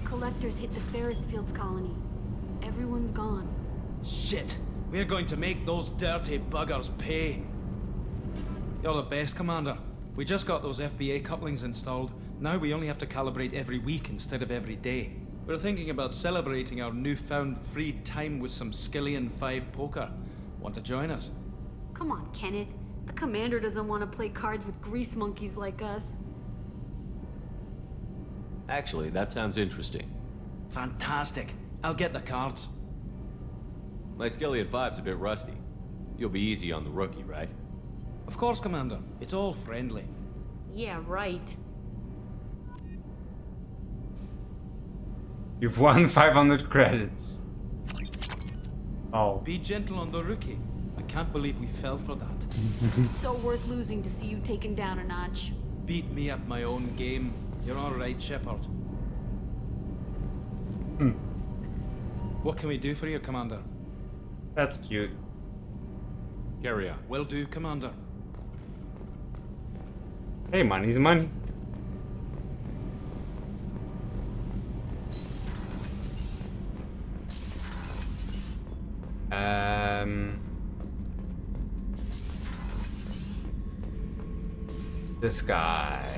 collectors hit the Ferris Fields colony. Everyone's gone. Shit! We're going to make those dirty buggers pay. You're the best, Commander. We just got those FBA couplings installed. Now we only have to calibrate every week instead of every day. We're thinking about celebrating our newfound free time with some Skillian 5 poker. Want to join us? Come on, Kenneth. The commander doesn't want to play cards with grease monkeys like us. Actually, that sounds interesting. Fantastic. I'll get the cards. My Skillian 5's a bit rusty. You'll be easy on the rookie, right? Of course, Commander. It's all friendly. Yeah, right. You've won 500 credits. Oh. Be gentle on the rookie. I can't believe we fell for that. It's so worth losing to see you taken down a notch. Beat me at my own game. You're all right, Shepard. What can we do for you, Commander? That's cute. Carry on. Will do, Commander. Hey, money's money. This guy.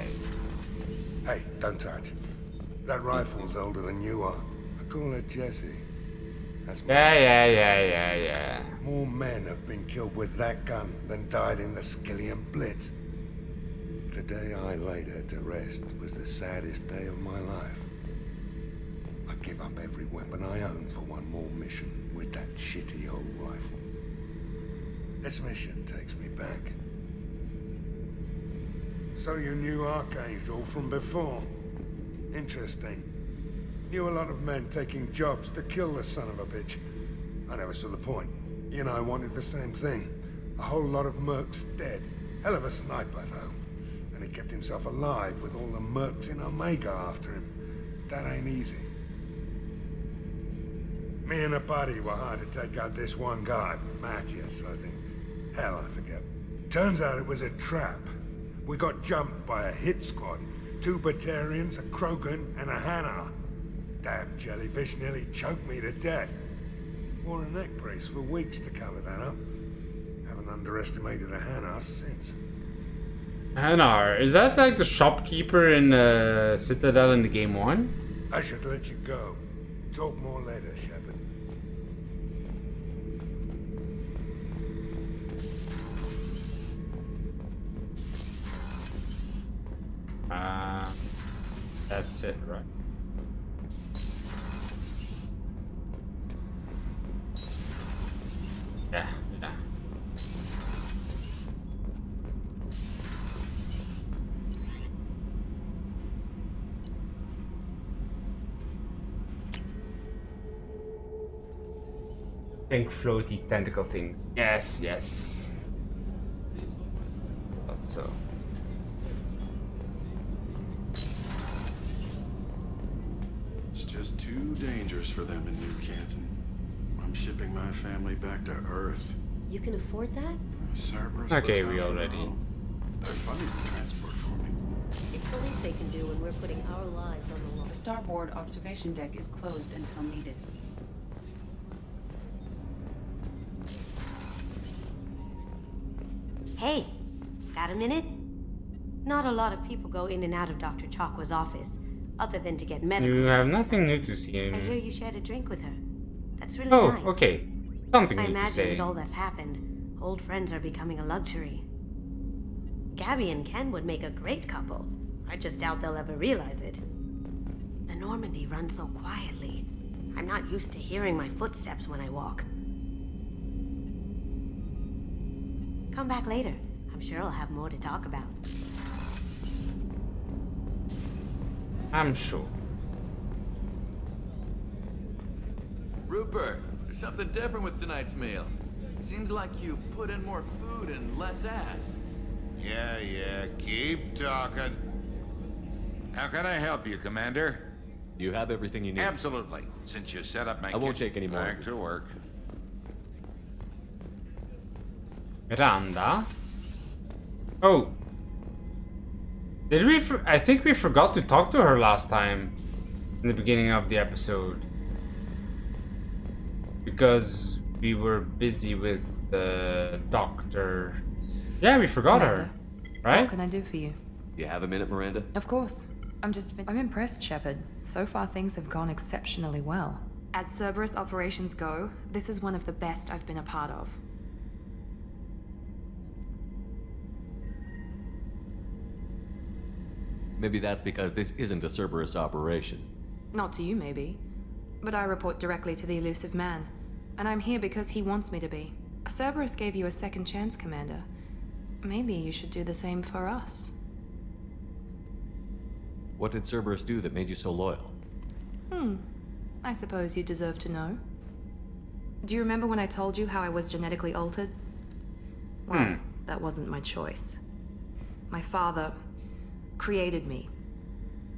Hey, don't touch. That rifle's older than you are. I call her Jessie. That's my Yeah. More men have been killed with that gun than died in the Skillian Blitz. The day I laid her to rest was the saddest day of my life. I give up every weapon I own for one more mission with that shitty old rifle. This mission takes me back. So you knew Archangel from before? Interesting. Knew a lot of men taking jobs to kill the son of a bitch. I never saw the point. You and I wanted the same thing. A whole lot of mercs dead. Hell of a sniper, though. And he kept himself alive with all the mercs in Omega after him. That ain't easy. Me and a buddy were hired to take out this one guy, Matthias, I think. Hell, I forget. Turns out it was a trap. We got jumped by a hit squad. 2 Batarians, a Krogan, and a Hanar. Damn jellyfish nearly choked me to death. Wore a neck brace for weeks to cover that up. Haven't underestimated a Hanar since. Hanar, is that like the shopkeeper in Citadel in the game 1? I should let you go. Talk more later, Shepard. That's it, right? Yeah. Pink floaty tentacle thing. Yes. Thought so. It's just too dangerous for them in New Canton. I'm shipping my family back to Earth. You can afford that? Cerberus Okay, looks we out for already. all. They're funding the transport for me. It's the least they can do when we're putting our lives on the line. The starboard observation deck is closed until needed. Hey, got a minute? Not a lot of people go in and out of Dr. Chakwa's office, other than to get medical. You have nothing new to see. I hear you shared a drink with her. That's really Oh, nice. okay. Something I new to imagine say. with all that's happened, old friends are becoming a luxury. Gabby and Ken would make a great couple. I just doubt they'll ever realize it. The Normandy runs so quietly. I'm not used to hearing my footsteps when I walk. Come back later. I'm sure I'll have more to talk about. I'm sure. Rupert, there's something different with tonight's meal. Seems like you put in more food and less ass. Yeah, keep talking. How can I help you, Commander? You have everything you need. Absolutely. Since you set up my I won't kitchen, take any more. back to work. Miranda? Oh. Did we... I think we forgot to talk to her last time. In the beginning of the episode. Because we were busy with the doctor. Yeah, we forgot her. Right? What can I do for you? You have a minute, Miranda? Of course. I'm impressed, Shepard. So far, things have gone exceptionally well. As Cerberus operations go, this is one of the best I've been a part of. Maybe that's because this isn't a Cerberus operation. Not to you, maybe. But I report directly to the elusive man. And I'm here because he wants me to be. Cerberus gave you a second chance, Commander. Maybe you should do the same for us. What did Cerberus do that made you so loyal? I suppose you deserve to know. Do you remember when I told you how I was genetically altered? Well, that wasn't my choice. My father created me.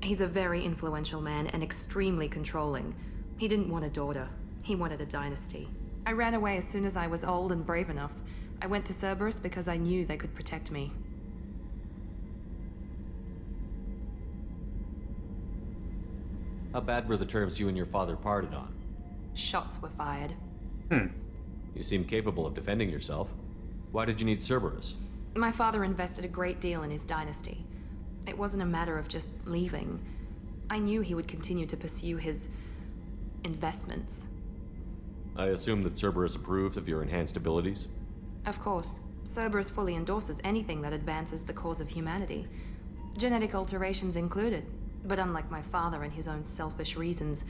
He's a very influential man and extremely controlling. He didn't want a daughter. He wanted a dynasty. I ran away as soon as I was old and brave enough. I went to Cerberus because I knew they could protect me. How bad were the terms you and your father parted on? Shots were fired. You seem capable of defending yourself. Why did you need Cerberus? My father invested a great deal in his dynasty. It wasn't a matter of just leaving. I knew he would continue to pursue his investments. I assume that Cerberus approves of your enhanced abilities? Of course, Cerberus fully endorses anything that advances the cause of humanity. Genetic alterations included. But unlike my father and his own selfish reasons,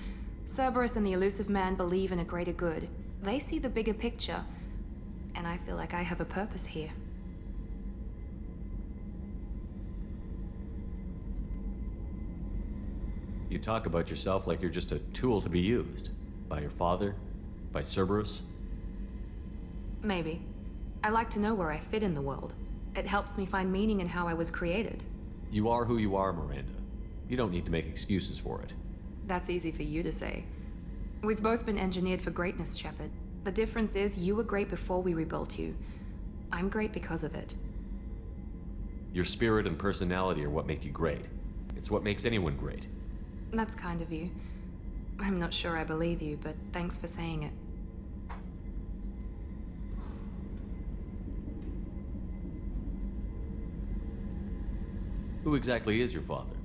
Cerberus and the elusive man believe in a greater good. They see the bigger picture, and I feel like I have a purpose here. You talk about yourself like you're just a tool to be used. By your father? By Cerberus? Maybe. I like to know where I fit in the world. It helps me find meaning in how I was created. You are who you are, Miranda. You don't need to make excuses for it. That's easy for you to say. We've both been engineered for greatness, Shepard. The difference is you were great before we rebuilt you. I'm great because of it. Your spirit and personality are what make you great. It's what makes anyone great. That's kind of you. I'm not sure I believe you, but thanks for saying it. Who exactly is your father?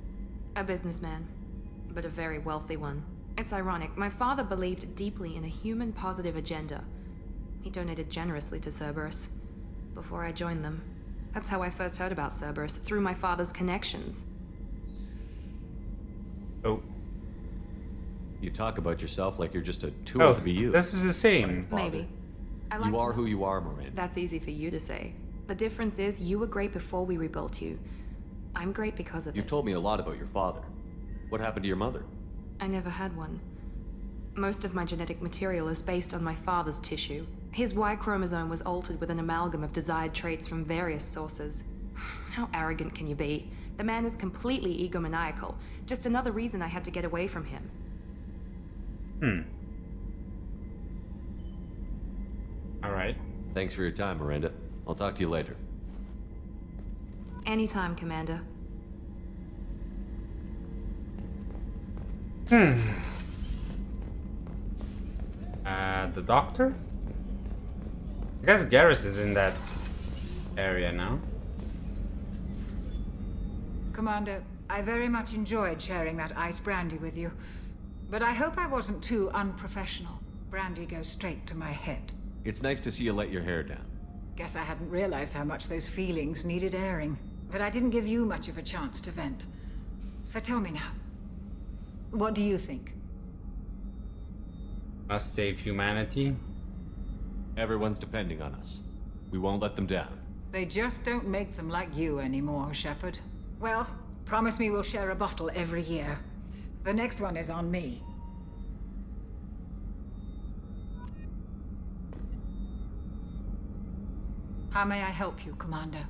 A businessman, but a very wealthy one. It's ironic, my father believed deeply in a human-positive agenda. He donated generously to Cerberus before I joined them. That's how I first heard about Cerberus, through my father's connections. Oh. You talk about yourself like you're just a tool to be used. This is the same. Maybe. You are who you are, Miranda. That's easy for you to say. The difference is you were great before we rebuilt you. I'm great because of You've told me a lot about your father. What happened to your mother? I never had one. Most of my genetic material is based on my father's tissue. His Y chromosome was altered with an amalgam of desired traits from various sources. How arrogant can you be? The man is completely egomaniacal. Just another reason I had to get away from him. Alright. Thanks for your time, Miranda. I'll talk to you later. Anytime, Commander. The doctor? I guess Garrus is in that area now. Commander, I very much enjoyed sharing that ice brandy with you. But I hope I wasn't too unprofessional. Brandy goes straight to my head. It's nice to see you let your hair down. Guess I hadn't realized how much those feelings needed airing. But I didn't give you much of a chance to vent. So tell me now. What do you think? Must save humanity. Everyone's depending on us. We won't let them down. They just don't make them like you anymore, Shepard. Well, promise me we'll share a bottle every year. The next one is on me. How may I help you, Commander?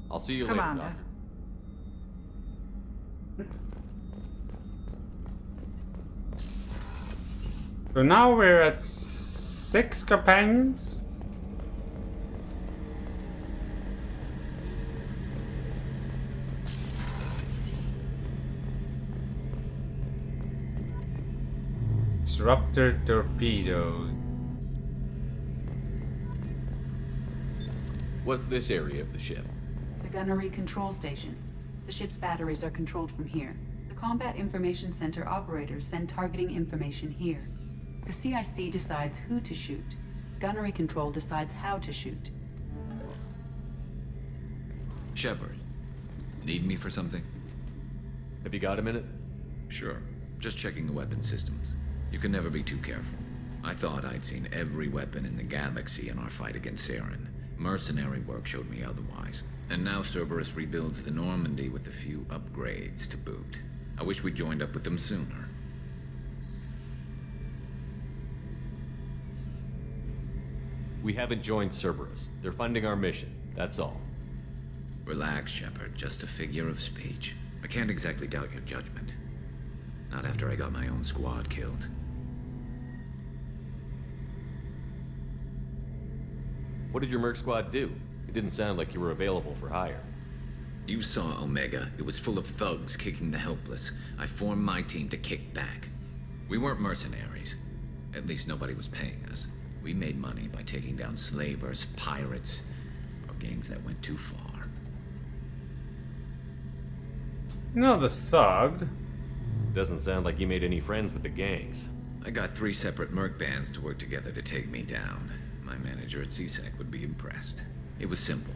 I'll see you Commander. later, Doctor. So now we're at 6 companions. Disruptor torpedoes. What's this area of the ship? The gunnery control station. The ship's batteries are controlled from here. The Combat Information Center operators send targeting information here. The CIC decides who to shoot. Gunnery control decides how to shoot. Shepard, need me for something? Have you got a minute? Sure. Just checking the weapon systems. You can never be too careful. I thought I'd seen every weapon in the galaxy in our fight against Saren. Mercenary work showed me otherwise. And now Cerberus rebuilds the Normandy with a few upgrades to boot. I wish we joined up with them sooner. We haven't joined Cerberus. They're funding our mission, that's all. Relax, Shepard. Just a figure of speech. I can't exactly doubt your judgment. Not after I got my own squad killed. What did your merc squad do? It didn't sound like you were available for hire. You saw Omega. It was full of thugs kicking the helpless. I formed my team to kick back. We weren't mercenaries. At least nobody was paying us. We made money by taking down slavers, pirates, or gangs that went too far. No, the thug. Doesn't sound like you made any friends with the gangs. I got 3 separate merc bands to work together to take me down. My manager at CSEC would be impressed. It was simple.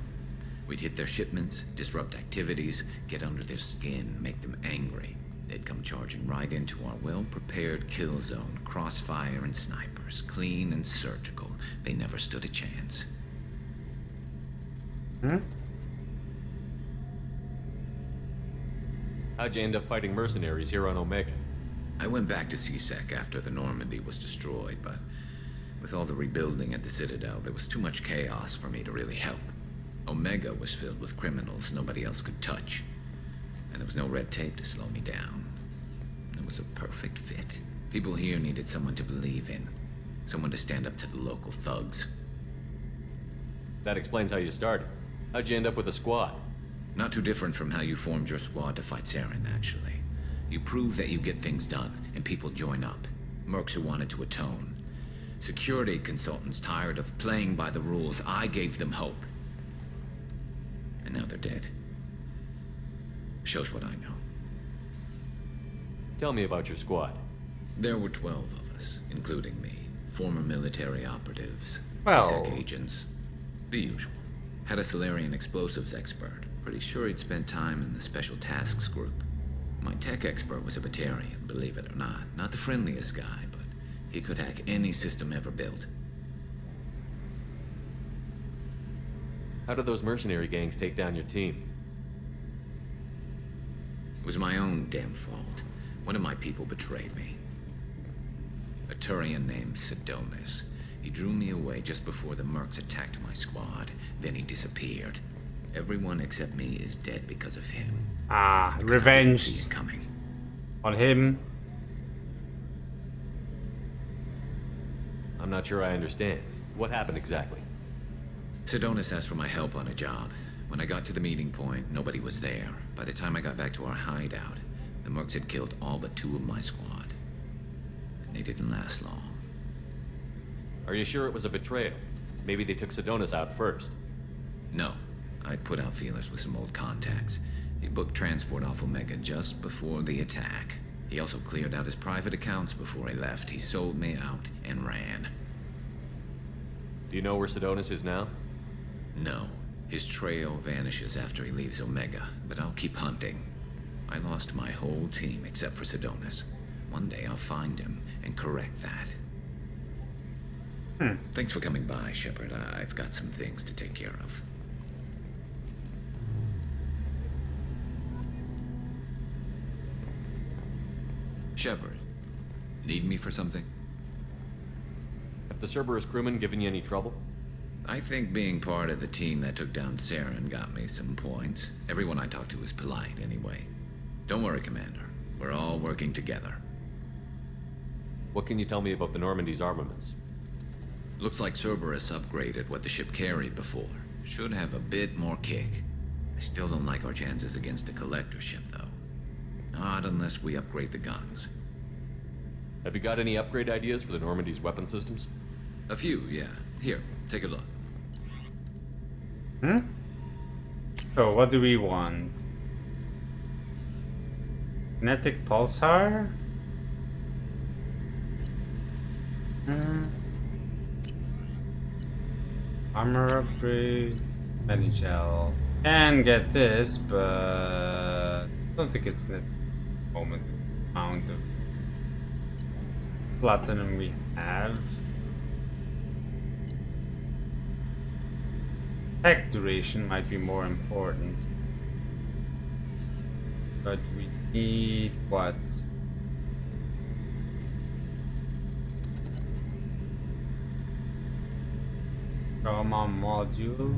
We'd hit their shipments, disrupt activities, get under their skin, make them angry. They'd come charging right into our well-prepared kill zone, crossfire and snipers, clean and surgical. They never stood a chance. How'd you end up fighting mercenaries here on Omega? I went back to CSEC after the Normandy was destroyed, but with all the rebuilding at the Citadel, there was too much chaos for me to really help. Omega was filled with criminals nobody else could touch, and there was no red tape to slow me down. It was a perfect fit. People here needed someone to believe in, someone to stand up to the local thugs. That explains how you started. How'd you end up with a squad? Not too different from how you formed your squad to fight Saren, actually. You prove that you get things done, and people join up. Mercs who wanted to atone. Security consultants tired of playing by the rules. I gave them hope. And now they're dead. Shows what I know. Tell me about your squad. There were 12 of us, including me. Former military operatives, Well- CSEC agents. The usual. Had a Solarian explosives expert. Pretty sure he'd spent time in the Special Tasks Group. My tech expert was a Batarian, believe it or not. Not the friendliest guy, but he could hack any system ever built. How did those mercenary gangs take down your team? It was my own damn fault. One of my people betrayed me. A Turian named Sidonis. He drew me away just before the mercs attacked my squad. Then he disappeared. Everyone except me is dead because of him. Ah, Because I didn't see revenge it coming. on him. I'm not sure I understand. What happened exactly? Sidonis asked for my help on a job. When I got to the meeting point, nobody was there. By the time I got back to our hideout, the mercs had killed all but 2 of my squad. And they didn't last long. Are you sure it was a betrayal? Maybe they took Sidonis out first. No. I put out feelers with some old contacts. He booked transport off Omega just before the attack. He also cleared out his private accounts before he left. He sold me out and ran. Do you know where Sidonis is now? No. His trail vanishes after he leaves Omega, but I'll keep hunting. I lost my whole team except for Sidonis. One day I'll find him and correct that. Thanks for coming by, Shepard. I've got some things to take care of. Shepard, need me for something? Have the Cerberus crewmen given you any trouble? I think being part of the team that took down Saren got me some points. Everyone I talked to was polite anyway. Don't worry, Commander. We're all working together. What can you tell me about the Normandy's armaments? Looks like Cerberus upgraded what the ship carried before. Should have a bit more kick. I still don't like our chances against a collector ship, though. Not unless we upgrade the guns. Have you got any upgrade ideas for the Normandy's weapon systems? A few, yeah. Here, take a look. So what do we want? Kinetic pulsar? Armor upgrades. Gel. Can get this, but I don't think it's the moment amount of platinum we have. Tech duration might be more important. But we need what? Trauma module.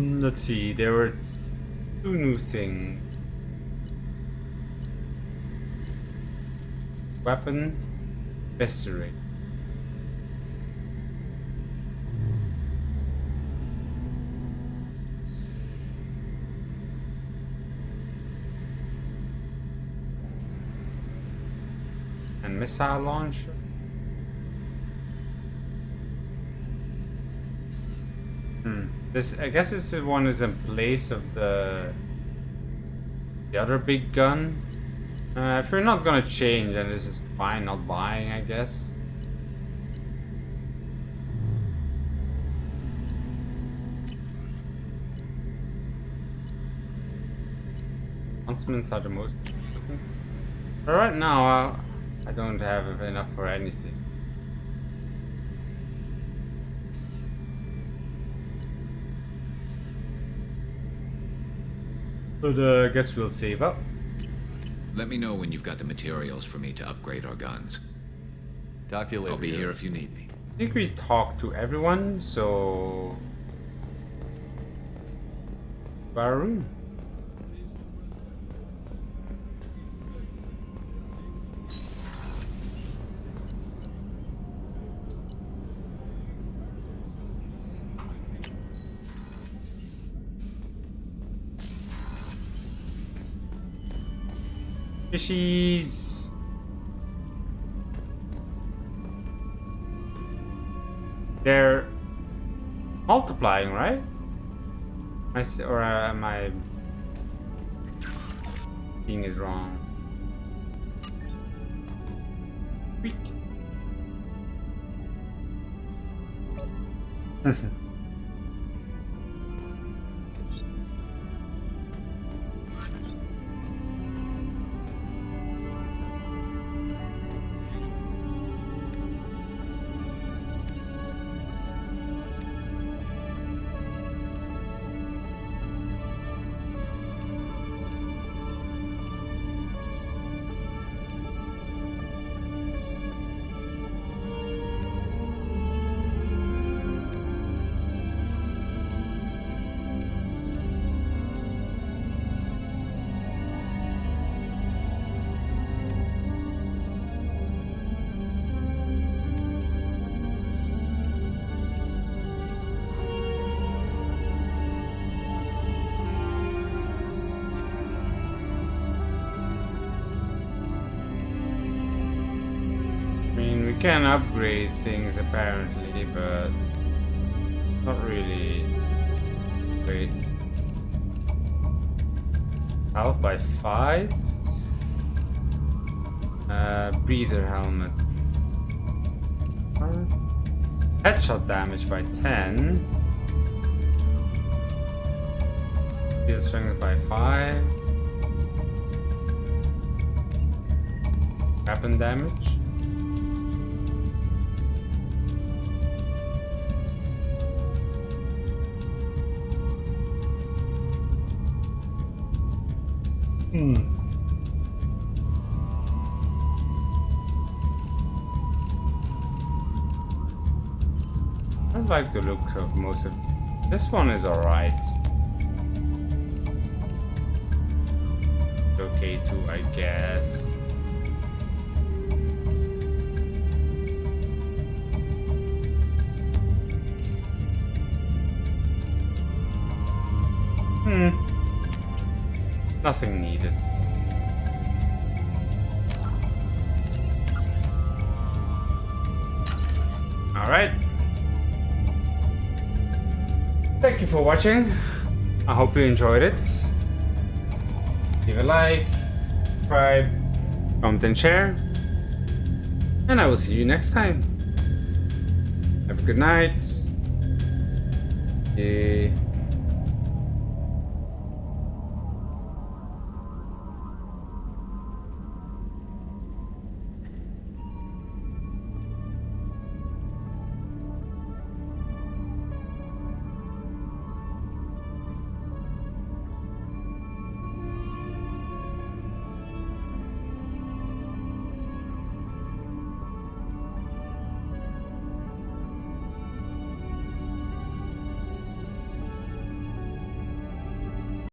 Let's see, there were 2 new things. Weapon, eviscerate. And missile launcher. This, I guess this one is in place of the other big gun. If you're not gonna change, then this is fine, not buying, I guess. Announcements are the most important. But right now, I don't have enough for anything. But I guess we'll save up. Let me know when you've got the materials for me to upgrade our guns. Talk to you later. I'll be here if you need me. I think we talked to everyone, so... Baroon. Fishies. They're multiplying, right? Or am I seeing it wrong? Weak. We can upgrade things apparently, but not really. Wait. Health by 5? Breather helmet. Headshot damage by 10. Steel strength by 5. Weapon damage. I'd like to look at most of this one is alright. Okay too, I guess. Nothing needed. Alright. Thank you for watching. I hope you enjoyed it. Leave a like, subscribe, comment and share. And I will see you next time. Have a good night.